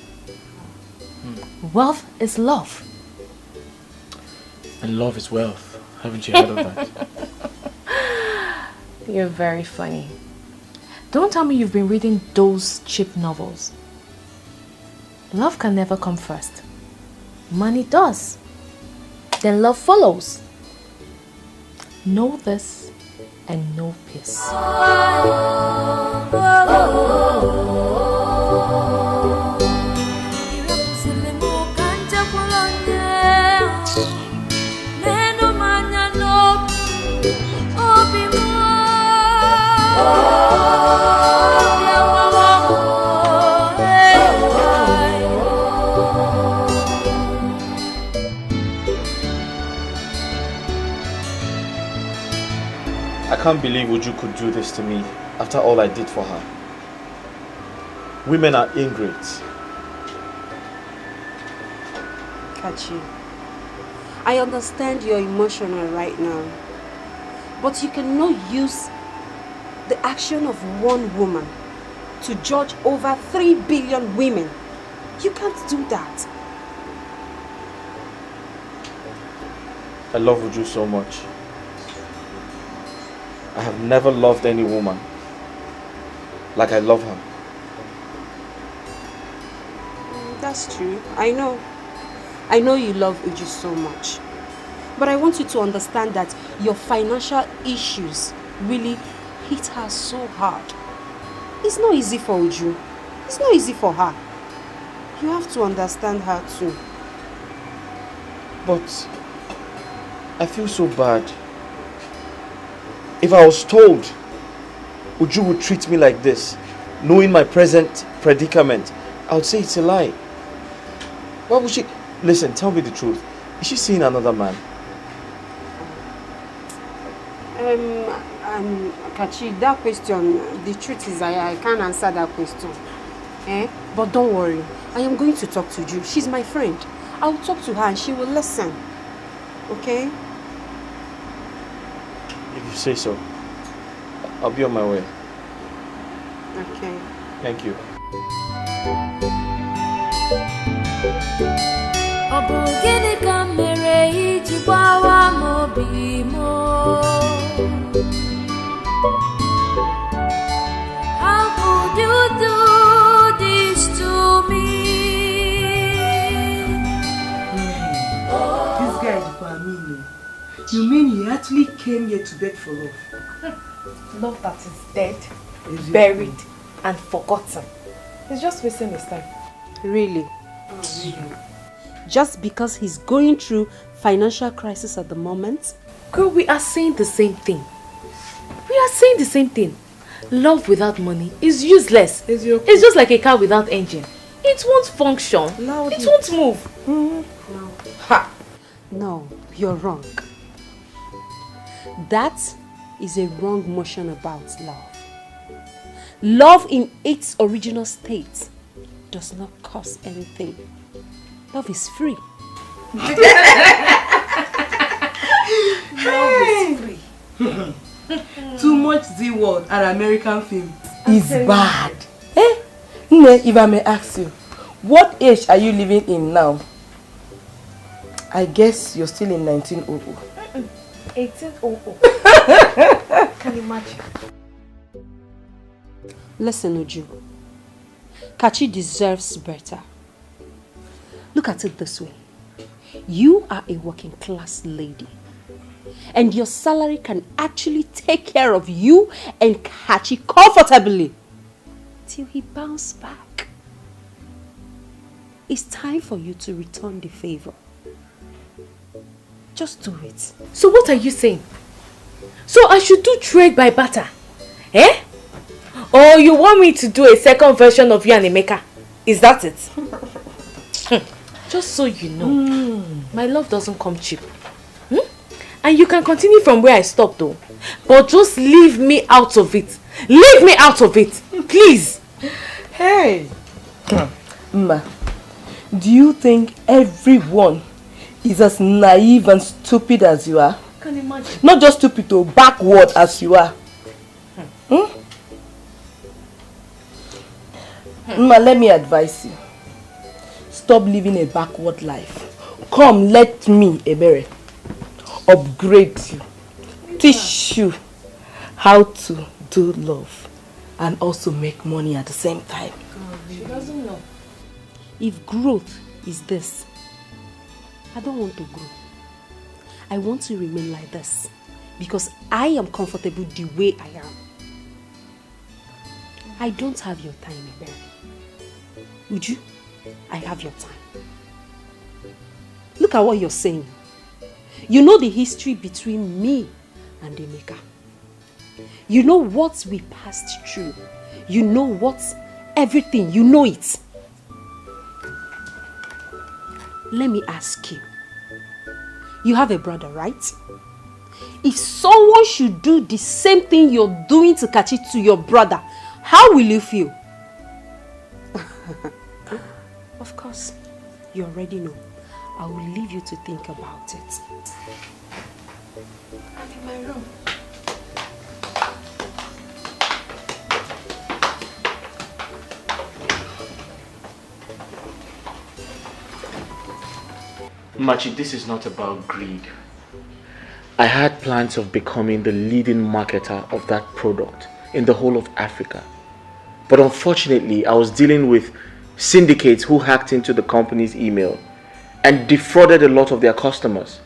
Wealth is love. And love is wealth. Haven't you heard of that? You're very funny. Don't tell me you've been reading those cheap novels. Love can never come first. Money does. Then love follows. Know this and know peace. I can't believe Uju could do this to me after all I did for her. Women are ingrates. Kachi, I understand you're emotional right now, but you cannot use the action of one woman to judge over 3 billion women. You can't do that. I love Uju so much. I have never loved any woman like I love her. That's true. I know. I know you love Uju so much. But I want you to understand that your financial issues really hit her so hard. It's not easy for Uju. It's not easy for her. You have to understand her too. But I feel so bad. If I was told Uju would treat me like this, knowing my present predicament, I would say it's a lie. Why would she? Listen, tell me the truth. Is she seeing another man? Kachi, that question, the truth is I can't answer that question. But don't worry. I am going to talk to Uju. She's my friend. I will talk to her and she will listen. Okay? If you say so, I'll be on my way. Okay. Thank you. How could you do this to me? This guy is Bamino. You mean he actually came here to beg for love? Love that is dead, buried, and forgotten. He's just wasting his time. Really? Just because he's going through financial crisis at the moment? Girl, we are saying the same thing. We are saying the same thing. Love without money is useless. It's just like a car without engine. It won't function. It won't move. No. Ha! No, you're wrong. That is a wrong notion about love. Love in its original state does not cost anything. Love is free. Love is free. Too much Z word and American film is bad. If I may ask you, what age are you living in now? I guess you're still in 1900. 1800. Can you imagine? Listen, Uju. Kachi deserves better. Look at it this way. You are a working class lady. And your salary can actually take care of you and Kachi comfortably. Till he bounces back. It's time for you to return the favor. Just do it. So what are you saying? So I should do trade by barter? Eh? Or you want me to do a second version of you and Emeka? Is that it? Just so you know, my love doesn't come cheap. And you can continue from where I stopped though. But just leave me out of it. Leave me out of it. Please. Hey. Ma, do you think everyone is as naive and stupid as you are? Can you imagine? Not just stupid or backward as you are. Ma, let me advise you. Stop living a backward life. Come, let me, Ebere, upgrade you, teach you how to do love and also make money at the same time. She doesn't know. If growth is this, I don't want to grow. I want to remain like this because I am comfortable the way I am. I don't have your time, Mary. Would you? I have your time. Look at what you're saying. You know the history between me and Emeka. You know what we passed through. You know what's everything. You know it. Let me ask you. You have a brother, right? If someone should do the same thing you're doing to catch it to your brother, how will you feel? Of course, you already know. I will leave you to think about it. I'm in my room. Machi, this is not about greed. I had plans of becoming the leading marketer of that product in the whole of Africa. But unfortunately, I was dealing with syndicates who hacked into the company's email and defrauded a lot of their customers.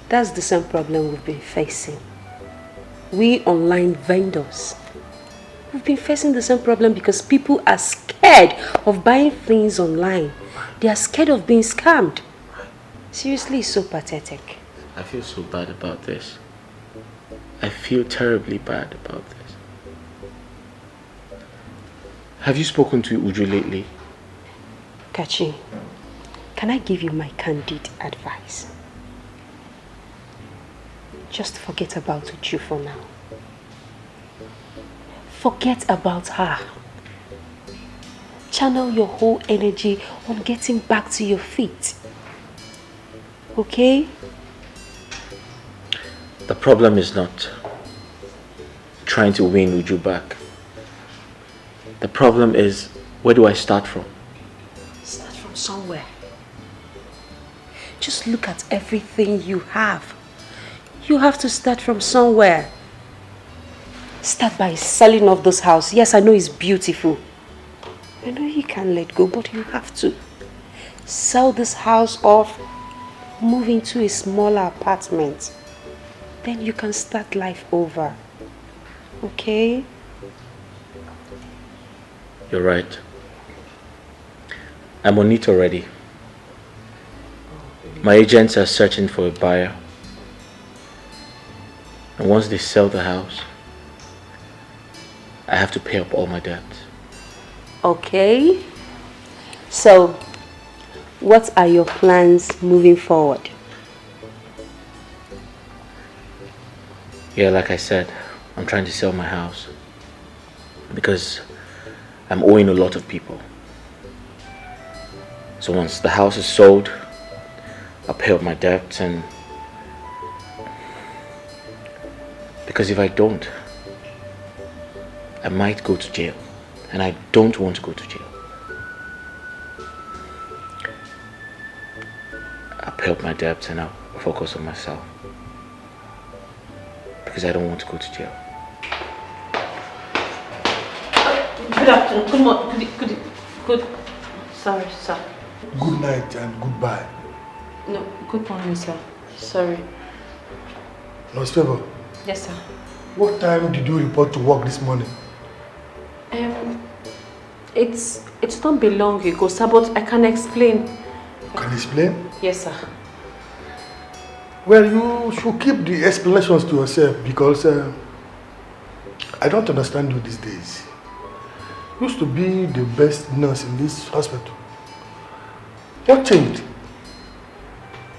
That's the same problem we've been facing. We online vendors, we've been facing the same problem because people are scared of buying things online. They are scared of being scammed. Seriously, it's so pathetic. I feel so bad about this. I feel terribly bad about this. Have you spoken to Uju lately? Kachi, can I give you my candid advice? Just forget about Uju for now. Forget about her. Channel your whole energy on getting back to your feet. Okay? The problem is not trying to win Uju back. The problem is, where do I start from? Start from somewhere. Just look at everything you have. You have to start from somewhere. Start by selling off this house. Yes, I know it's beautiful. I know you can't let go, but you have to. Sell this house off, move into a smaller apartment. Then you can start life over. Okay? You're right. I'm on it already. My agents are searching for a buyer. And once they sell the house, I have to pay up all my debts. Okay. So, what are your plans moving forward? Yeah, like I said, I'm trying to sell my house because I'm owing a lot of people. So once the house is sold, I'll pay up my debts, and because if I don't, I might go to jail, and I don't want to go to jail. I'll pay up my debts and I'll focus on myself because I don't want to go to jail. Good afternoon, good morning, good, sorry, sir. Good night and goodbye. No, good morning, sir. Sorry. Nurse Favor. Yes, sir. What time did you report to work this morning? It's not been long ago, sir, but I can explain. Can you explain? Yes, sir. Well, you should keep the explanations to yourself because I don't understand you these days. You used to be the best nurse in this hospital. What changed?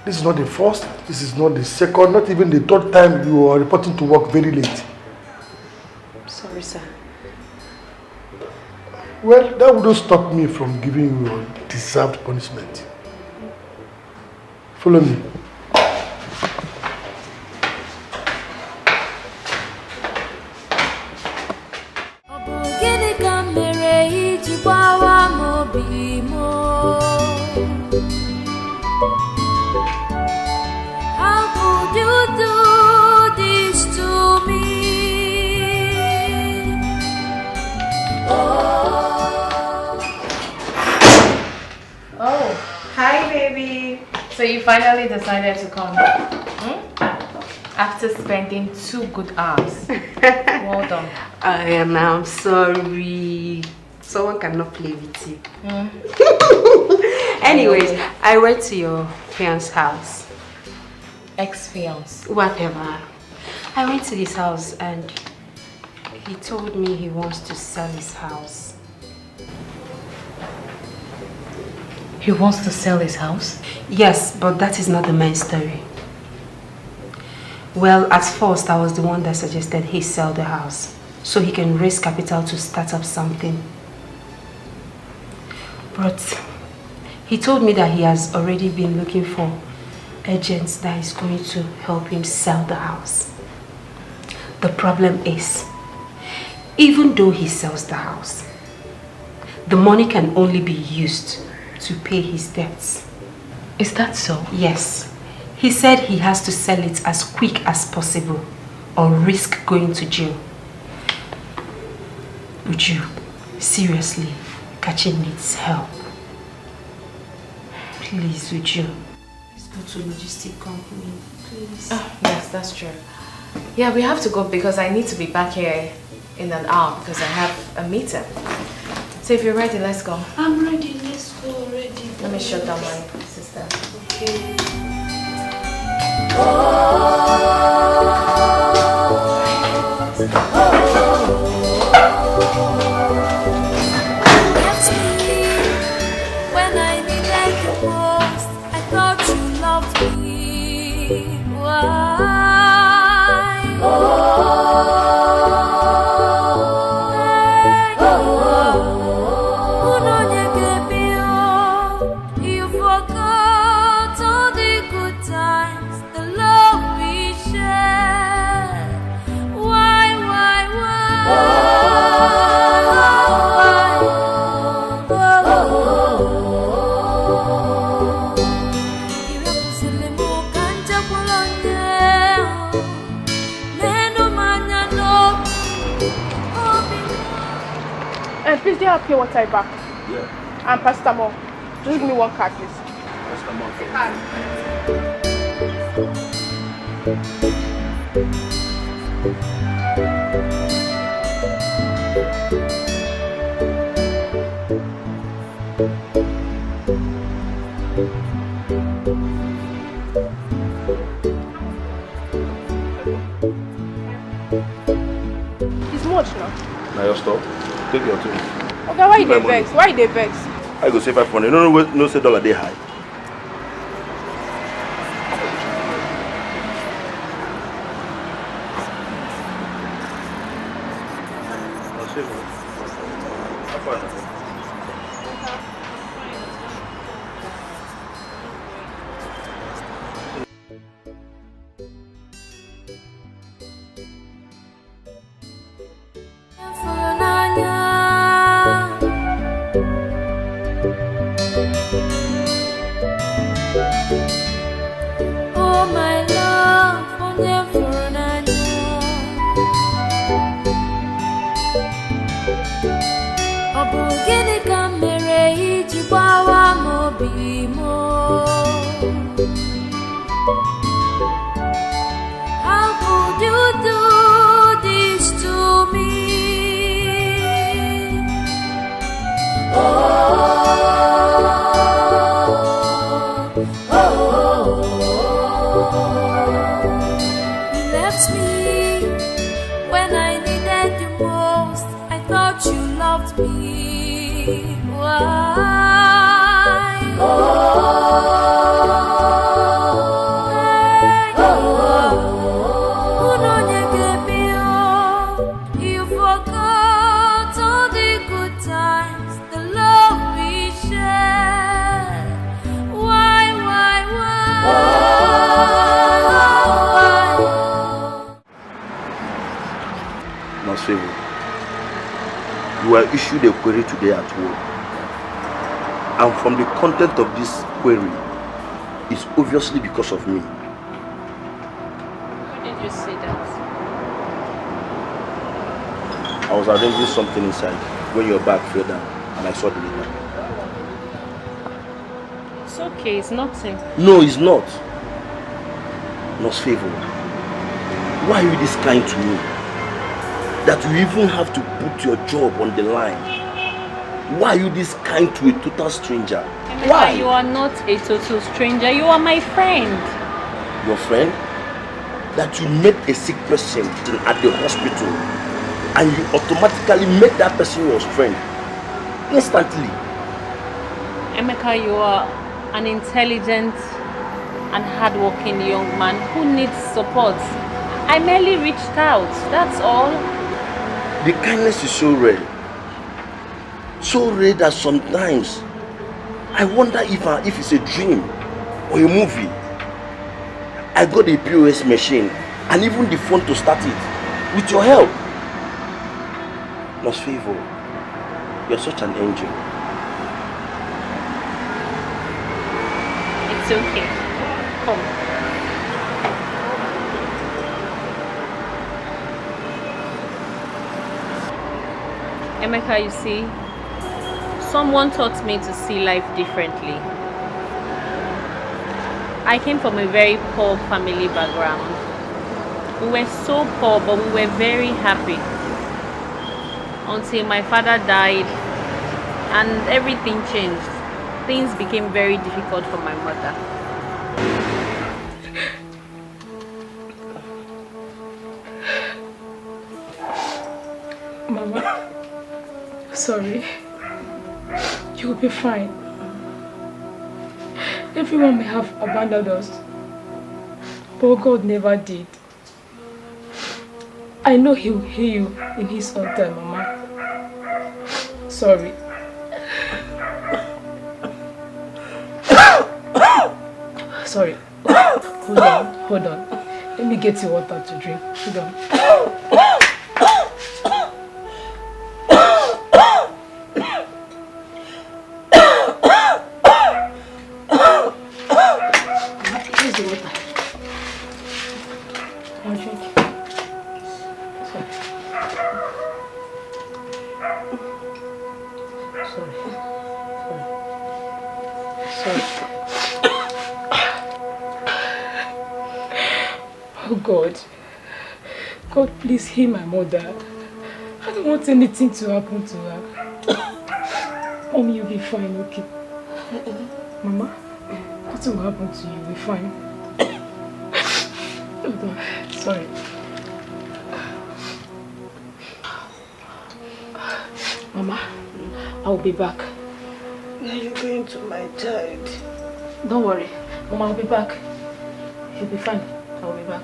This is not the first, this is not the second, not even the third time you are reporting to work very late. Sorry, sir. Well, that wouldn't stop me from giving you your deserved punishment. Follow me. How could you do this? finally decided to come. After spending 2 good hours. Well done. I'm sorry. Someone cannot play with you. Anyways, I went to your fiance's house. Ex-fiance. Whatever. I went to his house and he told me he wants to sell his house. He wants to sell his house? Yes, but that is not the main story. Well, at first I was the one that suggested he sell the house so he can raise capital to start up something. But he told me that he has already been looking for agents that is going to help him sell the house. The problem is, even though he sells the house, the money can only be used to pay his debts. Is that so? Yes. He said he has to sell it as quick as possible or risk going to jail. Would you, seriously, Kachi needs help. Please, would you? Let's go to logistic company, please. Oh, yes, that's true. Yeah, we have to go because I need to be back here in an hour because I have a meeting. So if you're ready, let's go. I'm ready, let's go already. Let me shut down my sister. Okay. When I needed you most, I thought you loved me. Why? You forgot all the good times, the love we shared. Why? Please, do you have pure water back? Yeah. And paracetamol. Just give me 1 card, please. Paracetamol. It's much now. Now your stop. Take your two. Okay, why you dey vex? Why you dey vex? I go say 500. No say dollar dey high. Oh my love, onye furu n'anya. Ọ bụ gịnị ka m mere iji gbawa m obi m? How could you do this to me? You left me when I needed you most. I thought you loved me. Why? You forgot all the good times, the love we shared. Why? Nasibu, you were issued a query today at work. And from the content of this query, it's obviously because of me. Why did you say that? I was arranging something inside when your bag fell down and I saw the letter. It's okay, it's nothing. No, it's not. Nurse Favor, why are you this kind to me? That you even have to put your job on the line? Why are you this kind to a total stranger? Emeka, Why? You are not a total stranger. You are my friend. Your friend? That you met a sick person at the hospital and you automatically made that person your friend instantly. Emeka, you are an intelligent and hardworking young man who needs support. I merely reached out, that's all. The kindness is so rare. So rare that sometimes I wonder if it's a dream or a movie. I got a POS machine and even the phone to start it with your help. Nurse Favor, you're such an angel. It's okay. Come. Emeka, you see, someone taught me to see life differently. I came from a very poor family background. We were so poor, but we were very happy. Until my father died and everything changed. Things became very difficult for my mother. Mama, sorry. You'll be fine. Everyone may have abandoned us, but God never did. I know He will hear you in His own time, Mama. Sorry. Sorry. Hold on. Let me get you water to drink. Hold on. Here's the water. I'll drink. Oh God. God, please heal my mother. I don't want anything to happen to her. Mommy, you'll be fine, okay? Mama, nothing will happen to you. You'll be fine. Hold on. Sorry. Mama, I'll be back. Are you going to my child? Don't worry. Mama, I'll be back. You'll be fine. I'll be back.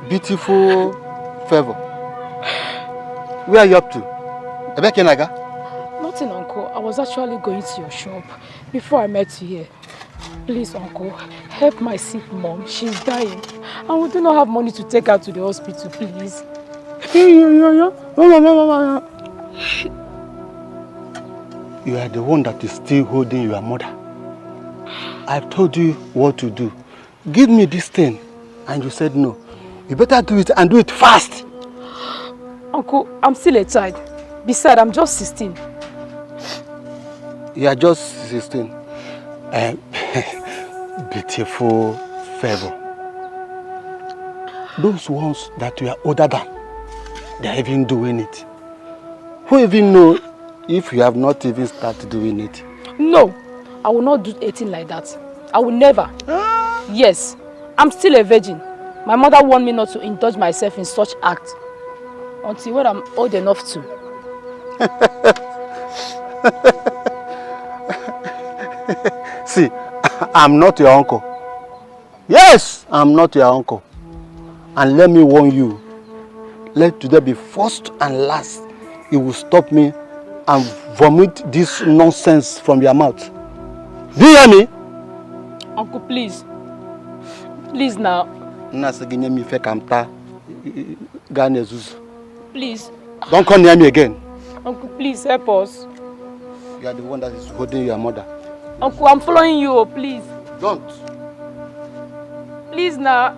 Beautiful Favor. Where are you up to? Naga? Nothing, Uncle. I was actually going to your shop before I met you here. Please, Uncle, help my sick mom. She's dying. And we do not have money to take her to the hospital, please. You are the one that is still holding your mother. I've told you what to do. Give me this thing. And you said no. You better do it and do it fast. Uncle, I'm still a child. Besides, I'm just 16. You are just 16. Beautiful Favor. Those ones that you are older than, they are even doing it. Who even know if you have not even started doing it? No, I will not do anything like that. I will never. Yes, I'm still a virgin. My mother warned me not to indulge myself in such acts until when I'm old enough to. See, I'm not your uncle. Yes, I'm not your uncle. And let me warn you, let today be first and last. You will stop me and vomit this nonsense from your mouth. Do you hear me? Uncle, please. Please now. Ganezus. Please. Don't come near me again. Uncle, please help us. You are the one that is holding your mother. Uncle, I'm following you, please. Don't. Please now.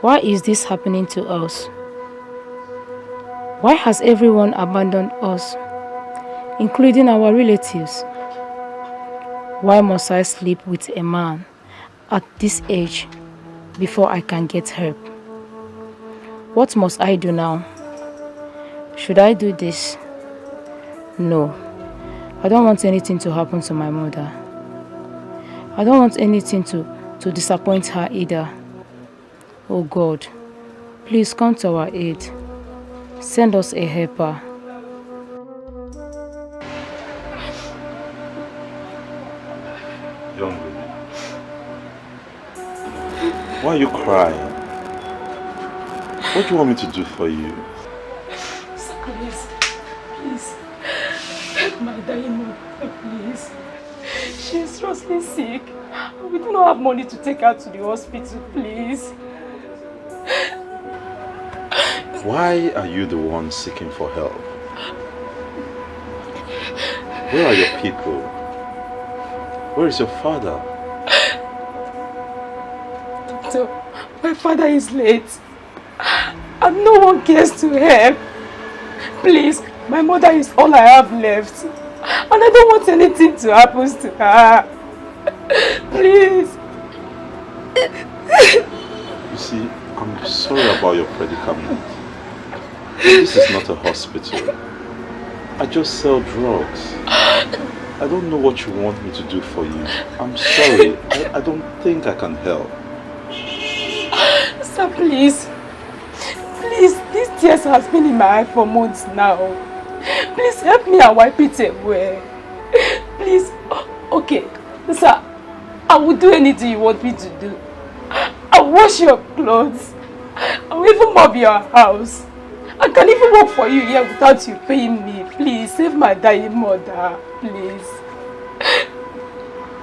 Why is this happening to us? Why has everyone abandoned us, including our relatives? Why must I sleep with a man at this age before I can get help? What must I do now? Should I do this? No. I don't want anything to happen to my mother. I don't want anything to disappoint her either. Oh God, please come to our aid. Send us a helper. Young lady, why are you crying? What do you want me to do for you? Please, help my dying mother, please. She's seriously sick. We do not have money to take her to the hospital, please. Why are you the one seeking for help? Where are your people? Where is your father? So, my father is late. And no one cares to help. Please, my mother is all I have left. And I don't want anything to happen to her. Please. You see, I'm sorry about your predicament. This is not a hospital. I just sell drugs. I don't know what you want me to do for you. I'm sorry. I don't think I can help. Sir, please. Please, these tears has been in my eye for months now. Please help me and wipe it away. Please. Okay. Sir, I will do anything you want me to do. I'll wash your clothes. I'll even mop your house. I can even work for you here without you paying me. Please, save my dying mother. Please.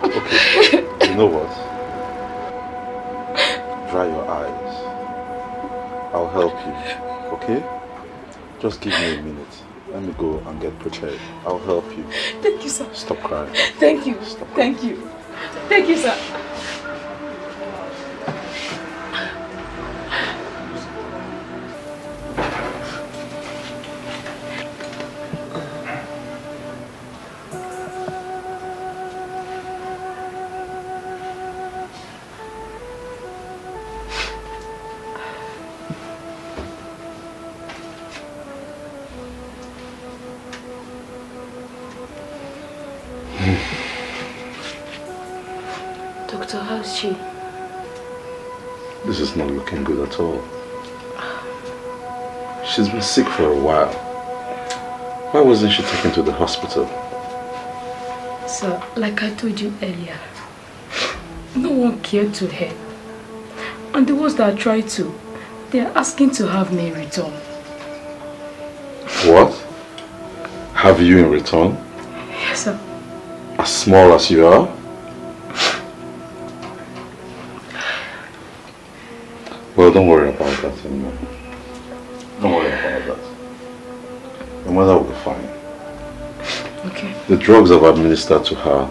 Okay, you know what? Dry your eyes. I'll help you, okay? Just give me a minute. Let me go and get prepared. I'll help you. Thank you, sir. Stop crying. Thank you. Thank you. Thank you, sir. Doctor, how's she? This is not looking good at all. She's been sick for a while. Why wasn't she taken to the hospital? Sir, like I told you earlier, no one cared to help. And the ones that tried to, they are asking to have me return. What? Have you in return? Yes, sir. As small as you are? Well, don't worry about that anymore. Don't worry about that. Your mother will be fine. Okay. The drugs I've administered to her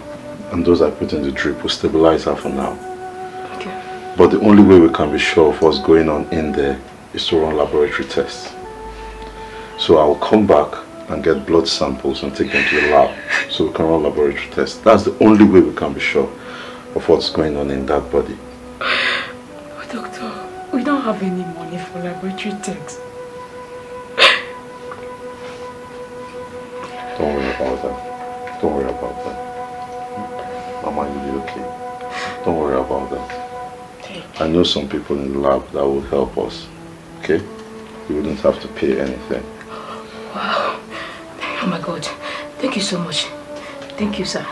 and those I put in the drip will stabilize her for now. Okay. But the only way we can be sure of what's going on in there is to run laboratory tests. So I'll come back and get blood samples and take them to the lab so we can run laboratory tests. That's the only way we can be sure of what's going on in that body. But doctor, we don't have any money for laboratory tests. Don't worry about that. Don't worry about that. Mama, you'll be okay. Don't worry about that. I know some people in the lab that will help us. Okay? You wouldn't have to pay anything. Wow. Oh my God. Thank you so much. Thank you, sir.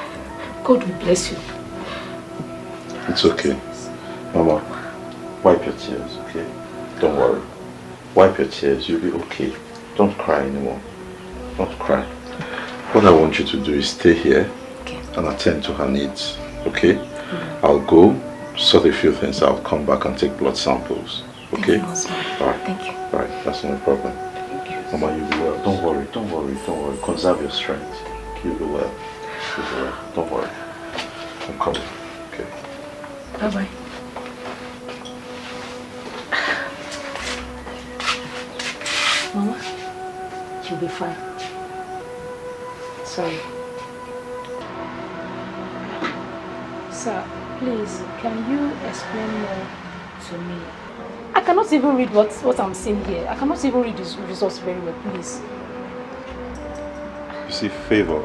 God will bless you. It's okay. Mama, wipe your tears, okay? Don't worry. Wipe your tears, you'll be okay. Don't cry anymore. Don't cry. What I want you to do is stay here and attend to her needs, okay? I'll go, sort a few things out, come back and take blood samples, okay? Alright. Thank you. Alright, that's no problem. Thank you. Mama, you'll be well. Don't worry, don't worry, don't worry. Conserve your strength. You'll be well. You'll be well. Don't worry. I'm coming, okay? Bye-bye. Mama, you'll be fine. Sorry. Sir, please, can you explain more to me? I cannot even read what I'm seeing here. I cannot even read these results very well, please. You see, Favor,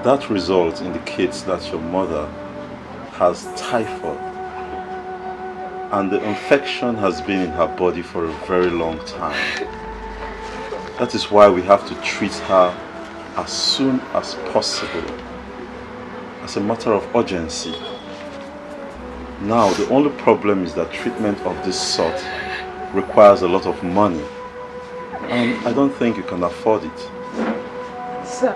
that result indicates that your mother has typhoid and the infection has been in her body for a very long time. That is why we have to treat her as soon as possible, as a matter of urgency. Now, the only problem is that treatment of this sort requires a lot of money, and I don't think you can afford it. Sir,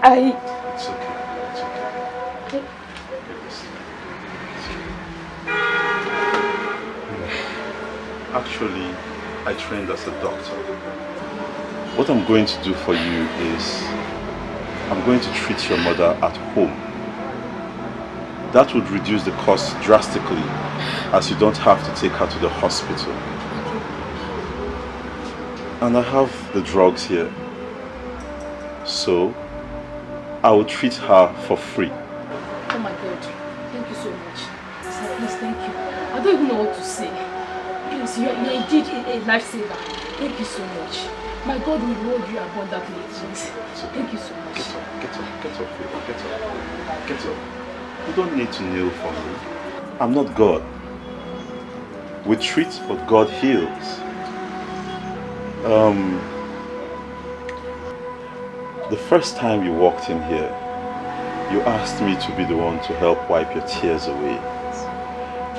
It's okay, it's okay. Actually, I trained as a doctor. What I'm going to do for you is I'm going to treat your mother at home. That would reduce the cost drastically, as you don't have to take her to the hospital. And I have the drugs here. So, I will treat her for free. oh my God, thank you so much. Sir, please, thank you. I don't even know what to say. Please, you're indeed a lifesaver. Thank you so much. My God will reward you abundantly. Please. Thank you so much. Get up, get up, get up, Favor, get up. Get up. You don't need to kneel for me. I'm not God. We treat, but God heals. The first time you walked in here, you asked me to be the one to help wipe your tears away.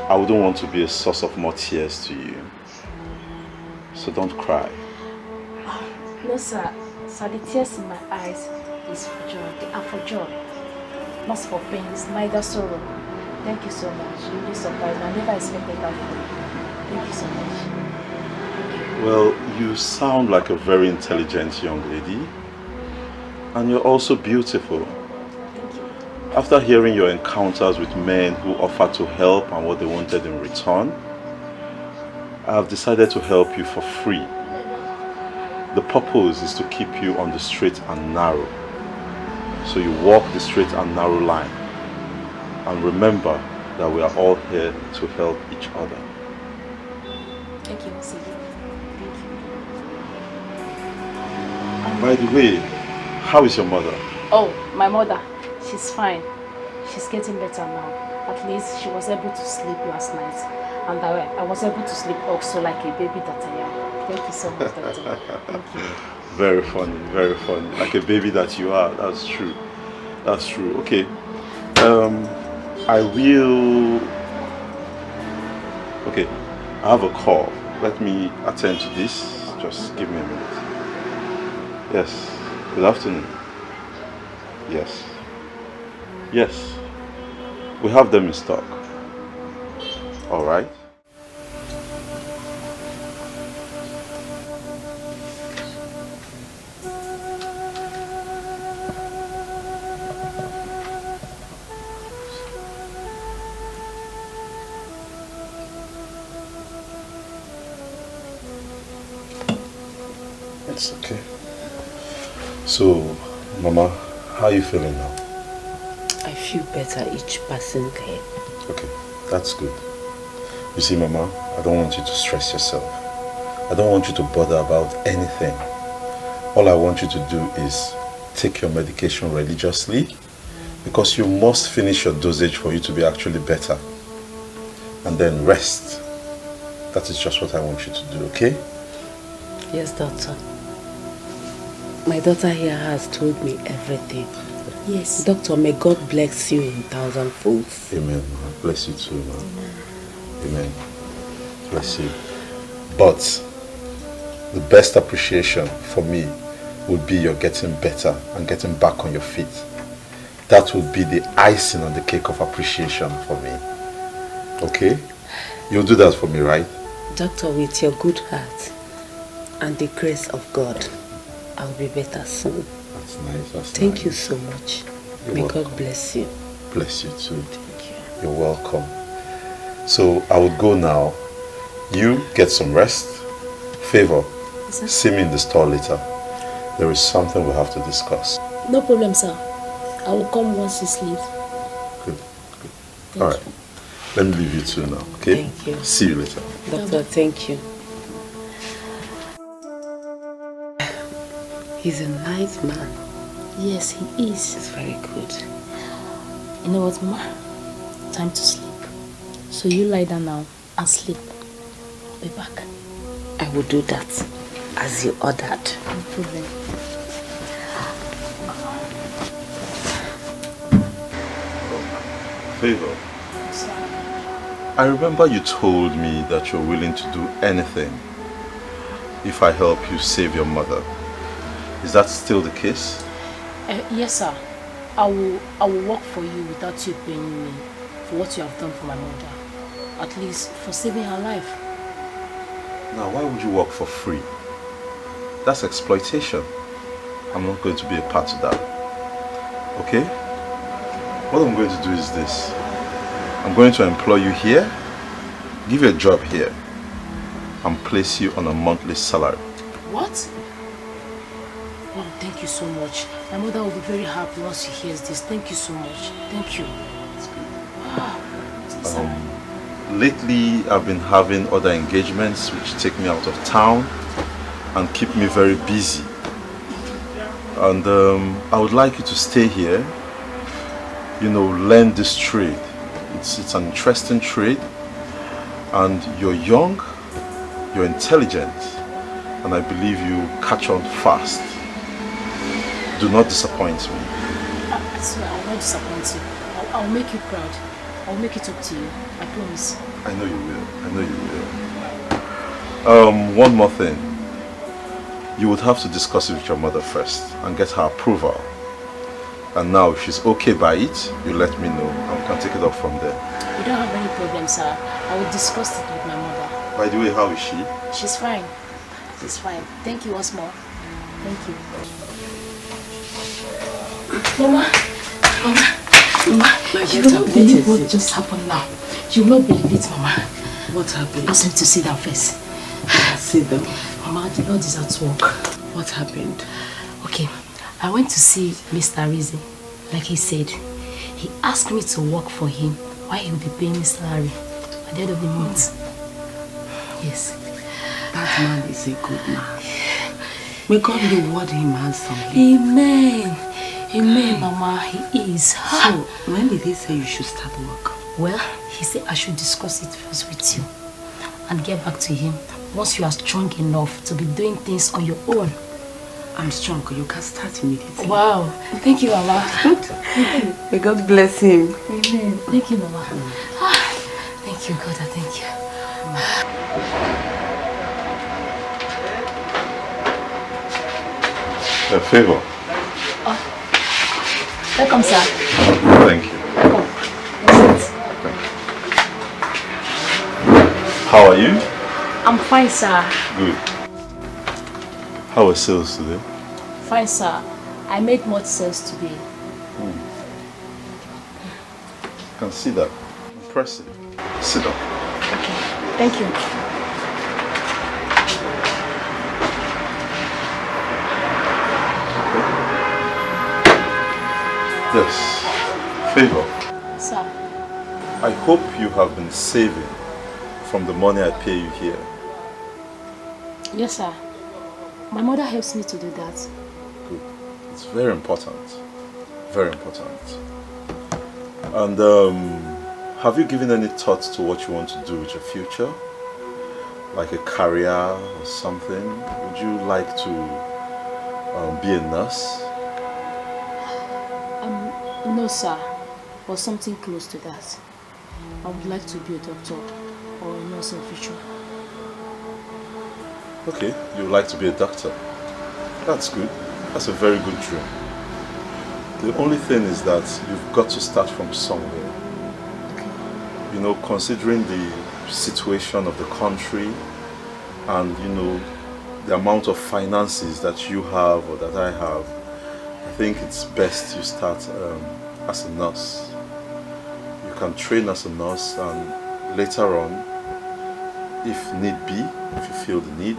I wouldn't want to be a source of more tears to you. So don't cry. No, sir. Sir, the tears in my eyes is for joy. They are for joy. Not for pains, neither sorrow. Thank you so much. You really surprised me. I never expected that from you. Thank you so much. Well, you sound like a very intelligent young lady. And you're also beautiful. Thank you. After hearing your encounters with men who offered to help and what they wanted in return, I have decided to help you for free. The purpose is to keep you on the straight and narrow. So you walk the straight and narrow line. And remember that we are all here to help each other. Thank you, Mr. Thank you. And by the way, how is your mother? Oh, my mother. She's fine. She's getting better now. At least she was able to sleep last night. And I was able to sleep also like a baby that I am. Thank you so much, Doctor. Thank you. Very funny, very funny. Like a baby that you are. That's true. That's true. Okay. I will... Okay. I have a call. Let me attend to this. Just give me a minute. Yes. Good afternoon. Yes. Yes. We have them in stock. All right. It's okay. So, Mama, how are you feeling now? I feel better each passing day. Okay, that's good. You see, Mama, I don't want you to stress yourself. I don't want you to bother about anything. All I want you to do is take your medication religiously, because you must finish your dosage for you to be actually better. And then rest. That is just what I want you to do, okay? Yes, doctor. My daughter here has told me everything. Yes. Doctor, may God bless you in thousandfolds. Amen. Bless you too, man. Amen. Bless you. But the best appreciation for me would be your getting better and getting back on your feet. That would be the icing on the cake of appreciation for me. Okay? You'll do that for me, right? Doctor, with your good heart and the grace of God, I'll be better soon. That's nice. Thank you so much. May God bless you. Bless you too. Thank you. You're welcome. So I would go now. You get some rest. Favor, see me in the store later. There is something we have to discuss. No problem, sir. I will come once you sleep. Good. All right. Let me leave you two now, okay? Thank you. See you later. Doctor, thank you. He's a nice man. Yes, he is. He's very good. You know what, Ma? Time to sleep. So you lie down now and sleep. I'll be back. I will do that as you ordered. No problem. Favor, I remember you told me that you're willing to do anything if I help you save your mother. Is that still the case? Yes, sir. I will work for you without you paying me for what you have done for my mother. At least for saving her life. Now, why would you work for free? That's exploitation. I'm not going to be a part of that. Okay? What I'm going to do is this. I'm going to employ you here, give you a job here, and place you on a monthly salary. What? Oh, thank you so much. My mother will be very happy once she hears this. Thank you so much. Thank you. Lately, I've been having other engagements which take me out of town and keep me very busy. And I would like you to stay here, you know, learn this trade. It's an interesting trade, and you're young, you're intelligent, and I believe you catch on fast. Do not disappoint me. I swear, I will not disappoint you. I'll make you proud. I'll make it up to you. I promise. I know you will. I know you will. One more thing. You would have to discuss it with your mother first and get her approval. And now, if she's okay by it, you let me know and we can take it up from there. You don't have any problem, sir. I will discuss it with my mother. By the way, how is she? She's fine. She's fine. Thank you once more. Thank you. Mama, you will not believe what just happened now. You will not believe it, Mama. What happened? Ask me to sit down first. Sit down. Mama, the Lord is at work. What happened? Okay, I went to see Mr. Rizzi. Like he said, he asked me to work for him while he will be paying me salary at the end of the month. Yes. That man is a good man. May God reward him handsomely. Amen. Amen, Mama. He is. So, when did he say you should start work? Well, he said I should discuss it first with you and get back to him once you are strong enough to be doing things on your own. I'm strong. You can start immediately. Wow. Thank you, Mama. May God bless him. Amen. Thank you, Mama. Thank you, God. Thank you. A favor. Welcome, sir. Thank you. How are you? I'm fine, sir. Good. How are sales today? Fine, sir. I made much sales today. I can see that. Impressive. Sit down. Okay. Thank you. Yes. Favor. Sir. I hope you have been saving from the money I pay you here. Yes, sir. My mother helps me to do that. Good. It's very important. Very important. And have you given any thought to what you want to do with your future? Like a career or something? Would you like to be a nurse? No, sir. Or something close to that. I would like to be a doctor or a nurse in the future. Okay, you would like to be a doctor. That's good. That's a very good dream. The only thing is that you've got to start from somewhere. Okay. You know, considering the situation of the country and, you know, the amount of finances that you have or that I have, I think it's best you start as a nurse. You can train as a nurse and later on, if need be, if you feel the need,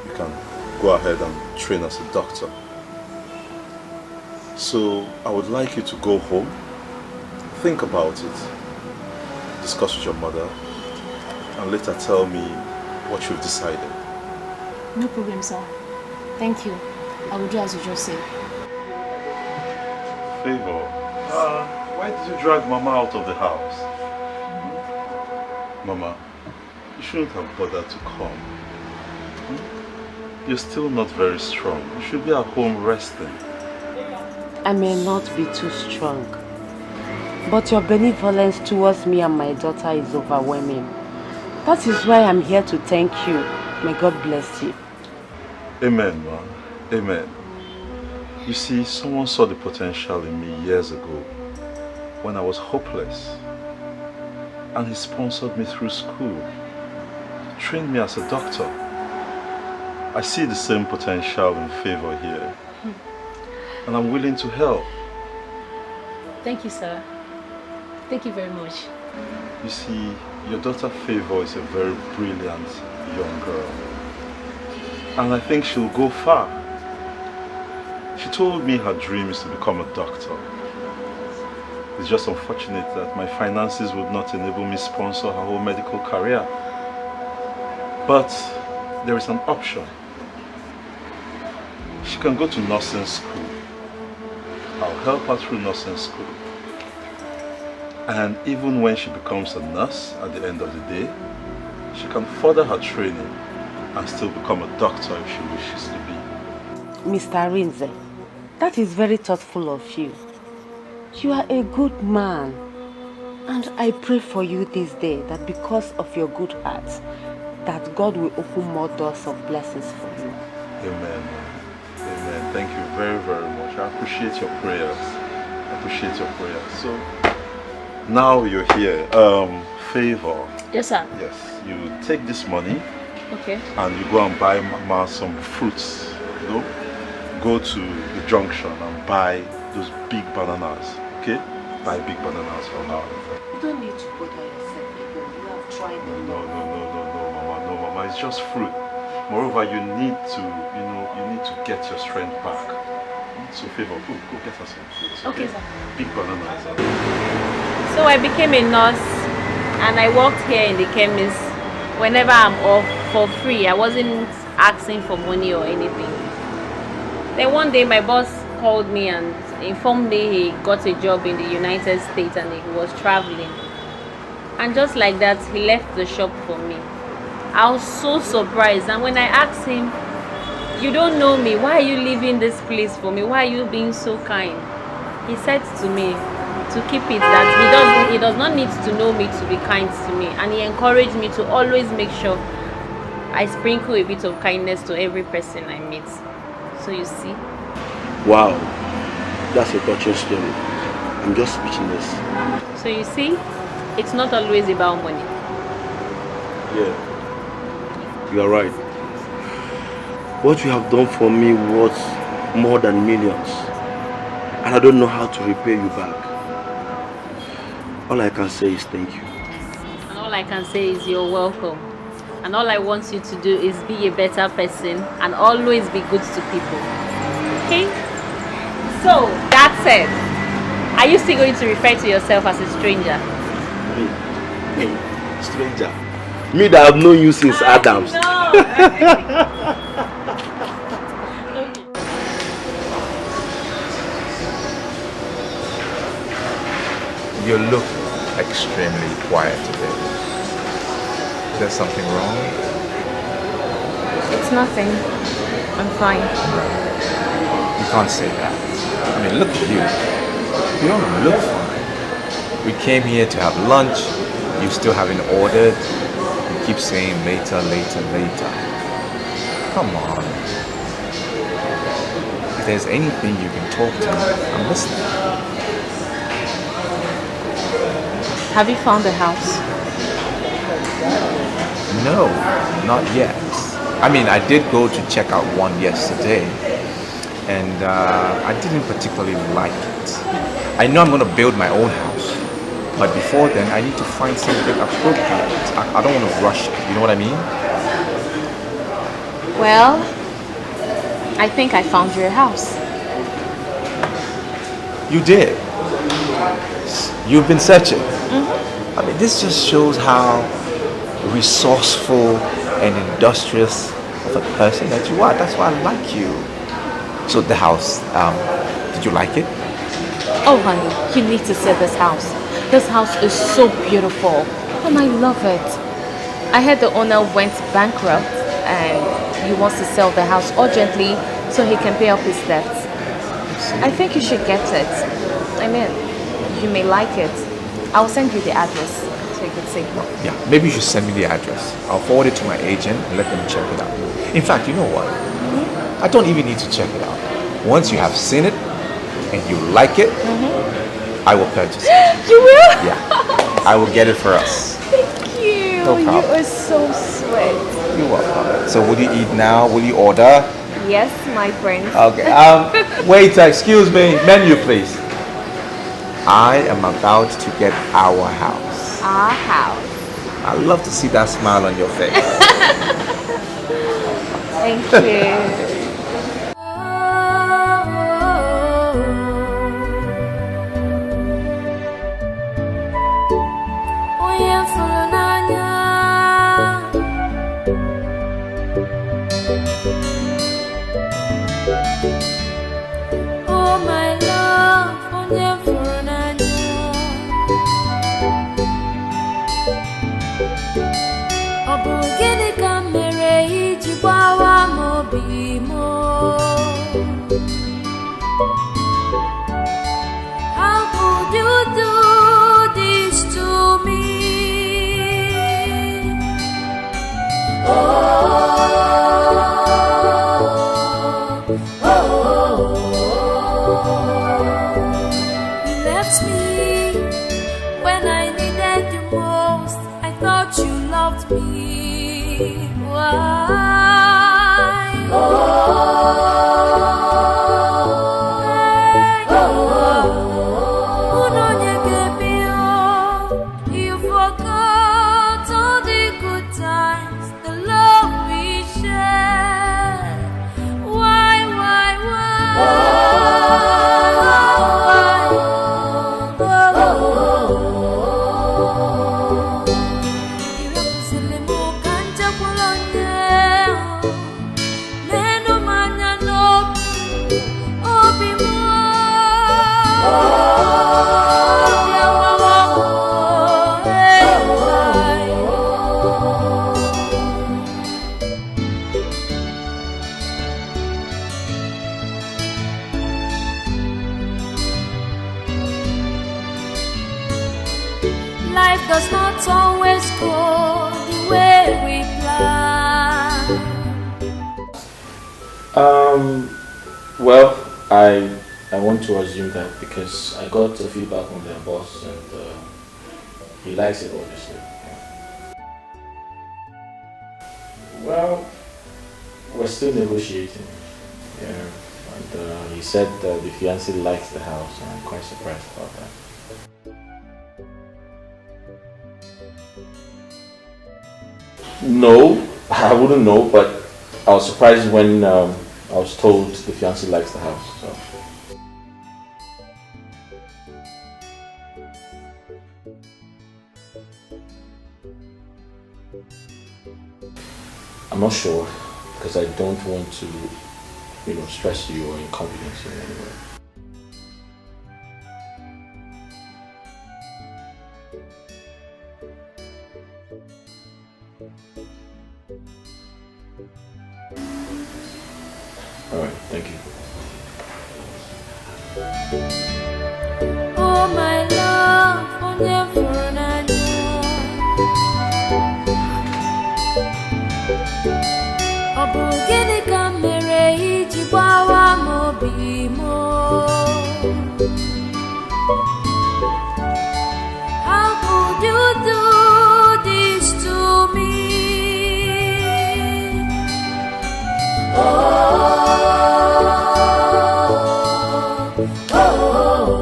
you can go ahead and train as a doctor. So I would like you to go home, think about it, discuss with your mother, and later tell me what you've decided. No problem, sir. Thank you. I will do as you just said. Favor, why did you drag Mama out of the house? Mama, you shouldn't have bothered to come. You're still not very strong. You should be at home resting. I may not be too strong, but your benevolence towards me and my daughter is overwhelming. That is why I'm here to thank you. May God bless you. Amen, man. Amen. You see, someone saw the potential in me years ago when I was hopeless. And he sponsored me through school, trained me as a doctor. I see the same potential in Favor here. And I'm willing to help. Thank you, sir. Thank you very much. You see, your daughter Favor is a very brilliant young girl. And I think she'll go far. She told me her dream is to become a doctor. It's just unfortunate that my finances would not enable me to sponsor her whole medical career. But there is an option. She can go to nursing school. I'll help her through nursing school. And even when she becomes a nurse at the end of the day, she can further her training and still become a doctor if she wishes to be. Mr. Rinze, that is very thoughtful of you. You are a good man. And I pray for you this day that because of your good heart, that God will open more doors of blessings for you. Amen. Amen. Thank you very, very much. I appreciate your prayers. I appreciate your prayers. So, now you're here. Favor. Yes, sir. Yes. You take this money. Okay. And you go and buy Mama some fruits. You know? Go to the junction and buy those big bananas. Okay? Buy big bananas for her. You don't need to bother yourself again. You have tried them. No, Mama. No, Mama. It's just fruit. Moreover, you need to get your strength back. So Favor, go get us some fruits. Okay, sir. Big bananas. So I became a nurse and I worked here in the chemist whenever I'm off for free. I wasn't asking for money or anything. Then one day my boss called me and informed me he got a job in the United States and he was traveling. And just like that, he left the shop for me. I was so surprised, and when I asked him, "You don't know me, why are you leaving this place for me? Why are you being so kind?" He said to me to keep it that he does not need to know me to be kind to me, and he encouraged me to always make sure I sprinkle a bit of kindness to every person I meet. So you see. Wow, that's a touching story. I'm just speechless. So you see, it's not always about money. Yeah. You are right. What you have done for me was more than millions. And I don't know how to repay you back. All I can say is thank you. And all I can say is you're welcome. And all I want you to do is be a better person and always be good to people. Okay? So, that said, are you still going to refer to yourself as a stranger? Me, stranger. Me that I've known you since Adams. You look extremely quiet today. Is there something wrong? It's nothing. I'm fine. You can't say that. I mean, look at you. You don't look fine. We came here to have lunch. You still haven't ordered. You keep saying later, later, later. Come on. If there's anything you can talk to me, I'm listening. Have you found a house? No, not yet. I mean, I did go to check out one yesterday, and I didn't particularly like it. I know I'm going to build my own house, but before then, I need to find something appropriate. I don't want to rush it, you know what I mean? Well, I think I found you a house. You did. You've been searching. I mean, this just shows how resourceful and industrious of a person that you are. That's why I like you. So the house, did you like it? Oh honey, you need to see this house. This house is so beautiful and I love it. I heard the owner went bankrupt and he wants to sell the house urgently so he can pay off his debts. I think you should get it. I mean, you may like it. I'll send you the address so you can see. Yeah, maybe you should send me the address. I'll forward it to my agent and let them check it out. In fact, you know what? I don't even need to check it out. Once you have seen it and you like it, I will purchase it. You will? Yeah. I will get it for us. Thank you. No problem. You are so sweet. You're welcome. So will you eat now? Will you order? Yes, my friend. Okay. Waiter, excuse me. Menu, please. I am about to get our house. Our house. I love to see that smile on your face. Thank you. Oh my love, how could you do this to me? You left me when I needed you most. I thought you loved me. Why? You forgot all the good times, the love we shared. Why? Life does not always go the way we plan. Well, I want to assume that because I got a feedback from their boss and he likes it, obviously. Well, we're still negotiating. Yeah, and he said the fiancé likes the house, and I'm quite surprised about that. No, I wouldn't know, but I was surprised when I was told the fiancé likes the house. So. I'm not sure because I don't want to, stress you or inconvenience you in any way. All right, thank you. How could you do this to me? Oh, oh, oh,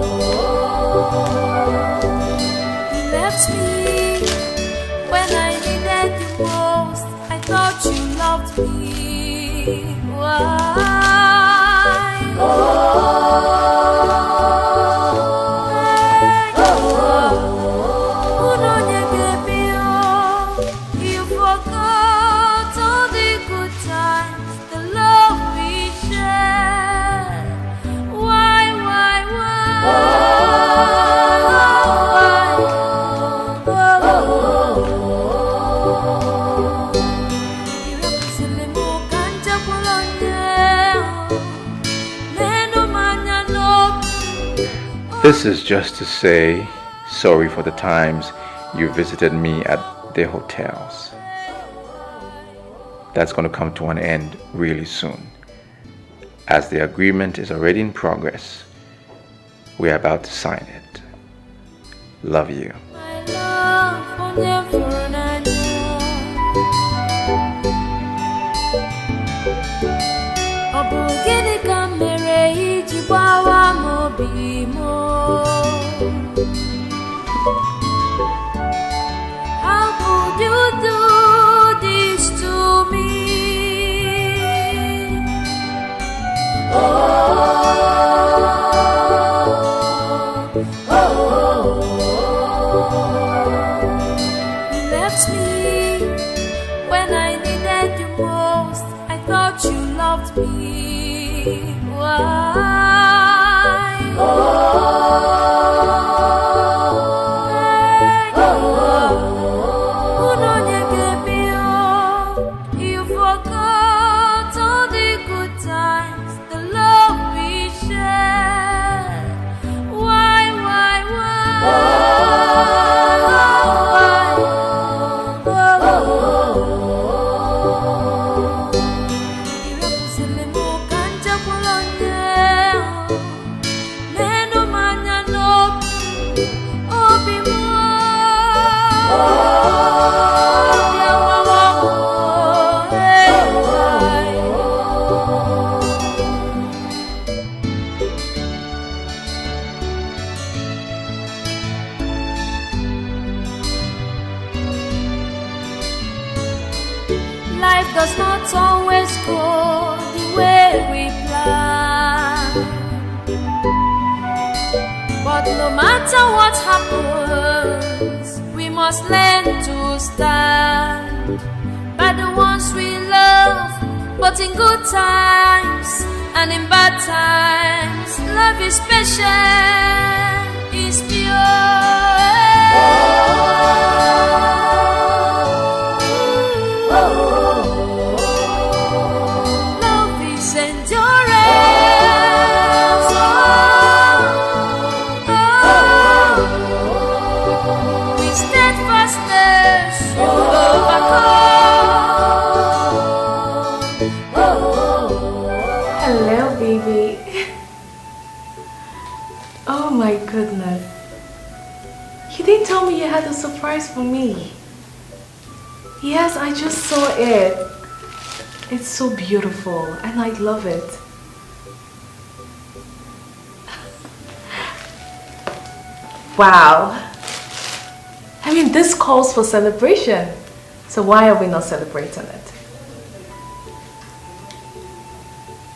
you left me when I needed you most. I thought you loved me. Why? You forgot all the good times, the love we shared. Why? This is just to say sorry for the times you visited me at their hotels. That's going to come to an end really soon, as the agreement is already in progress. We're about to sign it. Love you. How could you do this to me? Oh, oh, you left me when I needed you most. I thought you loved me. Why? You forgot all the good times, the love we shared. Why? Life does not always go the way we plan, but no matter what happens, we must learn to stand by the ones we love. But in good times and in bad times, love is special, is pure. Love is endurance. With steadfastness you overcome. Hello, baby. Oh my goodness. You didn't tell me you had a surprise for me. Yes, I just saw it. It's so beautiful and I love it. Wow. I mean, this calls for celebration. So why are we not celebrating it?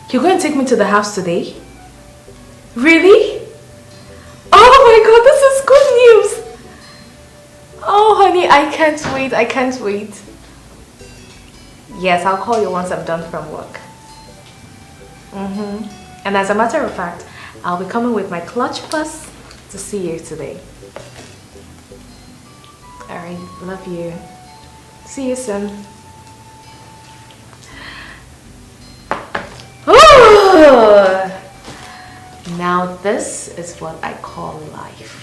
You're going to take me to the house today? Really? Oh my God, this is good news. Oh honey, I can't wait, I can't wait. Yes, I'll call you once I'm done from work. And as a matter of fact, I'll be coming with my clutch bus to see you today. Alright, love you. See you soon. Ooh! Now this is what I call life.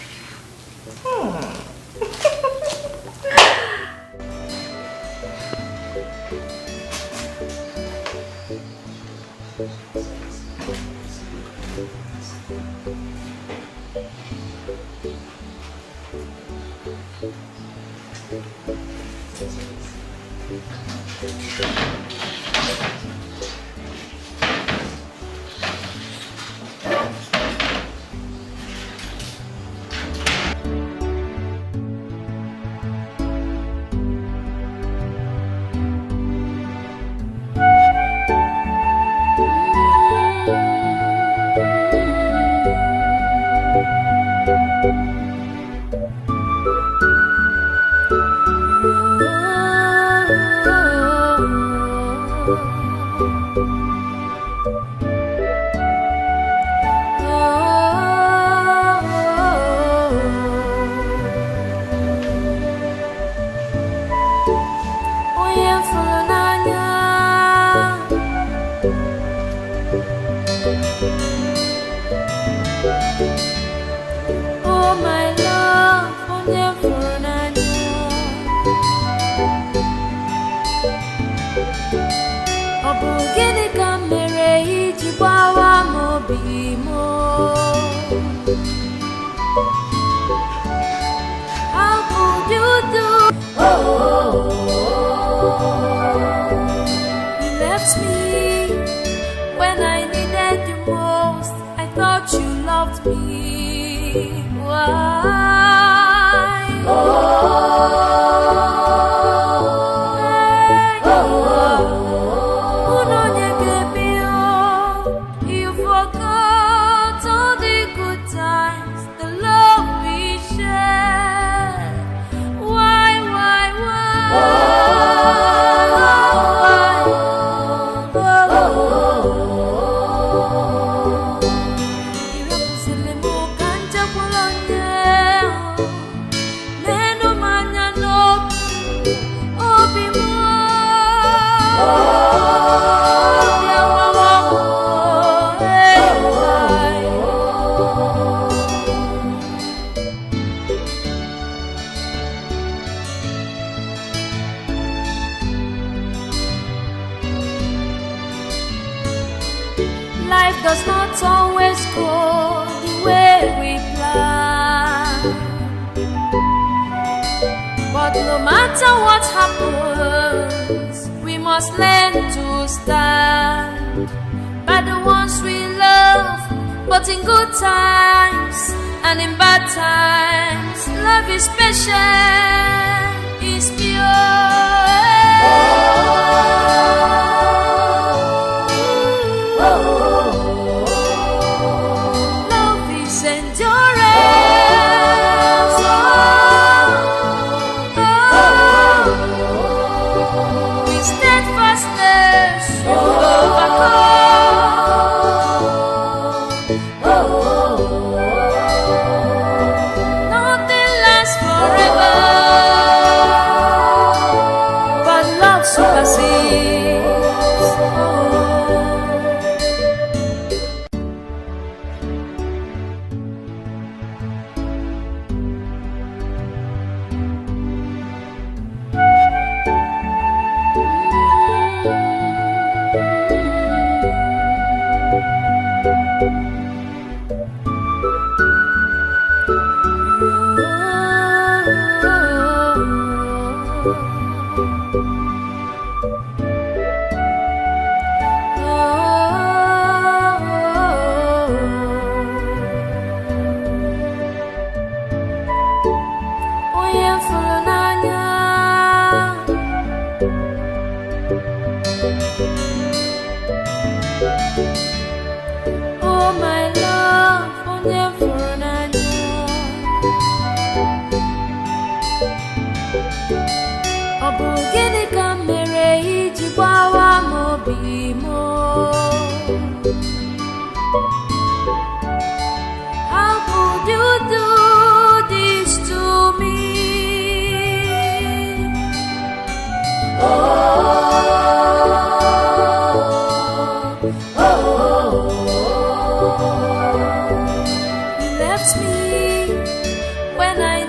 When I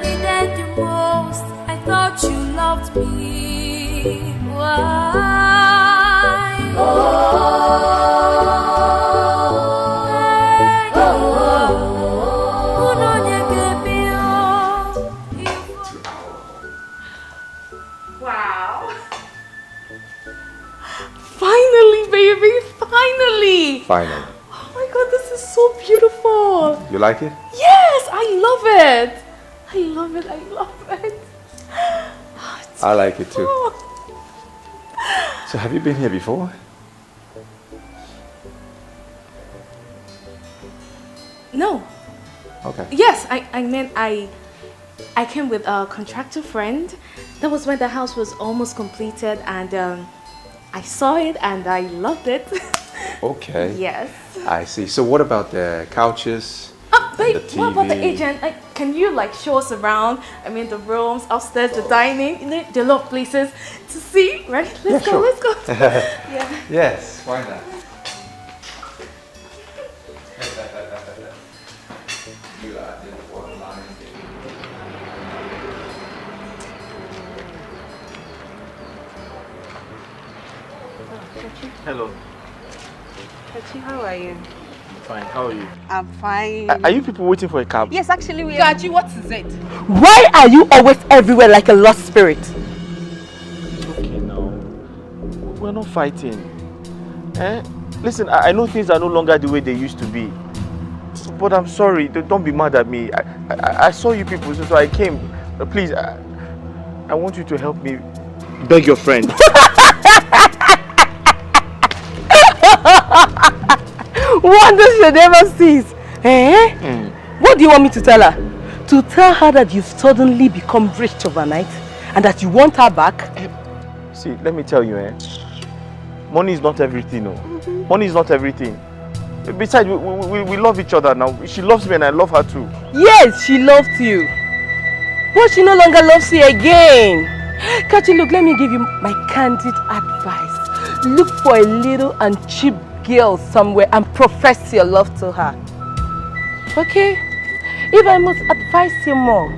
Why? Wow. Finally, baby, finally. Finally. Oh my God, this is so beautiful. You like it? Yes, I love it. I love it, I love it. I like it too. So have you been here before? No. Okay. Yes, I meant I came with a contractor friend. That was when the house was almost completed, and I saw it and I loved it. Okay. Yes. I see. So what about the couches? Babe, the TV? what about the agent? Can you show us around? I mean, the rooms, upstairs, the dining. You know, there are a lot of places to see, right? Let's go, let's go. Yeah. Yes, why not? Hello. Kachi, how are you? Fine, how are you? I'm fine. Are you people waiting for a cab? Yes, actually we are. Kachi, what is it? Why are you always everywhere like a lost spirit? Okay, now. We're not fighting. Listen, I know things are no longer the way they used to be. But I'm sorry, don't be mad at me. I saw you people, so I came. Please, I want you to help me beg your friend. Wonders you never cease. What do you want me to tell her? To tell her that you've suddenly become rich overnight and that you want her back? See, let me tell you, money is not everything, no. Money is not everything. Besides, we love each other now. She loves me and I love her too. Yes, she loved you. But she no longer loves you again. Kachi, look, let me give you my candid advice. Look for a little and cheap girl somewhere and profess your love to her. Okay? If I must advise you more,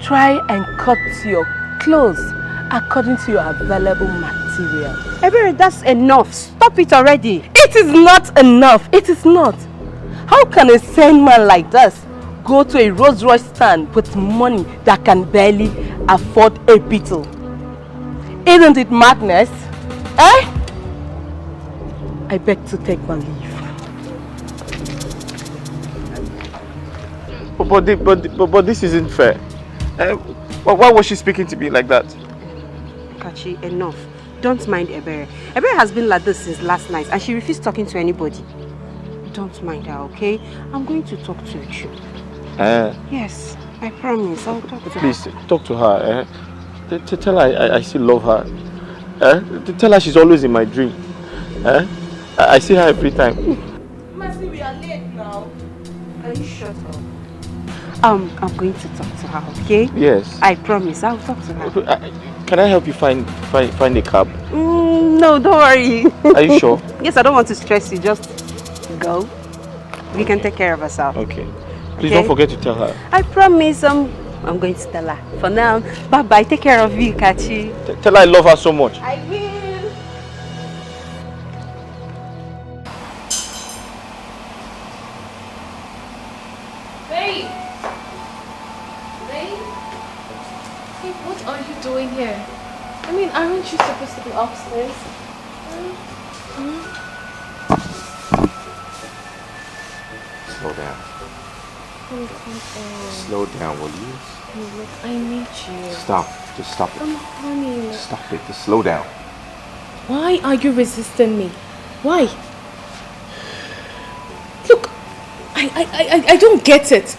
try and cut your clothes according to your available material. Ebere, that's enough. Stop it already. It is not enough. It is not. How can a sane man like this go to a Rolls Royce stand with money that can barely afford a beetle? Isn't it madness? I beg to take my leave. But this isn't fair. Why was she speaking to me like that? Kachi, enough. Don't mind Ebere. Ebere has been like this since last night and she refused talking to anybody. Don't mind her, okay? I'm going to talk to you. Yes, I promise. I'll talk to her. Please, talk to her. Tell her I still love her. Tell her she's always in my dream. I see her every time. Mercy, we are late now. Can you shut up? I'm going to talk to her, okay? Yes. I promise, I'll talk to her. Can I help you find a cab? No, don't worry. Are you sure? Yes, I don't want to stress you. Just go. We can take care of ourselves. Okay. Please don't forget to tell her. I promise. I'm going to tell her. For now, bye-bye. Take care of you, Kachi. Tell her I love her so much. I will. Babe! Babe? Hey, what are you doing here? I mean, aren't you supposed to be upstairs? Slow down. Come on. Slow down, will you? Look, I need you. Stop. Just stop it. Honey. Stop it. Just slow down. Why are you resisting me? Why? Look, I don't get it.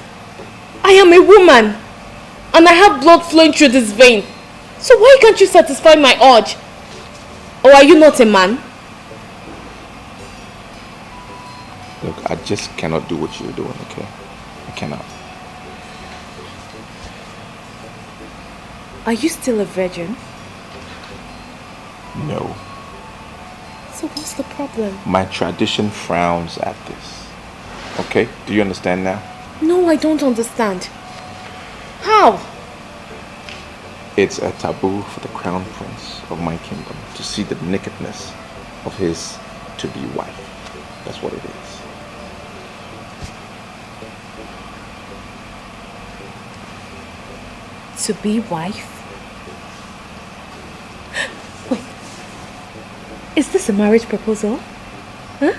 I am a woman and I have blood flowing through this vein. So why can't you satisfy my urge? Or are you not a man? Look, I just cannot do what you're doing, okay? I cannot. Are you still a virgin? No. So what's the problem? My tradition frowns at this. Okay? Do you understand now? No, I don't understand. How? It's a taboo for the crown prince of my kingdom to see the nakedness of his to-be wife. That's what it is. To-be wife? Wait. Is this a marriage proposal? Huh?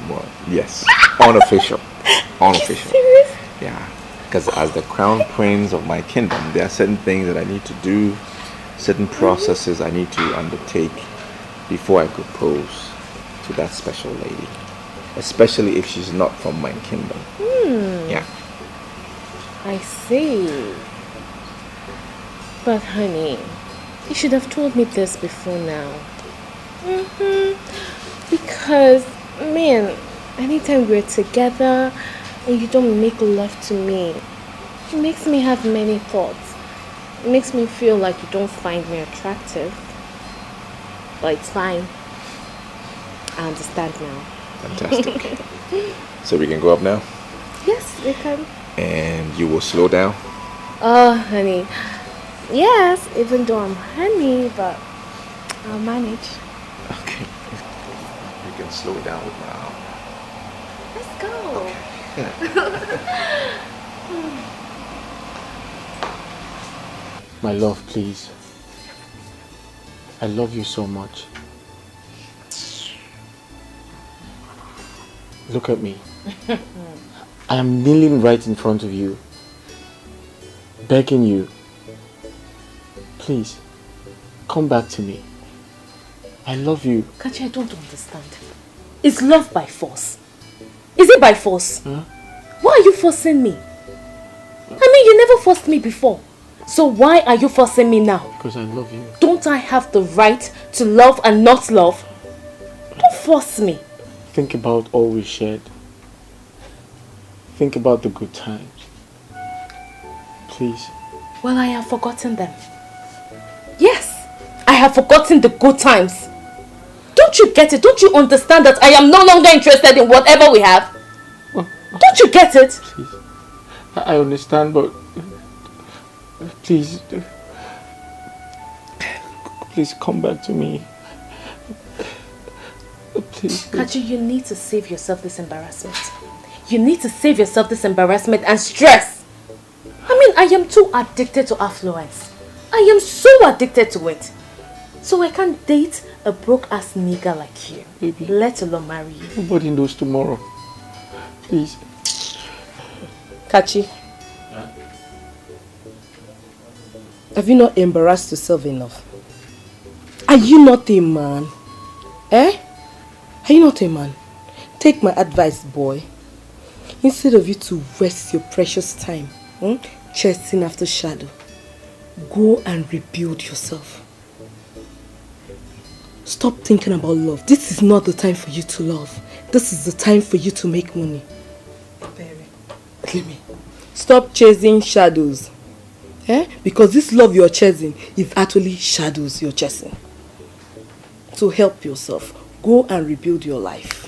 Well, yes. Unofficial. Unofficial. Are you serious? Yeah. Because as the crown prince of my kingdom, there are certain things that I need to do, certain processes I need to undertake before I propose to that special lady. Especially if she's not from my kingdom. Yeah. I see. But honey, you should have told me this before now. Because, man, anytime we're together and you don't make love to me, it makes me have many thoughts. It makes me feel like you don't find me attractive. But it's fine. I understand now. Fantastic. So we can go up now? Yes, we can. And you will slow down? Oh, honey. Yes, even though I'm honey, but I'll manage. Okay. You can slow down with my arm. Let's go. My love, please. I love you so much. Look at me. I am kneeling right in front of you, begging you, please, come back to me. I love you. Kachi, I don't understand. Is love by force? Is it by force? Huh? Why are you forcing me? I mean, you never forced me before. So why are you forcing me now? Because I love you. Don't I have the right to love and not love? Don't force me. Think about all we shared. Think about the good times. Please. Well, I have forgotten them. Yes, I have forgotten the good times. Don't you get it? Don't you understand that I am no longer interested in whatever we have? Don't you get it? Please. I understand, but please, please come back to me. Please. Kachi, you need to save yourself this embarrassment. You need to save yourself this embarrassment and stress. I mean, I am too addicted to affluence. I am so addicted to it. So I can't date a broke-ass nigger like you. Baby. Let alone marry you. Nobody knows tomorrow. Please. Kachi. Have you not embarrassed yourself enough? Are you not a man? Eh? Are you not a man? Take my advice, boy. Instead of you to waste your precious time chasing after shadow, go and rebuild yourself. Stop thinking about love. This is not the time for you to love. This is the time for you to make money. Baby. Stop chasing shadows. Eh? Because this love you're chasing is actually shadows you're chasing. So help yourself. Go and rebuild your life.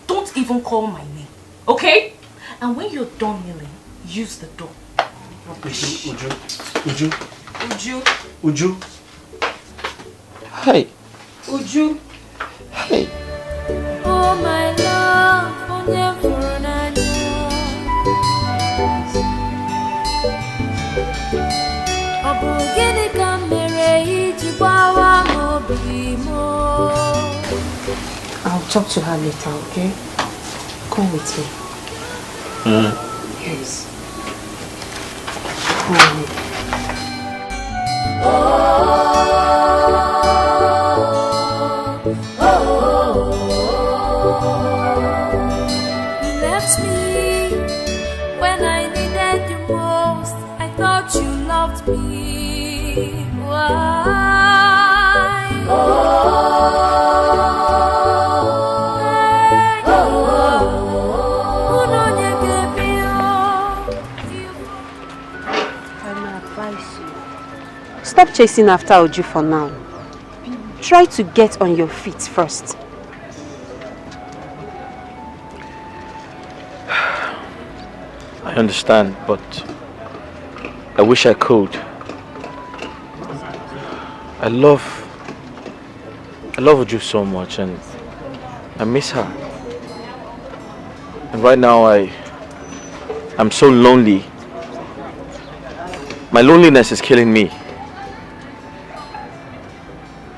Don't even call my name, okay? And when you're done kneeling, use the door. Uju. Hey. Uju. Hey. Oh my love, onye furu n'anya. Ọ bụ gịnị ka m mere iji gbawa m obi m? I'll talk to her later, okay? Come with me. Yes. Come with me. You left me when I needed you most. I thought you loved me. Why? Stop chasing after Uju for now. Try to get on your feet first. I understand, but I wish I could. I love Uju so much, and I miss her. And right now I'm so lonely. My loneliness is killing me.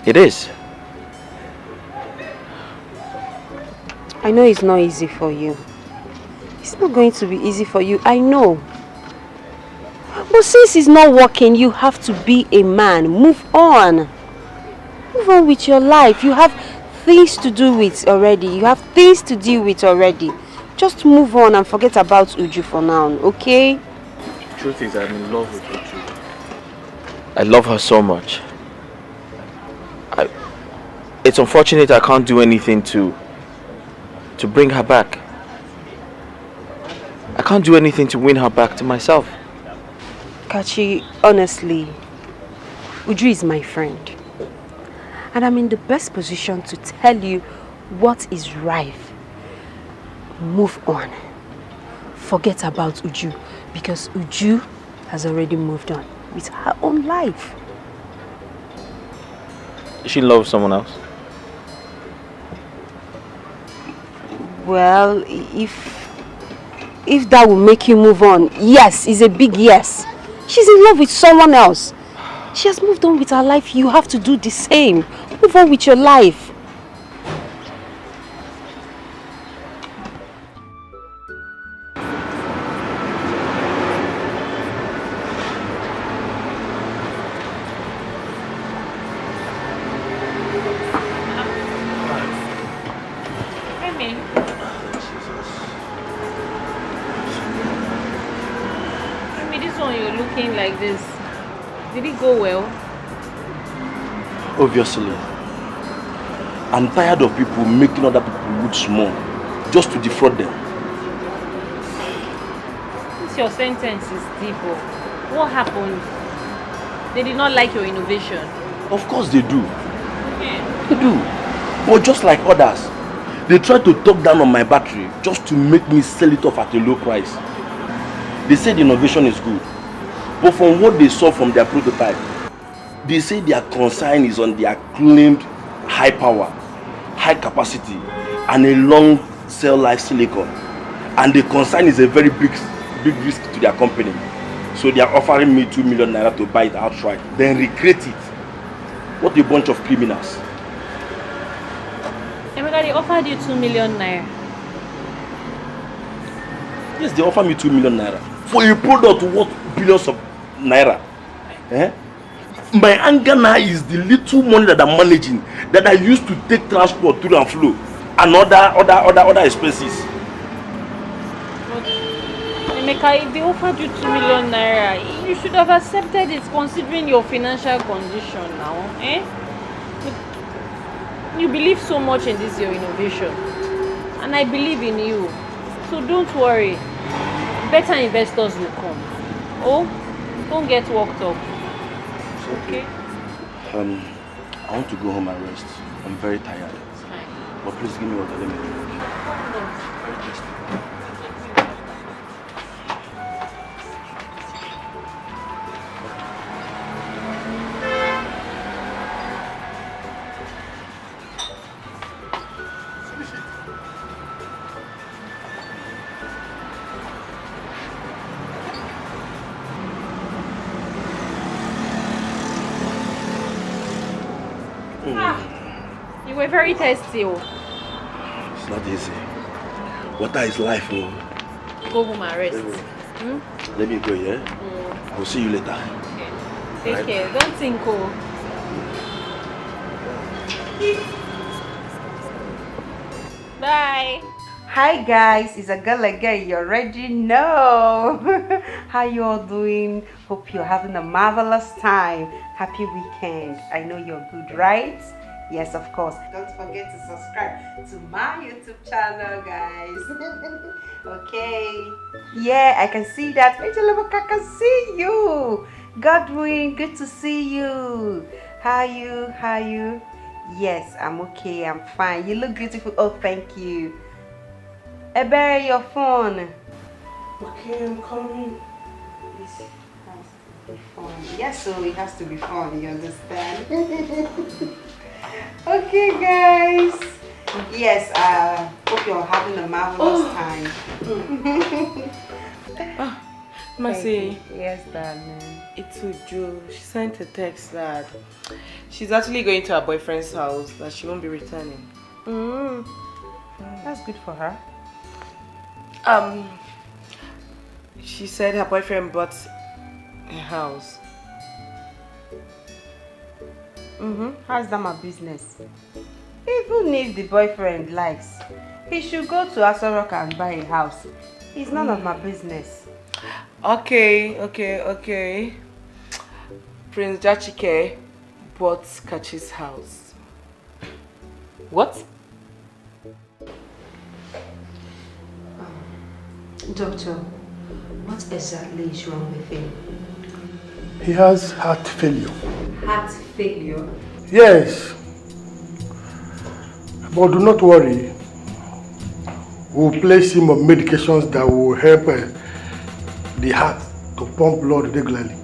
It is. I know it's not easy for you. It's not going to be easy for you, I know. But since it's not working, you have to be a man. Move on. Move on with your life. You have things to do with already. You have things to deal with already. Just move on and forget about Uju for now, okay? The truth is, I'm in love with Uju. I love her so much. It's unfortunate I can't do anything to bring her back. I can't do anything to win her back to myself. Kachi, honestly, Uju is my friend. And I'm in the best position to tell you what is right. Move on. Forget about Uju, because Uju has already moved on with her own life. She loves someone else? Well, if that will make you move on, yes, it's a big yes. She's in love with someone else. She has moved on with her life. You have to do the same. Move on with your life. Like this, did it go well? Obviously. I'm tired of people making other people look small just to defraud them. Since your sentence is deep, what happened? They did not like your innovation. Of course they do. They do. But just like others, they try to talk down on my battery just to make me sell it off at a low price. They say the innovation is good. But from what they saw from their prototype, they say their concern is on their claimed high power, high capacity, and a long cell life silicon. And the concern is a very big risk to their company. So they are offering me 2 million naira to buy it outright, then recreate it. What a bunch of criminals. Emeka, they offered you 2 million naira. Yes, they offer me 2 million naira for a product worth billions of naira. My anger now is the little money that I'm managing, that I used to take transport to and flow, and other expenses. But Emeka, if they offered you 2 million naira, you should have accepted it considering your financial condition now. But you believe so much in this your innovation, and I believe in you. So don't worry. Better investors will come. Oh, don't get worked up. Okay. I want to go home and rest. I'm very tired. It's fine. But please give me water. Let me drink. You were very thirsty. It's not easy. Water is life. Go home and rest. Let me go, yeah? I will see you later. Okay. Take care. Don't think. Bye. Hi guys, it's a girl again. You already know. How you all doing? Hope you're having a marvelous time. Happy weekend. I know you're good, right? Yes, of course. Don't forget to subscribe to my YouTube channel, guys. Okay. Yeah, I can see that. Angela, I can see you. Godwin, good to see you. How are you? Yes, I'm okay. I'm fine. You look beautiful. Oh, thank you. Ebere, your phone. Okay, I'm coming. This has to be fun. Yes, so it has to be fun, you understand? Okay, guys. Yes, hope you're having a marvelous time. Mercy. Yes, darling. It's Uju. She sent a text that she's actually going to her boyfriend's house, that she won't be returning. That's good for her. She said her boyfriend bought a house. How's that my business? Even if the boyfriend likes, he should go to Asorok and buy a house. It's none of my business. Okay. Prince Dikeh bought Kachi's house. What? Doctor, what exactly is wrong with him? He has heart failure. Heart failure? Yes. But do not worry. We'll place him on medications that will help the heart to pump blood regularly.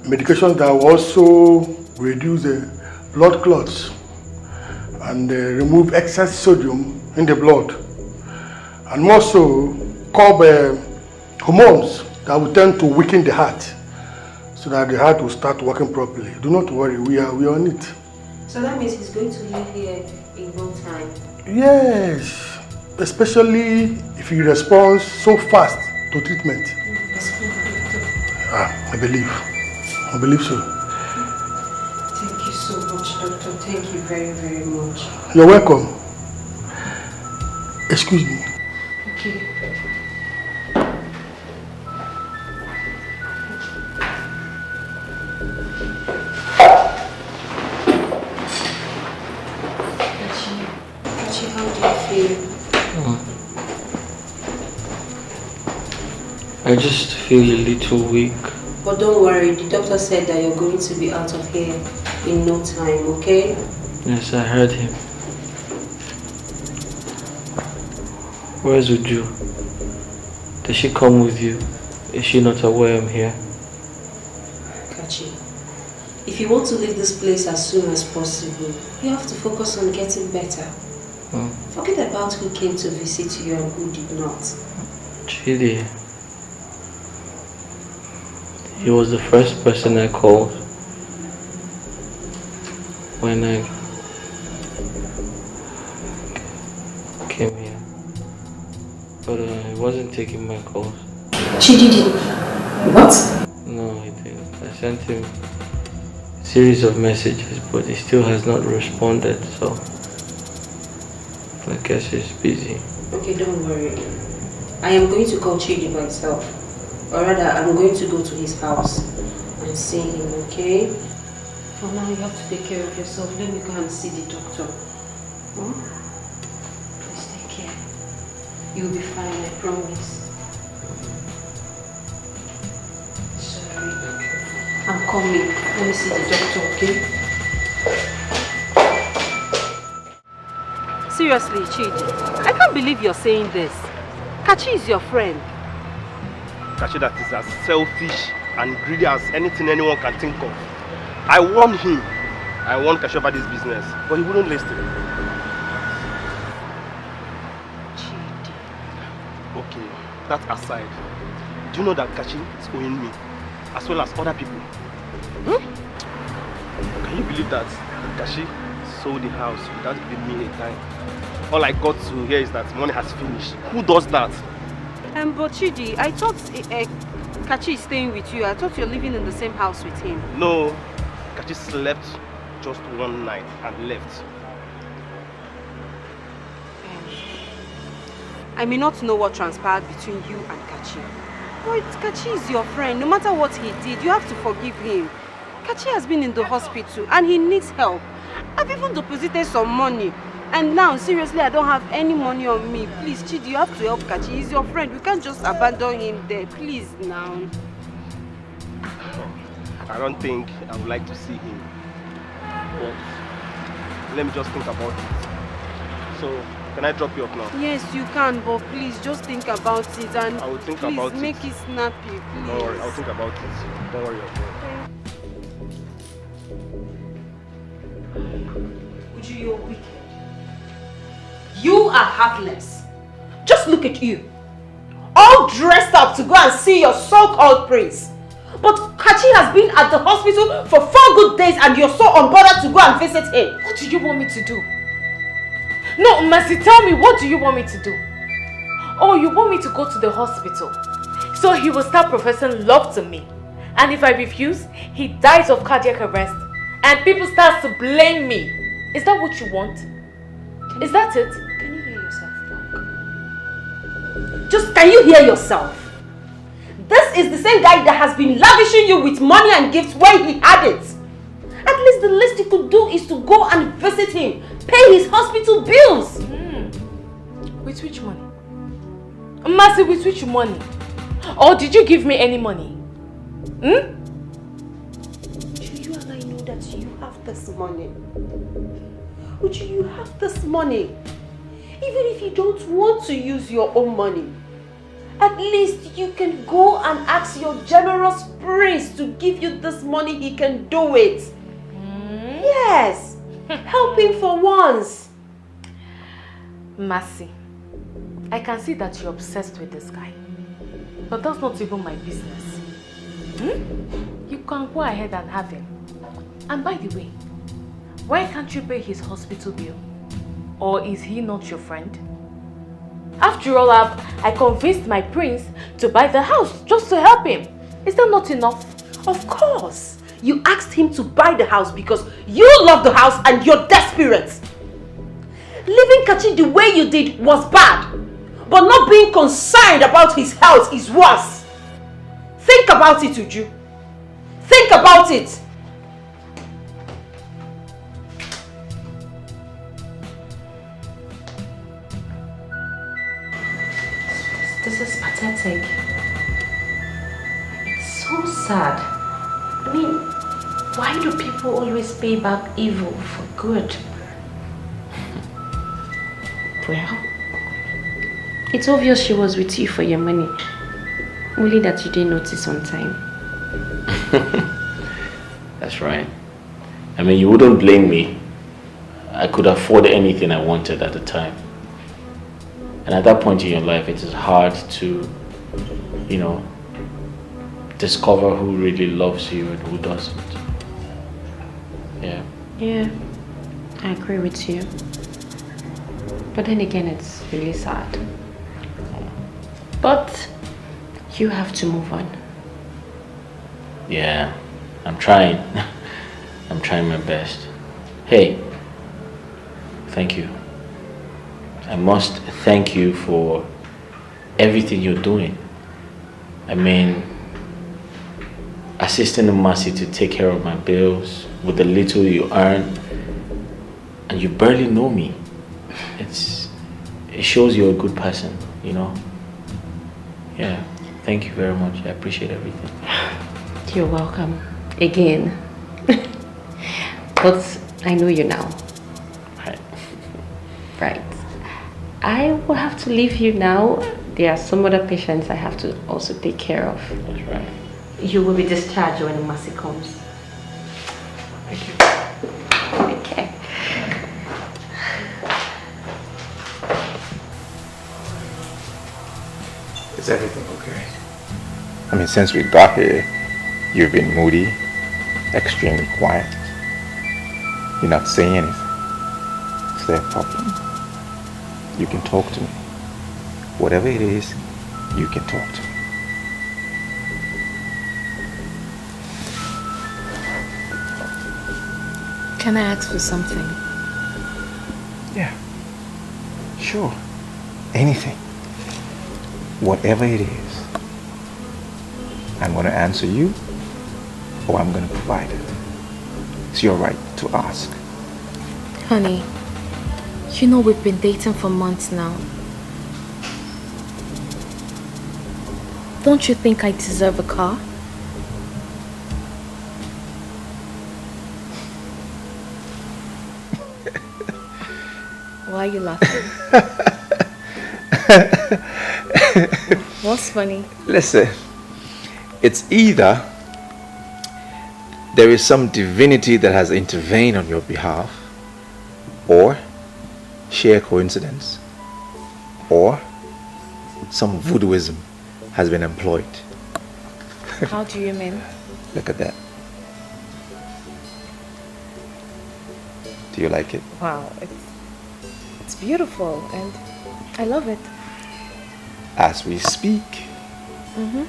Medications that will also reduce the blood clots and remove excess sodium in the blood. And more so, curb hormones that will tend to weaken the heart so that the heart will start working properly. Do not worry, we are on it. So that means he's going to live here in no time? Yes, especially if he responds so fast to treatment. I believe so. Thank you so much, Doctor. Thank you very, very much. You're welcome. Excuse me. Okay. Kachi, how do you feel? I just feel a little weak. But don't worry, the doctor said that you're going to be out of here in no time, okay? Yes, I heard him. Where's Uju? Does she come with you? Is she not aware I'm here? Kachi, if you want to leave this place as soon as possible, you have to focus on getting better. Forget about who came to visit you and who did not. Chidi. He was the first person I called when I came here. But he wasn't taking my calls. Chidi didn't? What? No, he didn't. I sent him a series of messages, but he still has not responded, so I guess he's busy. Okay, don't worry. I am going to call Chidi myself. Or rather, I'm going to go to his house and see him, okay? For now, you have to take care of yourself. Let me go and see the doctor. Please take care. You'll be fine, I promise. Sorry. I'm coming. Let me see the doctor, okay? Seriously, Chidi, I can't believe you're saying this. Kachi is your friend. Kachi that is as selfish and greedy as anything anyone can think of. I warned him. I warned Kachi about this business, but he wouldn't listen. Okay, that aside, do you know that Kachi is owing me, as well as other people? Can you believe that Kachi sold the house without giving me a dime? All I got to hear is that money has finished. Who does that? But Chidi, I thought Kachi is staying with you. I thought you're living in the same house with him. No, Kachi slept just one night and left. I may not know what transpired between you and Kachi. But Kachi is your friend. No matter what he did, you have to forgive him. Kachi has been in the hospital and he needs help. I've even deposited some money. And now, seriously, I don't have any money on me. Please, Chidi, you have to help Kachi. He's your friend. We can't just abandon him there. Please, now. I don't think I would like to see him. But let me just think about it. So, Can I drop you off now? Yes, you can, but please just think about it and I will think please about it. make it snappy, please. Don't worry, I'll think about it. Don't worry. Uju, you're wicked. You are heartless. Just look at you. All dressed up to go and see your so-called prince. But Kachi has been at the hospital for 4 good days and you're so unbothered to go and visit him. What do you want me to do? No, Mercy, tell me, what do you want me to do? Oh, you want me to go to the hospital so he will start professing love to me. And if I refuse, he dies of cardiac arrest and people start to blame me. Is that what you want? Is that it? Can you hear yourself talk? Just can you hear yourself? This is the same guy that has been lavishing you with money and gifts when he had it. At least the least you could do is to go and visit him. Pay his hospital bills. With which money? Mercy, with which money? Or did you give me any money? Do you and I know that you have this money? Uju, you have this money. Even if you don't want to use your own money, at least you can go and ask your generous prince to give you this money. He can do it. Yes. Help him for once. Mercy, I can see that you're obsessed with this guy. But that's not even my business. You can go ahead and have him. And by the way, why can't you pay his hospital bill? Or is he not your friend? After all, I convinced my prince to buy the house just to help him. Is that not enough? Of course. You asked him to buy the house because you love the house and you're desperate. Leaving Kachi the way you did was bad. But not being concerned about his health is worse. Think about it, Uju. Think about it. This is pathetic. It's so sad. I mean, why do people always pay back evil for good? Well, it's obvious she was with you for your money. Only that you didn't notice on time. That's right. I mean, you wouldn't blame me. I could afford anything I wanted at the time. And at that point in your life, it is hard to, you know, discover who really loves you and who doesn't. Yeah. Yeah, I agree with you. But then again, it's really sad. But you have to move on. Yeah, I'm trying. I'm trying my best. Hey, thank you. I must thank you for everything you're doing. I mean, assisting Mercy to take care of my bills with the little you earn, and you barely know me. It shows you're a good person, you know? Yeah, thank you very much. I appreciate everything. You're welcome. Again. But I know you now. Right. Right. I will have to leave you now. There are some other patients I have to also take care of. That's right. You will be discharged when Mercy comes. Thank you. Okay. Is everything okay? I mean, since we got here, you've been moody, extremely quiet. You're not saying anything. Is there a problem? You can talk to me. Whatever it is, you can talk to me. Can I ask for something? Yeah. Sure. Anything. Whatever it is. I'm going to answer you, or I'm going to provide it. It's your right to ask. Honey, you know we've been dating for months now. Don't you think I deserve a car? Why are you laughing? What's funny? Listen, it's either there is some divinity that has intervened on your behalf, or sheer coincidence, or some voodooism has been employed. How do you mean? Look at that. Do you like it? Wow, it's beautiful and I love it. As we speak, Mm-hmm.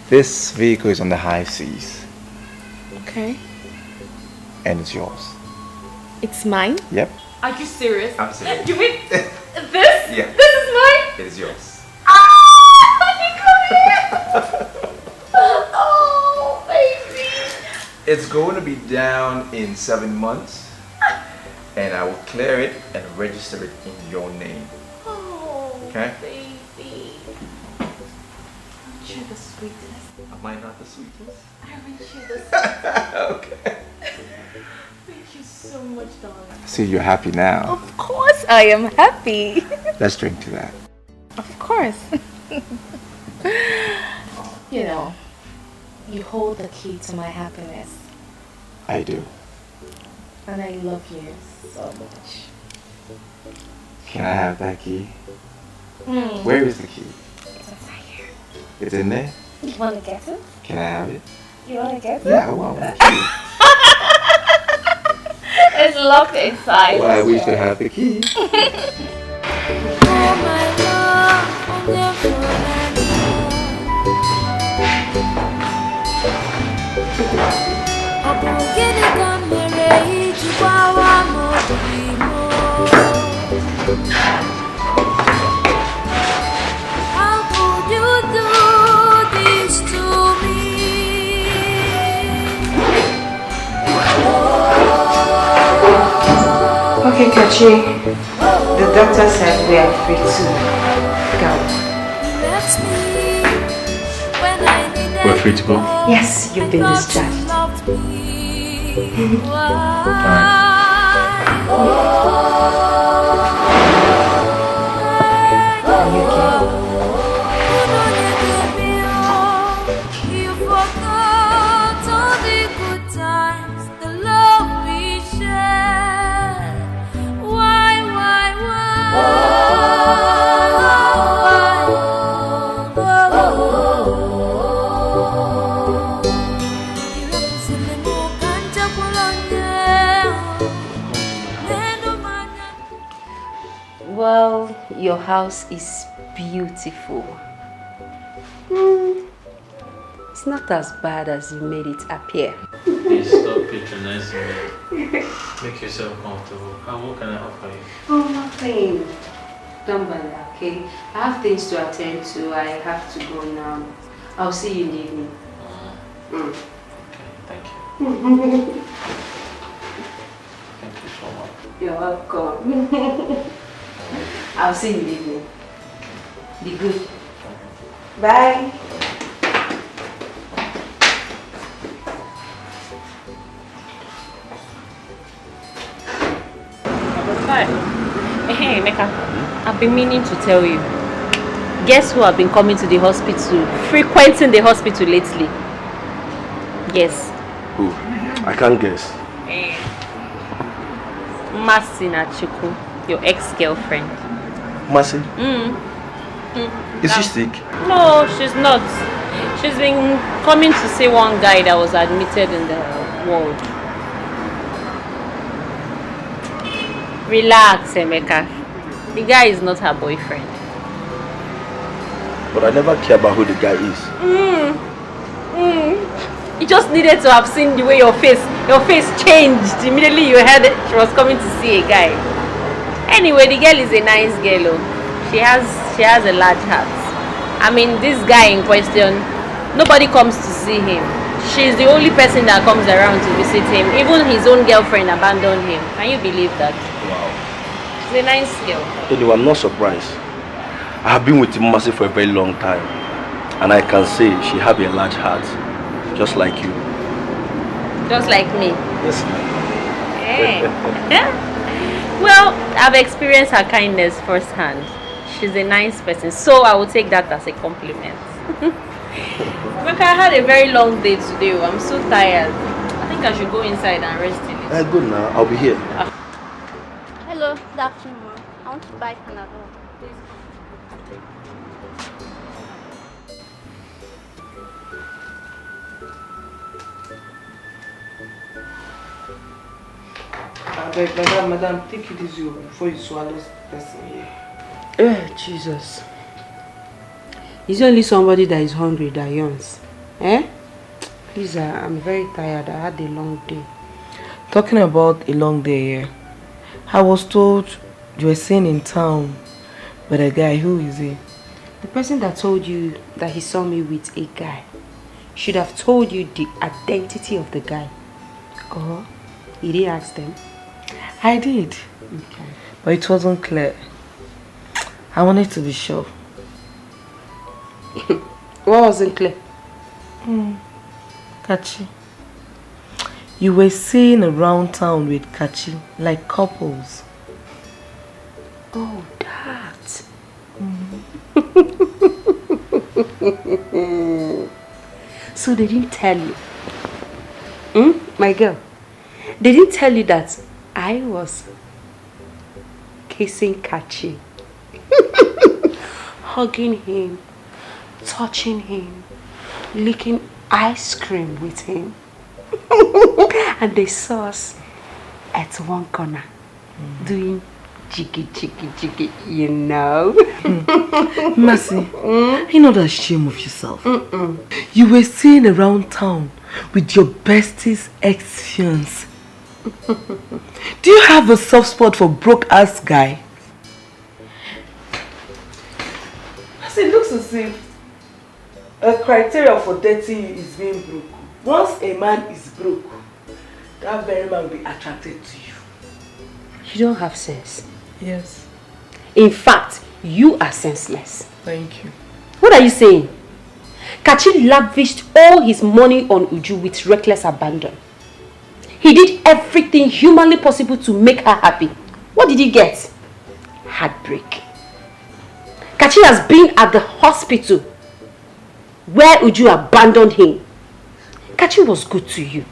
this vehicle is on the high seas Okay. and it's yours. It's mine? Yep. Are you serious? I'm serious. You mean this? Yeah. This is mine? It is yours. Oh, baby. It's going to be down in 7 months and I will clear it and register it in your name. Oh, Okay? baby. Aren't you the sweetest? Am I not the sweetest? Aren't you the sweetest? Okay. Thank you so much, darling. See, you're happy now. Of course I am happy. Let's drink to that. Of course. You know, you hold the key to my happiness. I do. And I love you so much. Can I have that key? Mm. Where is the key? It's inside here. It's in there? You want to get it? Can I have it? You want to get it? Yeah, I want the key. It's locked inside. Well, I wish to have the key. How could you do this to me? Okay, Kachi. The doctor said we are free to go. We're free to go? Yes, you've been discharged. You forgot all the good times, the love we shared. Why? Well, your house is beautiful. It's not as bad as you made it appear. Please stop patronizing me. Make yourself comfortable. What can I offer you? Oh, nothing. Don't bother, okay? I have things to attend to. I have to go now. I'll see you in the evening. Okay, thank you. Thank you so much. You're welcome. I'll see you in the evening. Be good. Bye. Hey, Emeka, I've been meaning to tell you. Guess who have been coming to the hospital, frequenting the hospital lately? Yes. Who? I can't guess. Masina Chuku, your ex-girlfriend. Mercy? Is she Now- sick? No, she's not. She's been coming to see one guy that was admitted in the ward. Relax, Emeka. The guy is not her boyfriend. But I never care about who the guy is. You just needed to have seen the way your face changed immediately you heard she was coming to see a guy. Anyway, the girl is a nice girl. Oh. She has a large heart. I mean, this guy in question, nobody comes to see him. She's the only person that comes around to visit him. Even his own girlfriend abandoned him. Can you believe that? Wow. She's a nice girl. Anyway, I'm not surprised. I have been with Mercy for a very long time. And I can say she has a large heart. Just like you. Just like me. Yes. Hey. Well, I've experienced her kindness firsthand. She's a nice person, so I will take that as a compliment. Look, I had a very long day today. I'm so tired. I think I should go inside and rest a little. Good now, I'll be here. Hello, good afternoon, Mom. I want to buy Panadol. I beg, madam, take it easy before you swallow this person here. Jesus. Is there only somebody that is hungry that yawns? Eh? Please, I'm very tired. I had a long day. Talking about a long day here, I was told you were seen in town with a guy. Who is he? The person that told you that he saw me with a guy should have told you the identity of the guy. Oh, you didn't ask them? I did. Okay. But it wasn't clear. I wanted to be sure. What wasn't clear? Kachi. You were seen around town with Kachi, like couples. Oh, that. So they didn't tell you? My girl, they didn't tell you that I was kissing Kachi, hugging him, touching him, licking ice cream with him. And they saw us at one corner doing jiggy, you know. Mercy, you know that shame of yourself. You were seen around town with your bestie's ex-fiance. Do you have a soft spot for broke-ass guy? Mercy, it looks as if a criteria for dating you is being broke. Once a man is broke, that very man will be attracted to you. You don't have sense. Yes. In fact, you are senseless. Thank you. What are you saying? Kachi lavished all his money on Uju with reckless abandon. He did everything humanly possible to make her happy. What did he get? Heartbreak. Kachi has been at the hospital where Uju abandoned him. Kachi was good to you.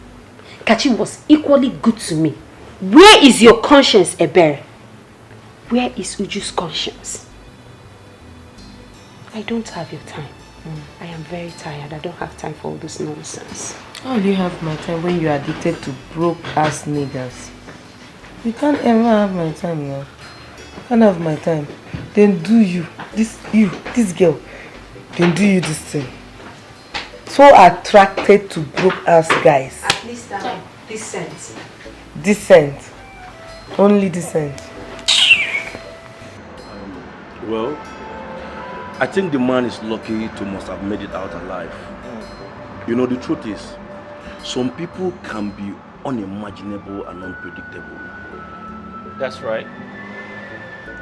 Kachi was equally good to me. Where is your conscience, Ebere? Where is Uju's conscience? I don't have your time. I am very tired. I don't have time for all this nonsense. How do you have my time when you are addicted to broke-ass niggas? You can't ever have my time now. You can't have my time. Then do this girl, then do you this thing. So attracted to broke-ass guys. At least I'm decent. Decent. Only decent. Well, I think the man is lucky to must have made it out alive. You know, the truth is, some people can be unimaginable and unpredictable. That's right.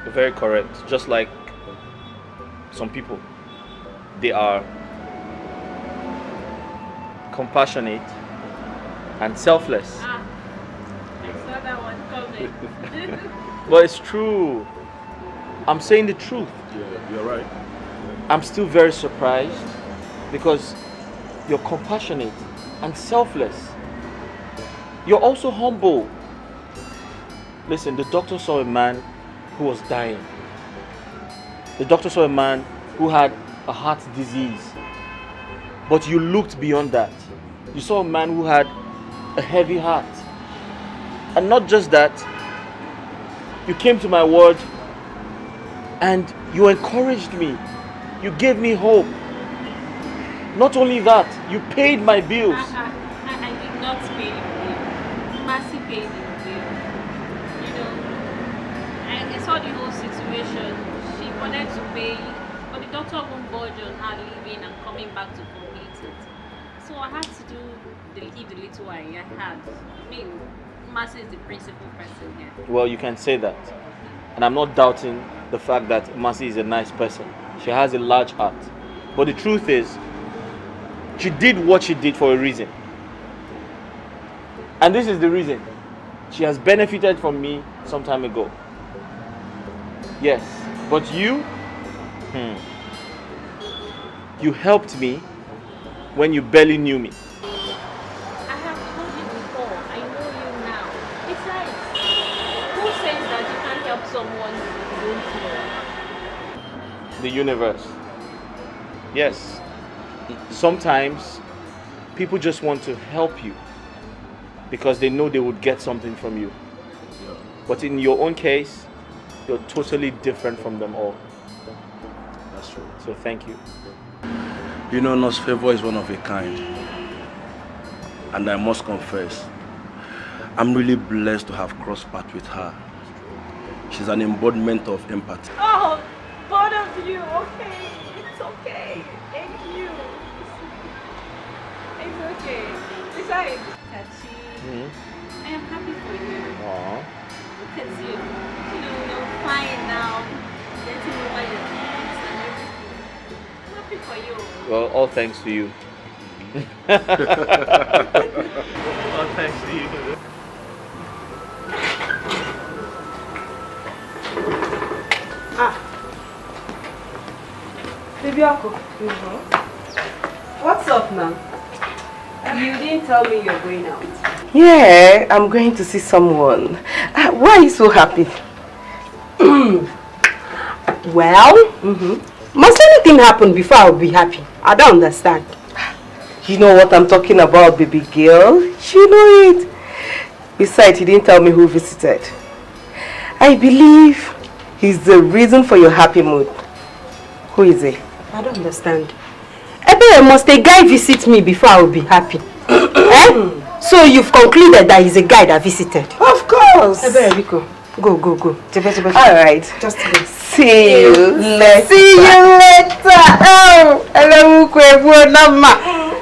You're very correct. Just like some people, they are compassionate and selfless. I saw that one coming. But it's true. I'm saying the truth. Yeah, you're right. I'm still very surprised because you're compassionate and selfless. You're also humble. Listen, the doctor saw a man who was dying. The doctor saw a man who had a heart disease. But you looked beyond that. You saw a man who had a heavy heart. And not just that, you came to my ward and you encouraged me. You gave me hope. Not only that, you paid my bills. I did not pay the bill. Mercy paid the bill. You know, I saw the whole situation. She wanted to pay, but the doctor won't budge on her leaving and coming back to complete it. So I had to give the little I had. I mean, Mercy is the principal person here. Well, you can say that. And I'm not doubting the fact that Mercy is a nice person. She has a large heart. But the truth is, she did what she did for a reason. And this is the reason. She has benefited from me some time ago. Yes, but you? You helped me when you barely knew me. I have told you before, I know you now. Besides, who says that you can't help someone you don't know? The universe. Yes. Sometimes people just want to help you because they know they would get something from you. But in your own case, you're totally different from them all. That's true. So thank you. You know, Nurse Favor is one of a kind. And I must confess, I'm really blessed to have crossed paths with her. She's an embodiment of empathy. Oh, both of you, okay. It's okay. Thank you. It's okay. Besides, Tachi, I am happy for you. Aww. Look at you. You're fine now. Getting over your things and everything. I'm happy for you. Well, all thanks to you. All thanks to you. Baby Ako. What's up now? You didn't tell me you're going out. Yeah, I'm going to see someone. Why are you so happy? Well, must anything happen before I'll be happy? I don't understand. You know what I'm talking about, baby girl. You know it. Besides, he didn't tell me who visited. I believe he's the reason for your happy mood. Who is he? I don't understand. Must a guy visit me before I will be happy? Eh? So you've concluded that he's a guy that visited? Of course. Go. Alright. Just go. See you later. Oh, hello,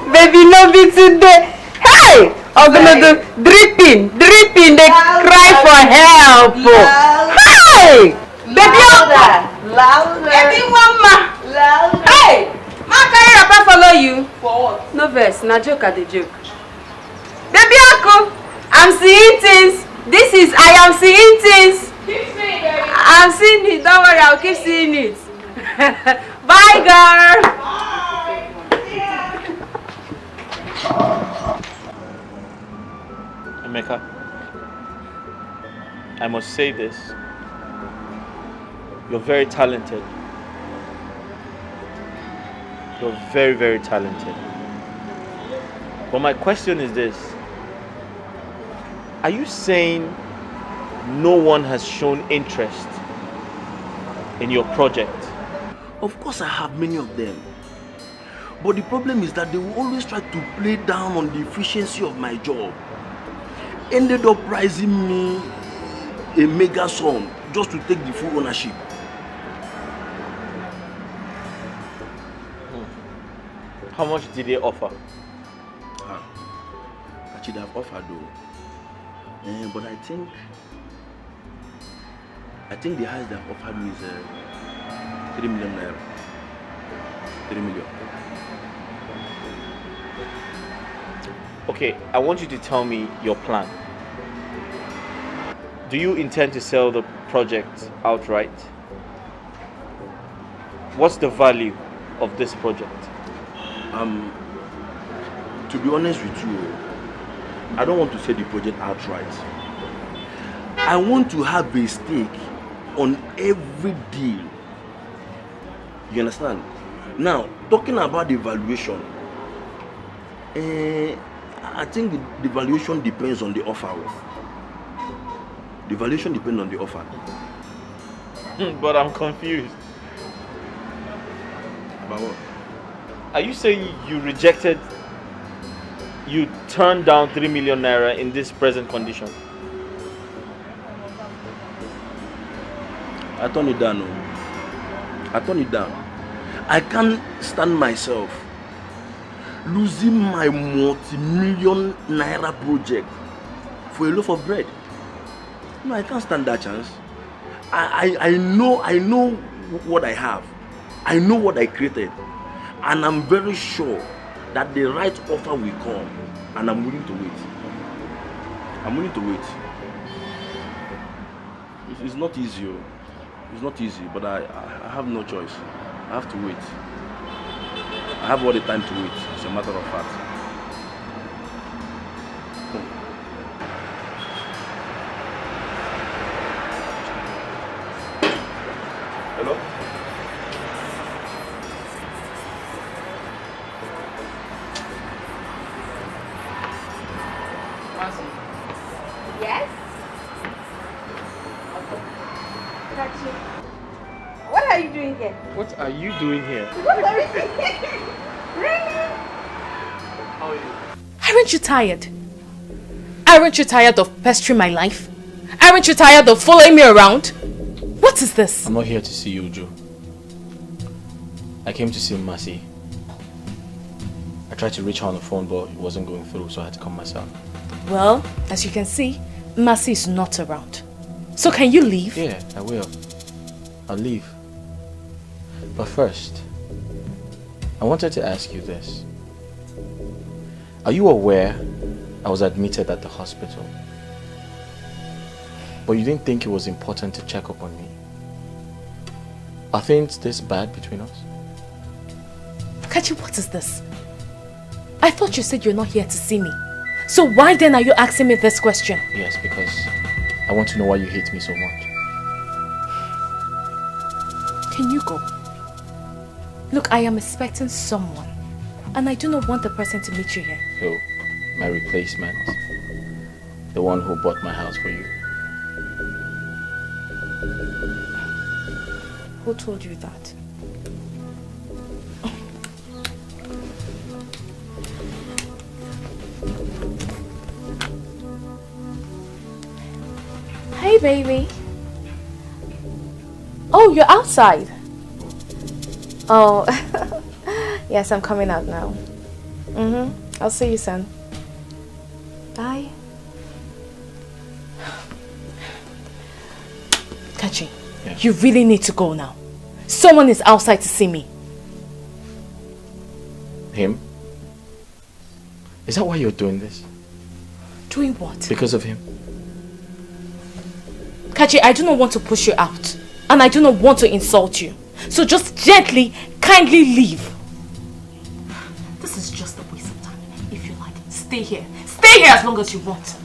baby, no be today. Hey, I'm gonna do dripping. They cry for help. Hey, baby, louder. Baby, mama. Louder. Hey, ma, can your papa follow you? For what? No verse, na joke at the joke. Baby, Uncle, I'm seeing things. I am seeing things. Keep seeing, baby. I'm seeing it. Don't worry, I'll keep seeing it. Bye, girl. Emeka, I must say this. You're very talented. You're very, very talented. But my question is this. Are you saying no one has shown interest in your project? Of course I have many of them. But the problem is that they will always try to play down on the efficiency of my job. Ended up pricing me a mega sum just to take the full ownership. How much did they offer? I should have offered though. But I think the highest they have offered me is 3 million naira. 3 million. Okay, I want you to tell me your plan. Do you intend to sell the project outright? What's the value of this project? To be honest with you, I don't want to sell the project outright. I want to have a stake on every deal. You understand? Now, talking about the valuation, I think the valuation depends on the offer. The valuation depends on the offer. But I'm confused. About what? Are you saying you turned down 3 million naira in this present condition? I turned it down. I turned it down. I can't stand myself losing my multi-million naira project for a loaf of bread. No, I can't stand that chance. I know what I have. I know what I created. And I'm very sure that the right offer will come. And I'm willing to wait. I'm willing to wait. It's not easy. It's not easy, but I have no choice. I have to wait. I have all the time to wait, as a matter of fact. Hello? Yes? What are you doing here? What are you doing here? What are you doing here? Really? How are you? Aren't you tired? Aren't you tired of pestering my life? Aren't you tired of following me around? What is this? I'm not here to see you, Joe. I came to see Mercy. I tried to reach her on the phone, but it wasn't going through, so I had to come myself. Well, as you can see, Mercy is not around. So can you leave? Yeah, I will. I'll leave. But first, I wanted to ask you this. Are you aware I was admitted at the hospital? But you didn't think it was important to check up on me? Are things this bad between us? Kachi, what is this? I thought you said you're not here to see me. So why then are you asking me this question? Yes, because I want to know why you hate me so much. Can you go? Look, I am expecting someone, and I do not want the person to meet you here. Who? My replacement? The one who bought my house for you? Who told you that? Hey, baby. Oh, you're outside. Oh, yes, I'm coming out now. I'll see you soon. Bye. Kachi, you really need to go now. Someone is outside to see me. Him? Is that why you're doing this? Doing what? Because of him? Kachi, I do not want to push you out. And I do not want to insult you. So just gently, kindly leave. This is just a waste of time. If you like, stay here. Stay here as long as you want.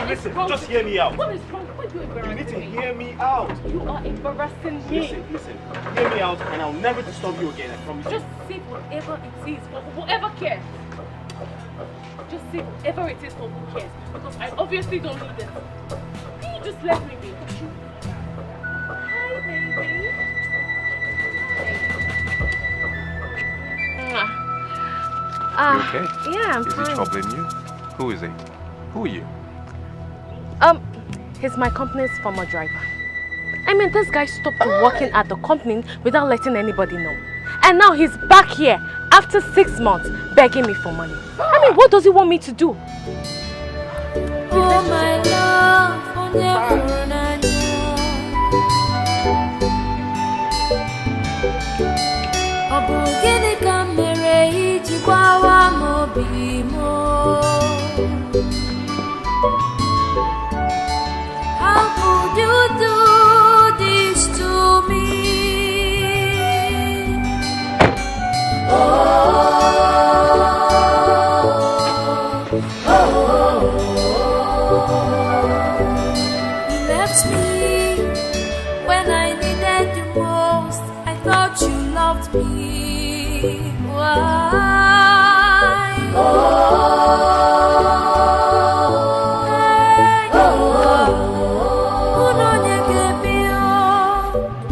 Listen, just hear me out. What is wrong? Why are you embarrassing me? You need to hear me out. You are embarrassing me. Listen. Hear me out and I'll never disturb you again, I promise you. Just say whatever it is for whoever cares. Just say whatever it is for who cares. Because I obviously don't need it. Can you just let me be? Hi, baby. You okay? Yeah, I'm fine. Is he troubling you? Who is he? Who are you? He's my company's former driver. I mean, this guy stopped working at the company without letting anybody know. And now he's back here after 6 months begging me for money. I mean, what does he want me to do? Oh my love, how could you do this to me? You left me when I needed you most. I thought you loved me. Why?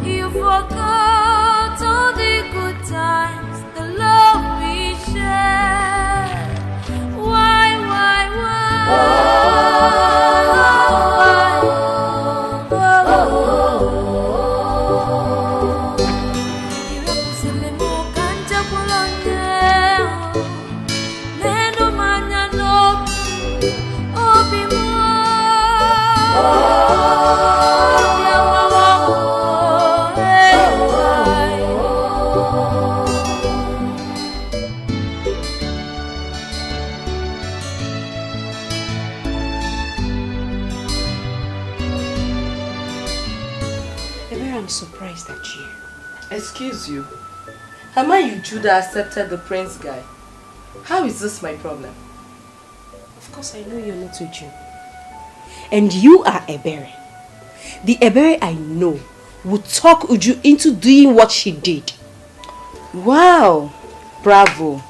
You forgot all the good times, the love we shared. Why? You I'm surprised at you. Excuse you. Am I Uju that accepted the prince guy? How is this my problem? Of course I know you're not Uju. And you are Ebere. The Ebere I know would talk Uju into doing what she did. Wow. Bravo.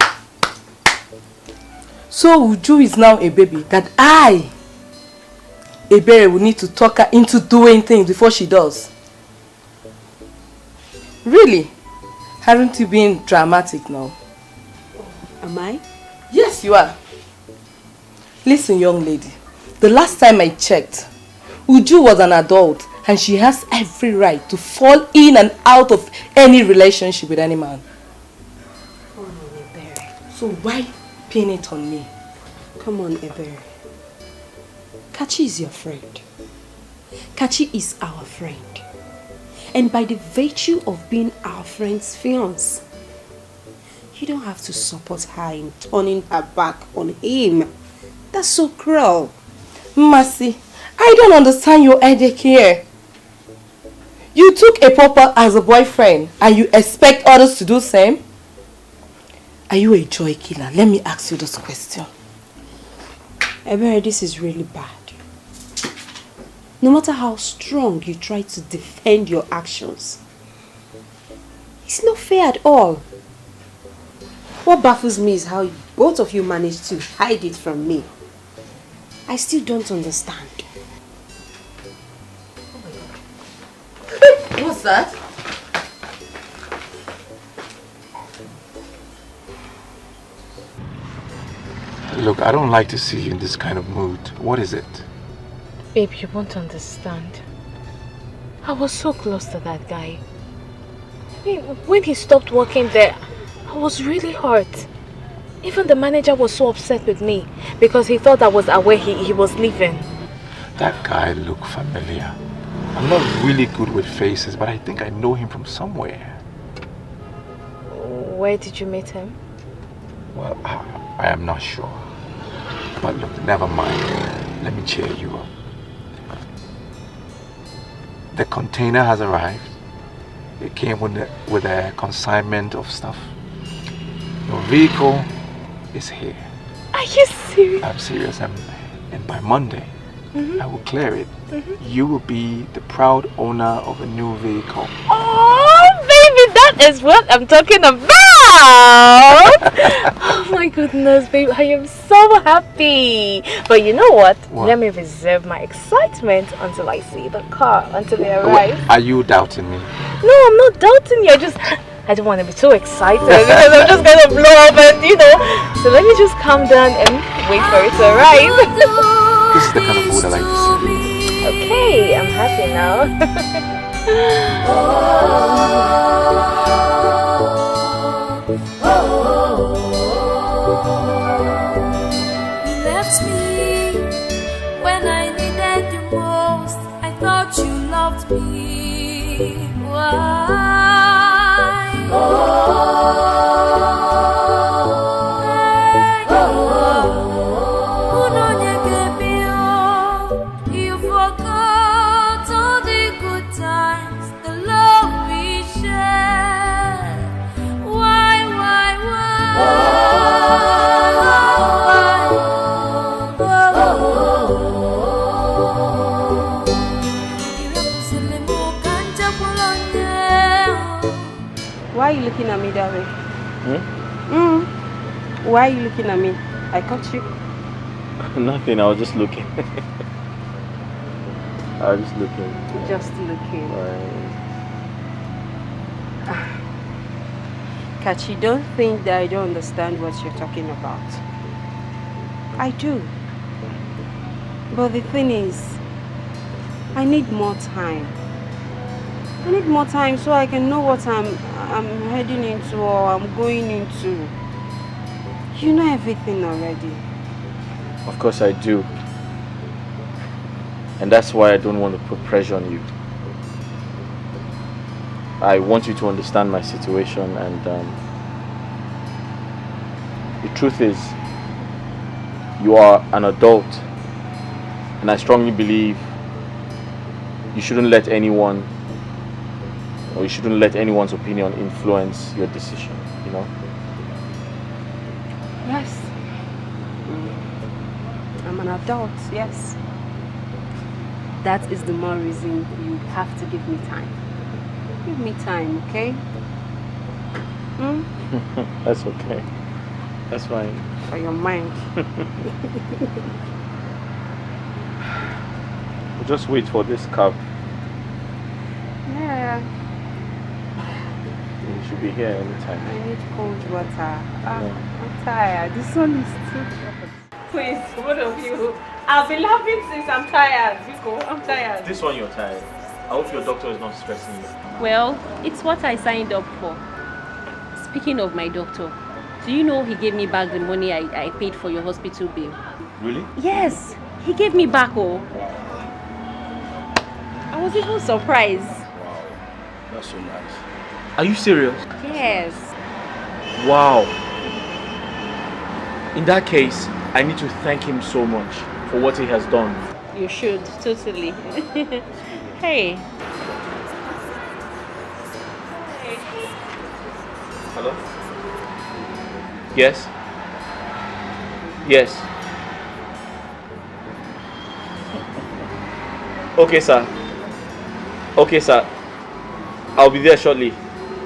So Uju is now a baby that I, Ebere, will need to talk her into doing things before she does. Really? Haven't you been dramatic now? Am I? Yes, you are. Listen, young lady. The last time I checked, Uju was an adult and she has every right to fall in and out of any relationship with any man. Oh no, Ebere. So why pin it on me? Come on, Ebere. Kachi is your friend. Kachi is our friend. And by the virtue of being our friend's fiancé, you don't have to support her in turning her back on him. That's so cruel. Mercy, I don't understand your headache here. You took a pauper as a boyfriend and you expect others to do the same? Are you a joy killer? Let me ask you this question. Ebere, this is really bad. No matter how strong you try to defend your actions, it's not fair at all. What baffles me is how both of you managed to hide it from me. I still don't understand. Oh my God. What's that? Look, I don't like to see you in this kind of mood. What is it? Babe, you won't understand. I was so close to that guy. When he stopped working there, I was really hurt. Even the manager was so upset with me because he thought I was aware he was leaving. That guy looked familiar. I'm not really good with faces, but I think I know him from somewhere. Where did you meet him? Well, I am not sure. But look, never mind. Let me cheer you up. The container has arrived. It came with a consignment of stuff. Your vehicle is here. Are you serious? I'm serious. And by Monday, I will clear it. You will be the proud owner of a new vehicle. Oh, baby, that is what I'm talking about. Oh my goodness, babe, I am so happy. But you know what? Let me reserve my excitement until I see the car, until they arrive. Are you doubting me? No, I'm not doubting you. I don't want to be too excited because I'm just going to blow up and, So let me just calm down and wait for it to arrive. This is the kind of mood I like to see. Okay, I'm happy now. You left me when I needed you most. I thought you loved me. Why? You forgot all the good times, the love we shared. Why? Why are you looking at me that way? Why are you looking at me? I caught you. Nothing, I was just looking. I was just looking. Just looking. Kachi, don't think that I don't understand what you're talking about. I do. But the thing is, I need more time. I need more time so I can know what I'm heading into or I'm going into. You know everything already. Of course I do. And that's why I don't want to put pressure on you. I want you to understand my situation, and the truth is, you are an adult, and I strongly believe you shouldn't let anyone or you shouldn't let anyone's opinion influence your decision, you know? Yes. I'm an adult, yes. That is the more reason you have to give me time. Give me time, okay? Hmm? That's okay. That's fine. For your mind. We'll just wait for this cab. Yeah. You should be here anytime. I need cold water. I'm tired. This one is too hot. Please, both of you. I've been laughing since I'm tired. Biko, I'm tired. This one you're tired. I hope your doctor is not stressing you. Well, it's what I signed up for. Speaking of my doctor, do you know he gave me back the money I paid for your hospital bill? Really? Yes, he gave me back, oh. I was even surprised. Wow, that's so nice. Are you serious? Yes. Wow. In that case, I need to thank him so much for what he has done. You should, totally. Hey. Hello? Yes? Yes. Okay, sir. Okay, sir. I'll be there shortly.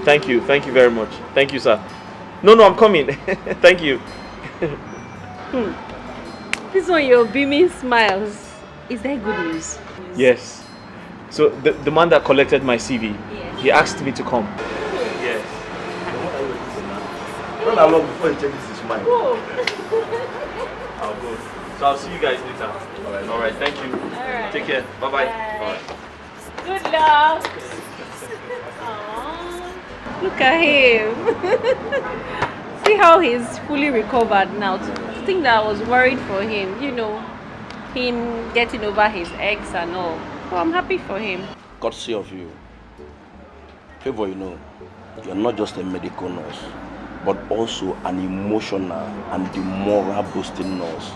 Thank you. Thank you very much. Thank you, sir. No, I'm coming. Thank you. This one, your beaming smiles. Is that good news? Yes. So the man that collected my CV, he asked me to come. Yes. Run along before he changes his mind. I'll go. So I'll see you guys later. All right. Thank you. Alright. Take care. Bye-bye. Bye. Good luck. Look at him. See how he's fully recovered now. To think that I was worried for him, you know, him getting over his ex and all. So I'm happy for him. Courtesy of you. Favor, you know, you're not just a medical nurse, but also an emotional and the moral boosting nurse.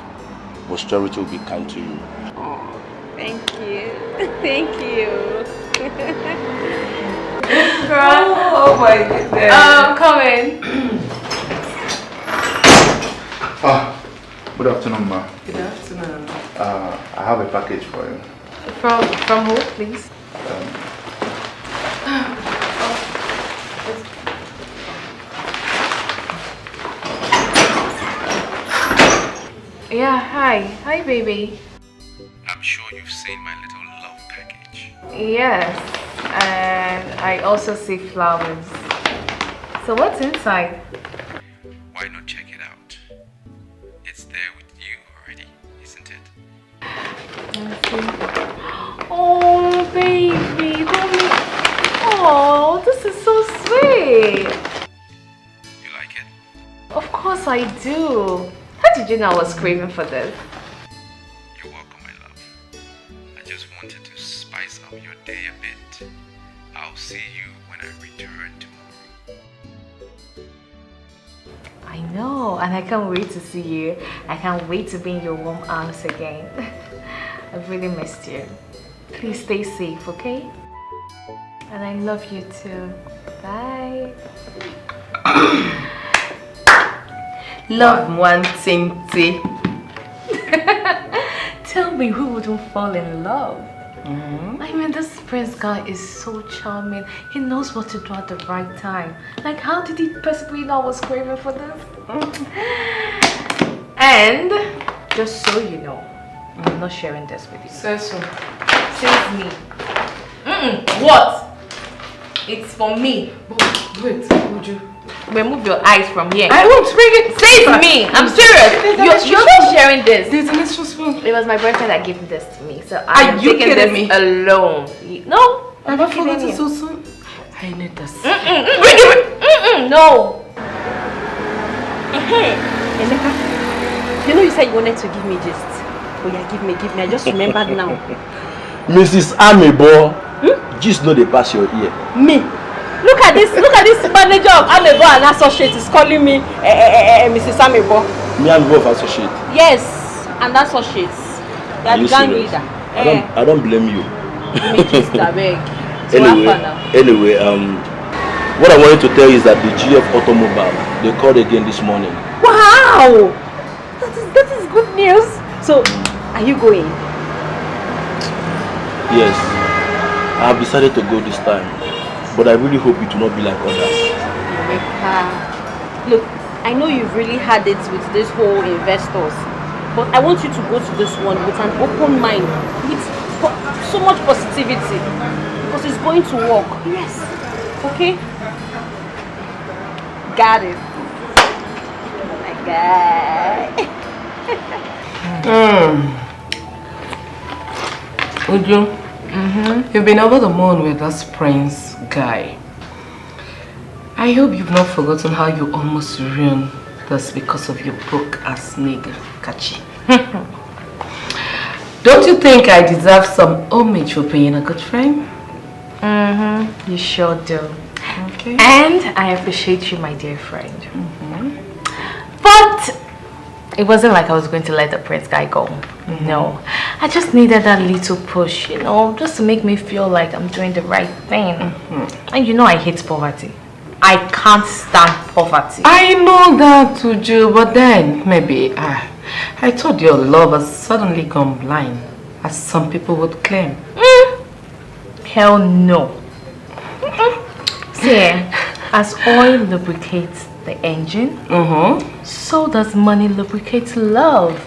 Posterity will be kind to you. Oh, thank you. Thank you. Oh my goodness. Come in. Good afternoon, ma. Good afternoon. I have a package for you. From who, please? Yeah, hi. Hi, baby. I'm sure you've seen my little love package. Yes, and I also see flowers. So what's inside? Why not check it out? It's there with you already, isn't it? Let's see. Oh, baby. Oh, this is so sweet. You like it? Of course I do. How did you know I was craving for this? You're welcome, my love. I just wanted to spice up your day a bit. I'll see you when I return tomorrow. I know, and I can't wait to see you. I can't wait to be in your warm arms again. I've really missed you. Please stay safe, okay? And I love you too. Bye. Love one tinty. Tell me, who wouldn't fall in love? I mean, this prince guy is so charming. He knows what to do at the right time. Like, how did he possibly know I was craving for this? And just so you know, I'm not sharing this with you. So. Says me. What? It's for me. Wait, would you? Remove your eyes from here. I won't bring it. Say it me. I'm serious. You're not sharing this. There's an extra spoon. It was my boyfriend that gave this to me, so I'm taking this me alone. No. Have I forgotten so soon? I need this. Bring it. No. Emeka, you know you said you wanted to give me gist. Oh yeah, give me. I just remembered now. Mrs. Amebo, just know they pass your ear. Me? Look at this manager of Amebo and Associates is calling me Mrs. Amebo. Me and Amebo Associate. Yes, and Associates. They are the gang leader. I don't blame you. Give me gist, I beg. So anyway, what I wanted to tell you is that the GF Automobile, they called again this morning. Wow! That is good news. So, are you going? Yes, I have decided to go this time, but I really hope it will not be like others. Look, I know you've really had it with this whole investors, but I want you to go to this one with an open mind, with so much positivity, because it's going to work. Yes. Okay? Got it. My guy. Uju, you've been over the moon with this prince guy. I hope you've not forgotten how you almost ruined this because of your broke-ass nigga, Kachi. Don't you think I deserve some homage for being a good friend? You sure do. Okay. And I appreciate you, my dear friend. But it wasn't like I was going to let the prince guy go. No. I just needed that little push, you know, just to make me feel like I'm doing the right thing. And you know I hate poverty. I can't stand poverty. I know that, Uju, but then maybe I thought your love has suddenly gone blind, as some people would claim. Hell no. See, as oil lubricates the engine, so does money lubricate love.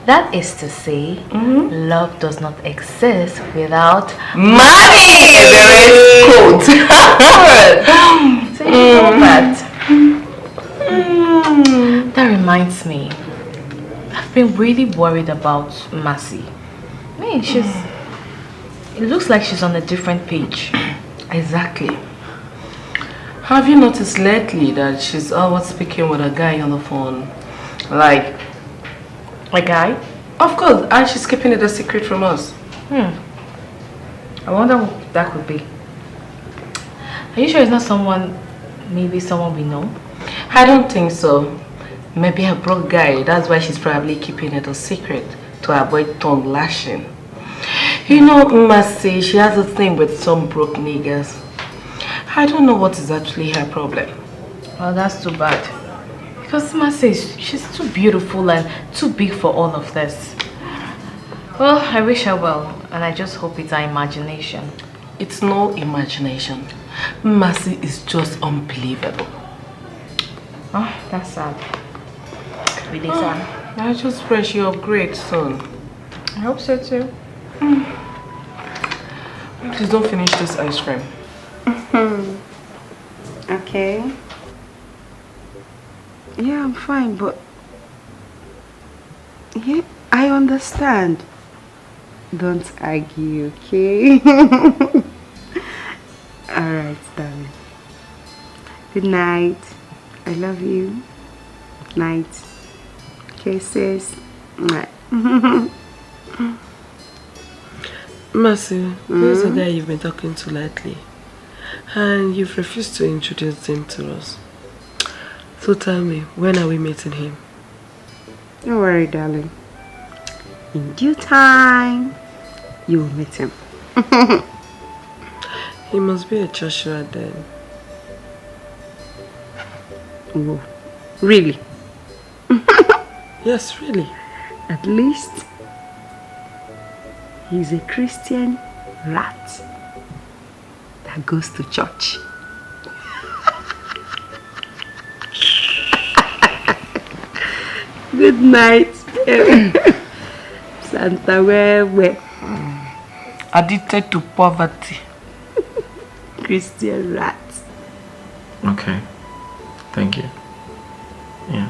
That is to say, love does not exist without money. So you know that. That reminds me, I've been really worried about Mercy. I mean, it looks like she's on a different page. Exactly. Have you noticed lately that she's always speaking with a guy on the phone? Like, a guy? Of course, and she's keeping it a secret from us. I wonder who that could be. Are you sure it's not maybe someone we know? I don't think so. Maybe a broke guy, that's why she's probably keeping it a secret, to avoid tongue lashing. You know, Mercy, she has a thing with some broke niggas. I don't know what is actually her problem. Well, that's too bad. Because Mercy, she's too beautiful and too big for all of this. Well, I wish her well, and I just hope it's our imagination. It's no imagination. Mercy is just unbelievable. Oh, that's sad. Really sad. I just pray she upgrades soon. I hope so too. Please don't finish this ice cream. Okay. Yeah, I'm fine, but yeah, I understand. Don't argue, okay? Alright, darling. Good night. I love you. Night. Kisses. Mercy, who's the guy you've been talking to lately? And you've refused to introduce him to us. So tell me, when are we meeting him? Don't worry, darling. In due time, you will meet him. He must be a Joshua then. Oh, really? Yes, really. At least, he's a Christian rat that goes to church. Good night. Santa Wewe. Addicted to poverty. Christian rat. Okay. Thank you. Yeah.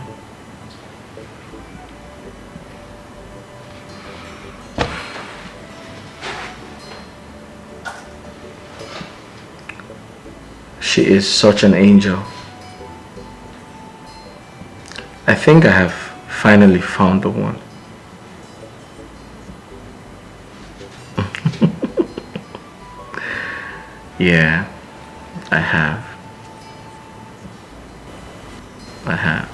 She is such an angel. I think I have finally found the one. Yeah, I have. I have.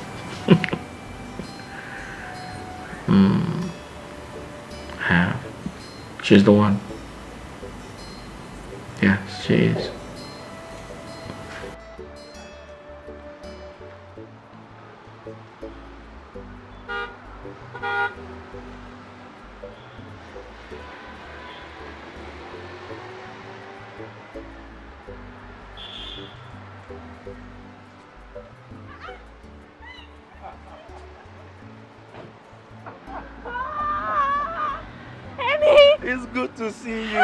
I have. She's the one. Yes, she is. It's good to see you.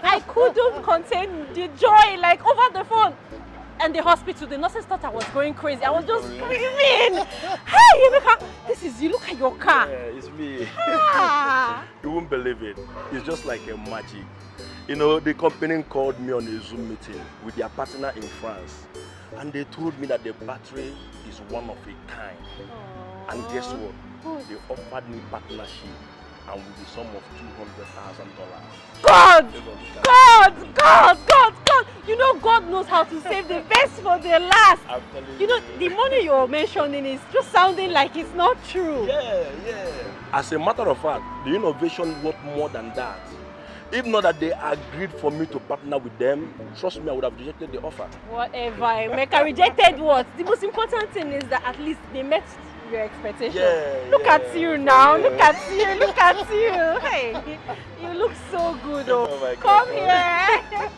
I couldn't contain the joy, like over the phone. And the hospital, the nurses thought I was going crazy. I was just screaming. Hey, Emeka, this is you. Look at your car. Yeah, it's me. You won't believe it. It's just like a magic. You know, the company called me on a Zoom meeting with their partner in France. And they told me that the battery is one of a kind. And guess what? They offered me partnership and with the sum of $200,000. God! You know God knows how to save the best for the last. I'm telling You know, the money you're mentioning is just sounding like it's not true. Yeah. As a matter of fact, the innovation worth more than that. If not that they agreed for me to partner with them, trust me, I would have rejected the offer. Whatever, Emeka, rejected what? The most important thing is that at least they met your expectations. Look at you now. Look at you. Hey, you look so good. Oh my God. Come here.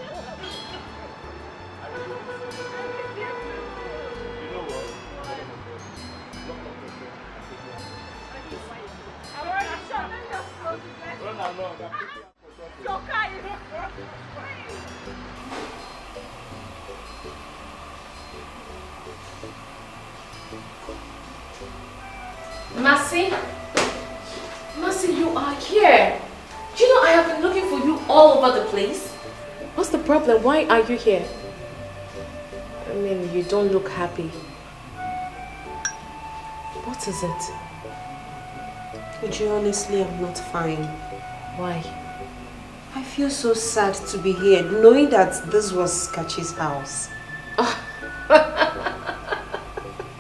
Mercy, you are here. Do you know I have been looking for you all over the place? What's the problem? Why are you here? I mean, you don't look happy. What is it? Uju, honestly, I'm not fine. Why? I feel so sad to be here, knowing that this was Kachi's house. Why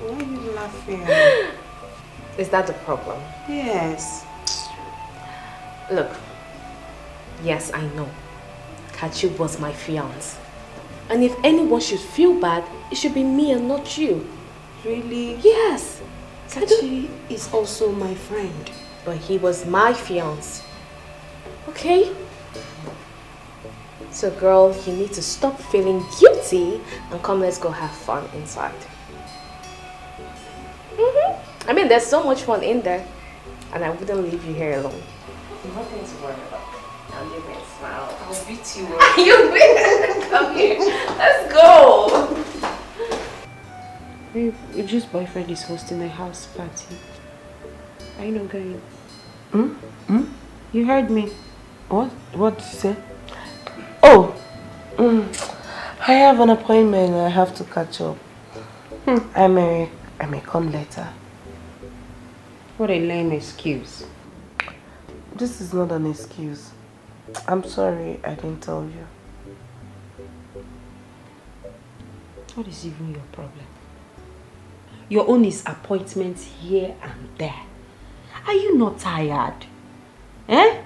are you laughing? Is that the problem? Yes. Look, yes, I know. Kachi was my fiance. And if anyone should feel bad, it should be me and not you. Really? Yes. Kachi is also my friend. But he was my fiance. Okay? So girl, you need to stop feeling guilty and come, let's go have fun inside. I mean, there's so much fun in there. And I wouldn't leave you here alone. Nothing to worry about. I'll give me a smile. I'll beat you up. You will. Come here. Let's go. Babe, Uju's boyfriend is hosting a house party. Are you not going? You heard me. What? What did you say? Oh! I have an appointment and I have to catch up. I may come later. What a lame excuse. This is not an excuse. I'm sorry I didn't tell you. What is even your problem? Your own is appointments here and there. Are you not tired? Eh?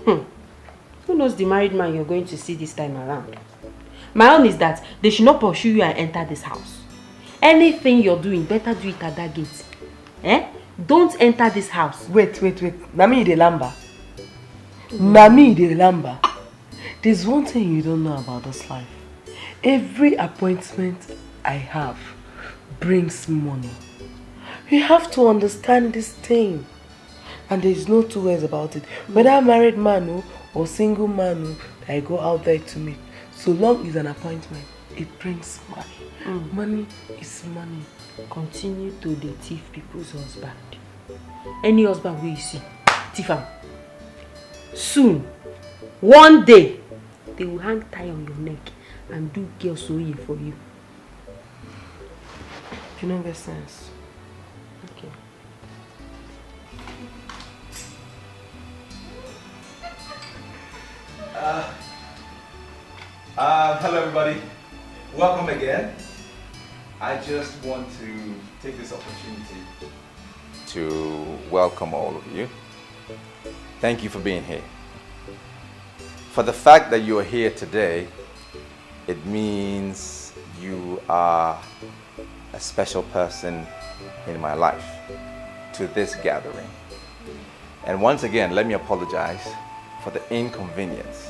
Who knows the married man you're going to see this time around? My own is that they should not pursue you and enter this house. Anything you're doing, better do it at that gate. Eh? Don't enter this house. Wait. Nami de Lamba. Nami de Lamba. There's one thing you don't know about this life. Every appointment I have brings money. You have to understand this thing. And there's no two ways about it. Whether I'm married man or single man that I go out there to meet, so long as an appointment, it brings money. Money is money. Continue to dey thief people's husband. Any husband where you see, thief am. Soon, one day, they will hang tie on your neck and do girl sewing for you. You know that sense. Okay. Hello everybody, welcome again. I just want to take this opportunity to welcome all of you. Thank you for being here. For the fact that you are here today, it means you are a special person in my life to this gathering. And once again, let me apologize for the inconvenience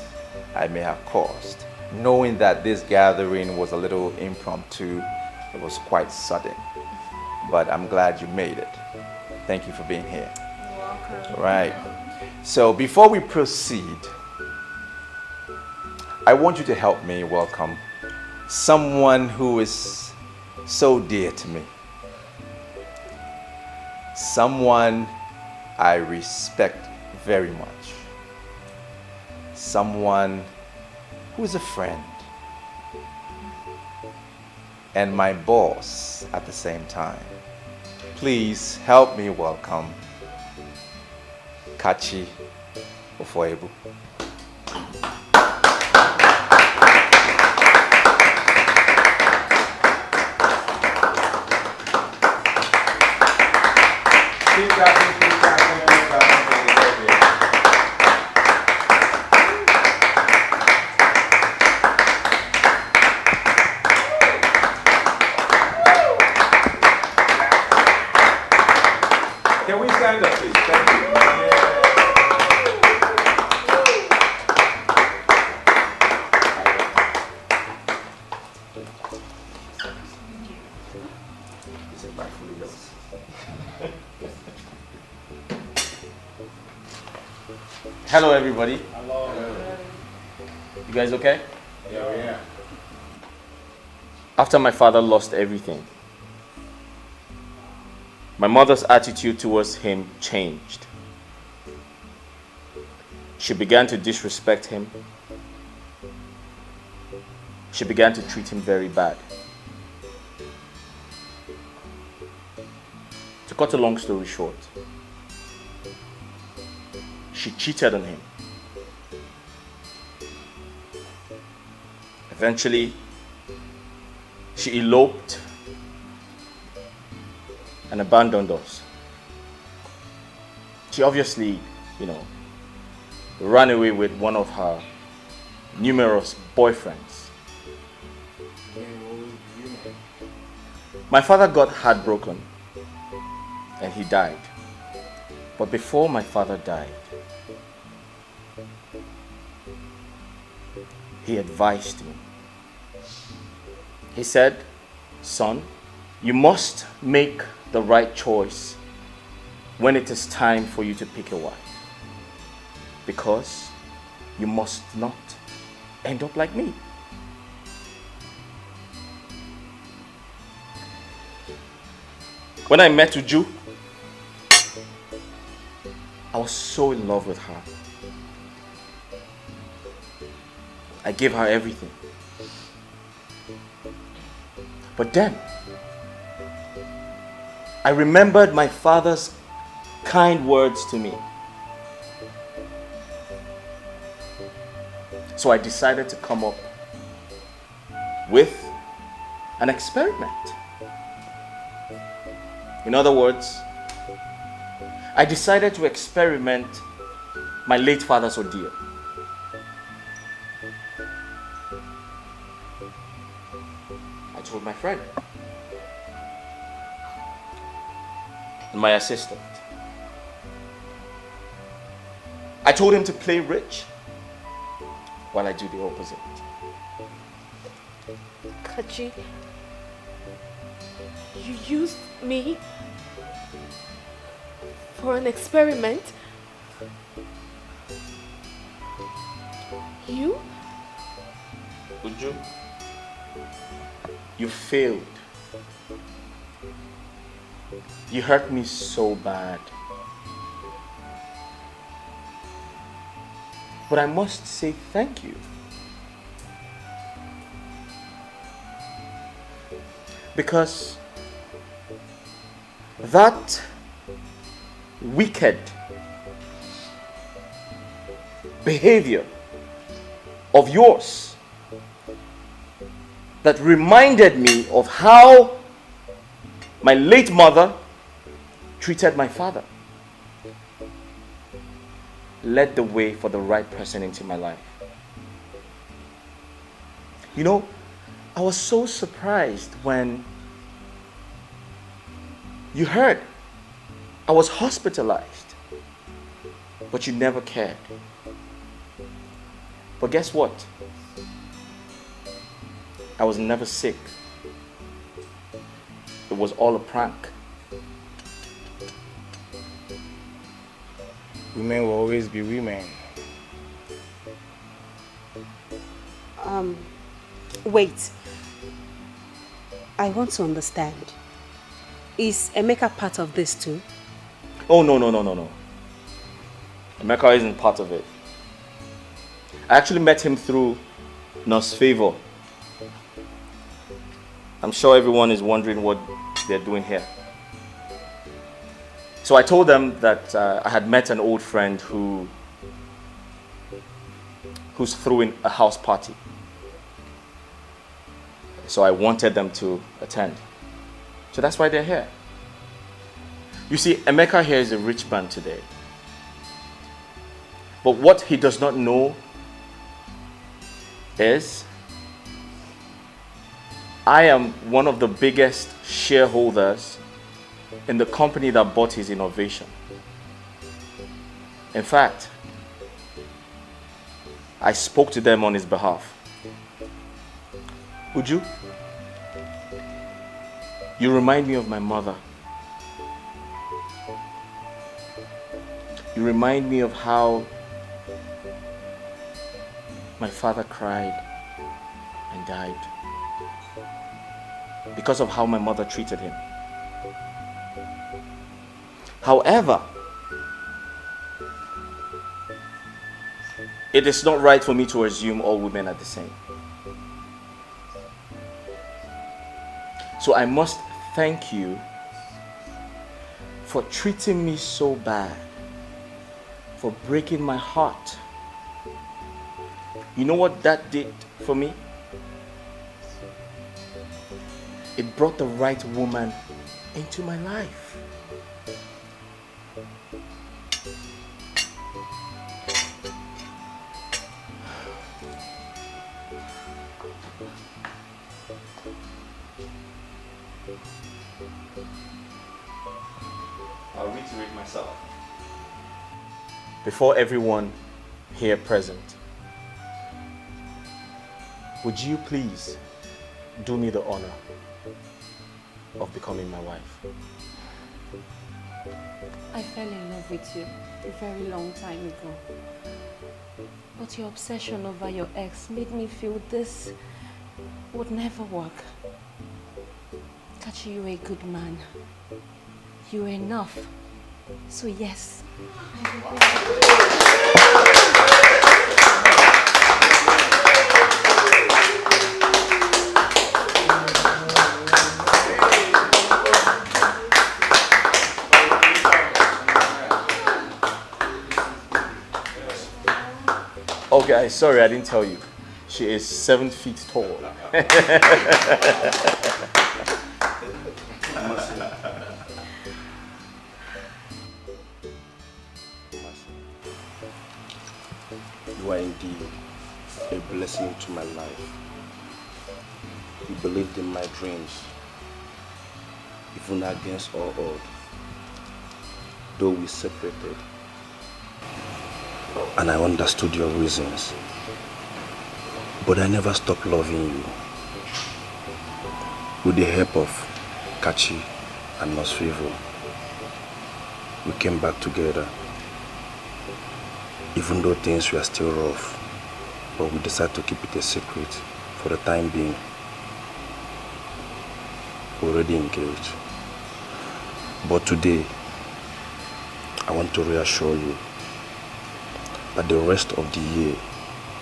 I may have caused, knowing that this gathering was a little impromptu. It was quite sudden, but I'm glad you made it. Thank you for being here. You're welcome. Right. So before we proceed, I want you to help me welcome someone who is so dear to me. Someone I respect very much. Someone who is a friend. And my boss at the same time. Please help me welcome Kachi Ofoebu. Can we stand up, please? Thank you. Hello, everybody. Hello. You guys okay? Yeah. After my father lost everything, my mother's attitude towards him changed. She began to disrespect him. She began to treat him very bad. To cut a long story short, she cheated on him. Eventually, she eloped and abandoned us. She obviously, ran away with one of her numerous boyfriends. My father got heartbroken and he died. But before my father died, he advised me. He said, "Son, you must make the right choice when it is time for you to pick a wife, because you must not end up like me." When I met Uju, I was so in love with her. I gave her everything. But then, I remembered my father's kind words to me. So I decided to come up with an experiment. In other words, I decided to experiment my late father's ordeal. I told my friend and my assistant. I told him to play rich while I do the opposite. Kachi, you used me for an experiment? You? Uju, you failed. You hurt me so bad. But I must say thank you. Because that wicked behavior of yours that reminded me of how my late mother treated my father led the way for the right person into my life. You know, I was so surprised when you heard I was hospitalized, but you never cared. But guess what? I was never sick. It was all a prank. Women will always be women. Wait. I want to understand. Is Emeka part of this too? Oh, no. Emeka isn't part of it. I actually met him through Nurse Favor. I'm sure everyone is wondering what they're doing here. So I told them that I had met an old friend who's throwing a house party. So I wanted them to attend. So that's why they're here. You see, Emeka here is a rich man today. But what he does not know is I am one of the biggest shareholders in the company that bought his innovation. In fact, I spoke to them on his behalf. Uju, you remind me of my mother. You remind me of how my father cried and died because of how my mother treated him. However, it is not right for me to assume all women are the same. So I must thank you for treating me so bad, for breaking my heart. You know what that did for me? It brought the right woman into my life. I'll reiterate myself. Before everyone here present, would you please do me the honor of becoming my wife? I fell in love with you a very long time ago. But your obsession over your ex made me feel this would never work. Kachi, you were a good man. You were enough. So yes. Oh guys, sorry I didn't tell you. She is 7 feet tall. You are indeed a blessing to my life. You believed in my dreams, even against all odds. Though we separated, and I understood your reasons, but I never stopped loving you. With the help of Kachi and Nosrivo, we came back together. Even though things were still rough, but we decided to keep it a secret for the time being. We're already engaged. But today, I want to reassure you that the rest of the year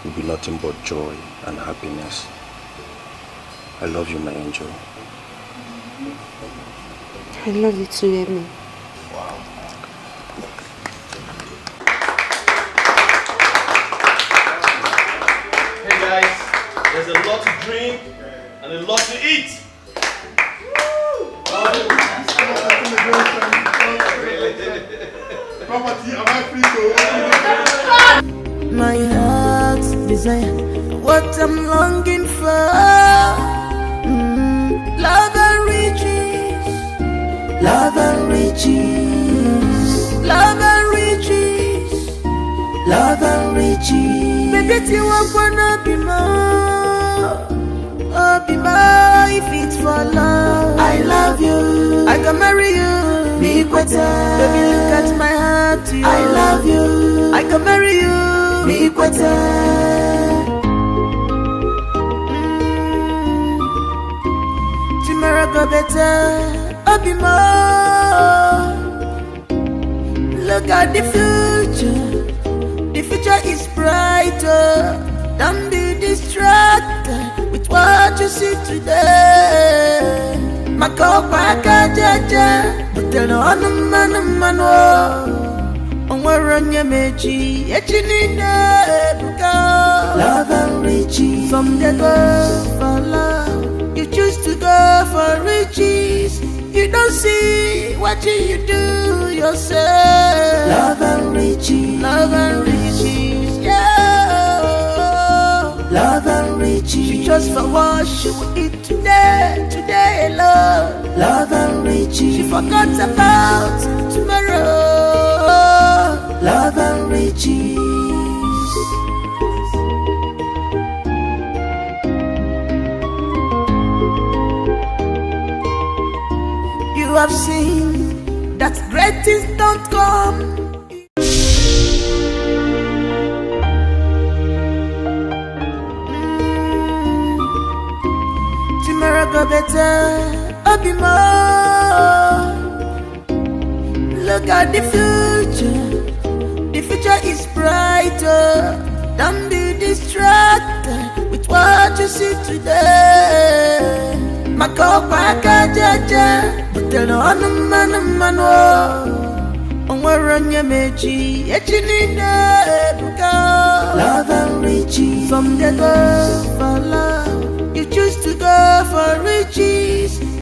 will be nothing but joy and happiness. I love you, my angel. I love you too, Amy. Wow. Hey guys, there's a lot to drink and a lot to eat. My heart's desire, what I'm longing for. Love and riches, love and riches, love and riches, love and riches. Baby, you wanna be more, oh be more if it's for love. I love you, I can marry you. Be better. Baby, look at my heart. You. I love you, I can marry you. Be better. Tomorrow go better, I'll be more. Look at the future is brighter. Don't be distracted with what you see today. Makopa kajaja, but tell no man Onwaranya mechi, echinina ebuka. Love and riches, some they go for love. You choose to go for riches. You don't see what you do yourself. Love and riches, yeah. Love and riches. She just for what she will eat today, love. Love and riches. She forgot about tomorrow. Love and riches. You have seen that great things don't come. Tomorrow go better, I'll be more. Look at the future is brighter. Don't be distracted with what you see today. Makopa kajaja, but tell no man Onwaranya mechi, echinina ebuka. Love and riches, some they go for love.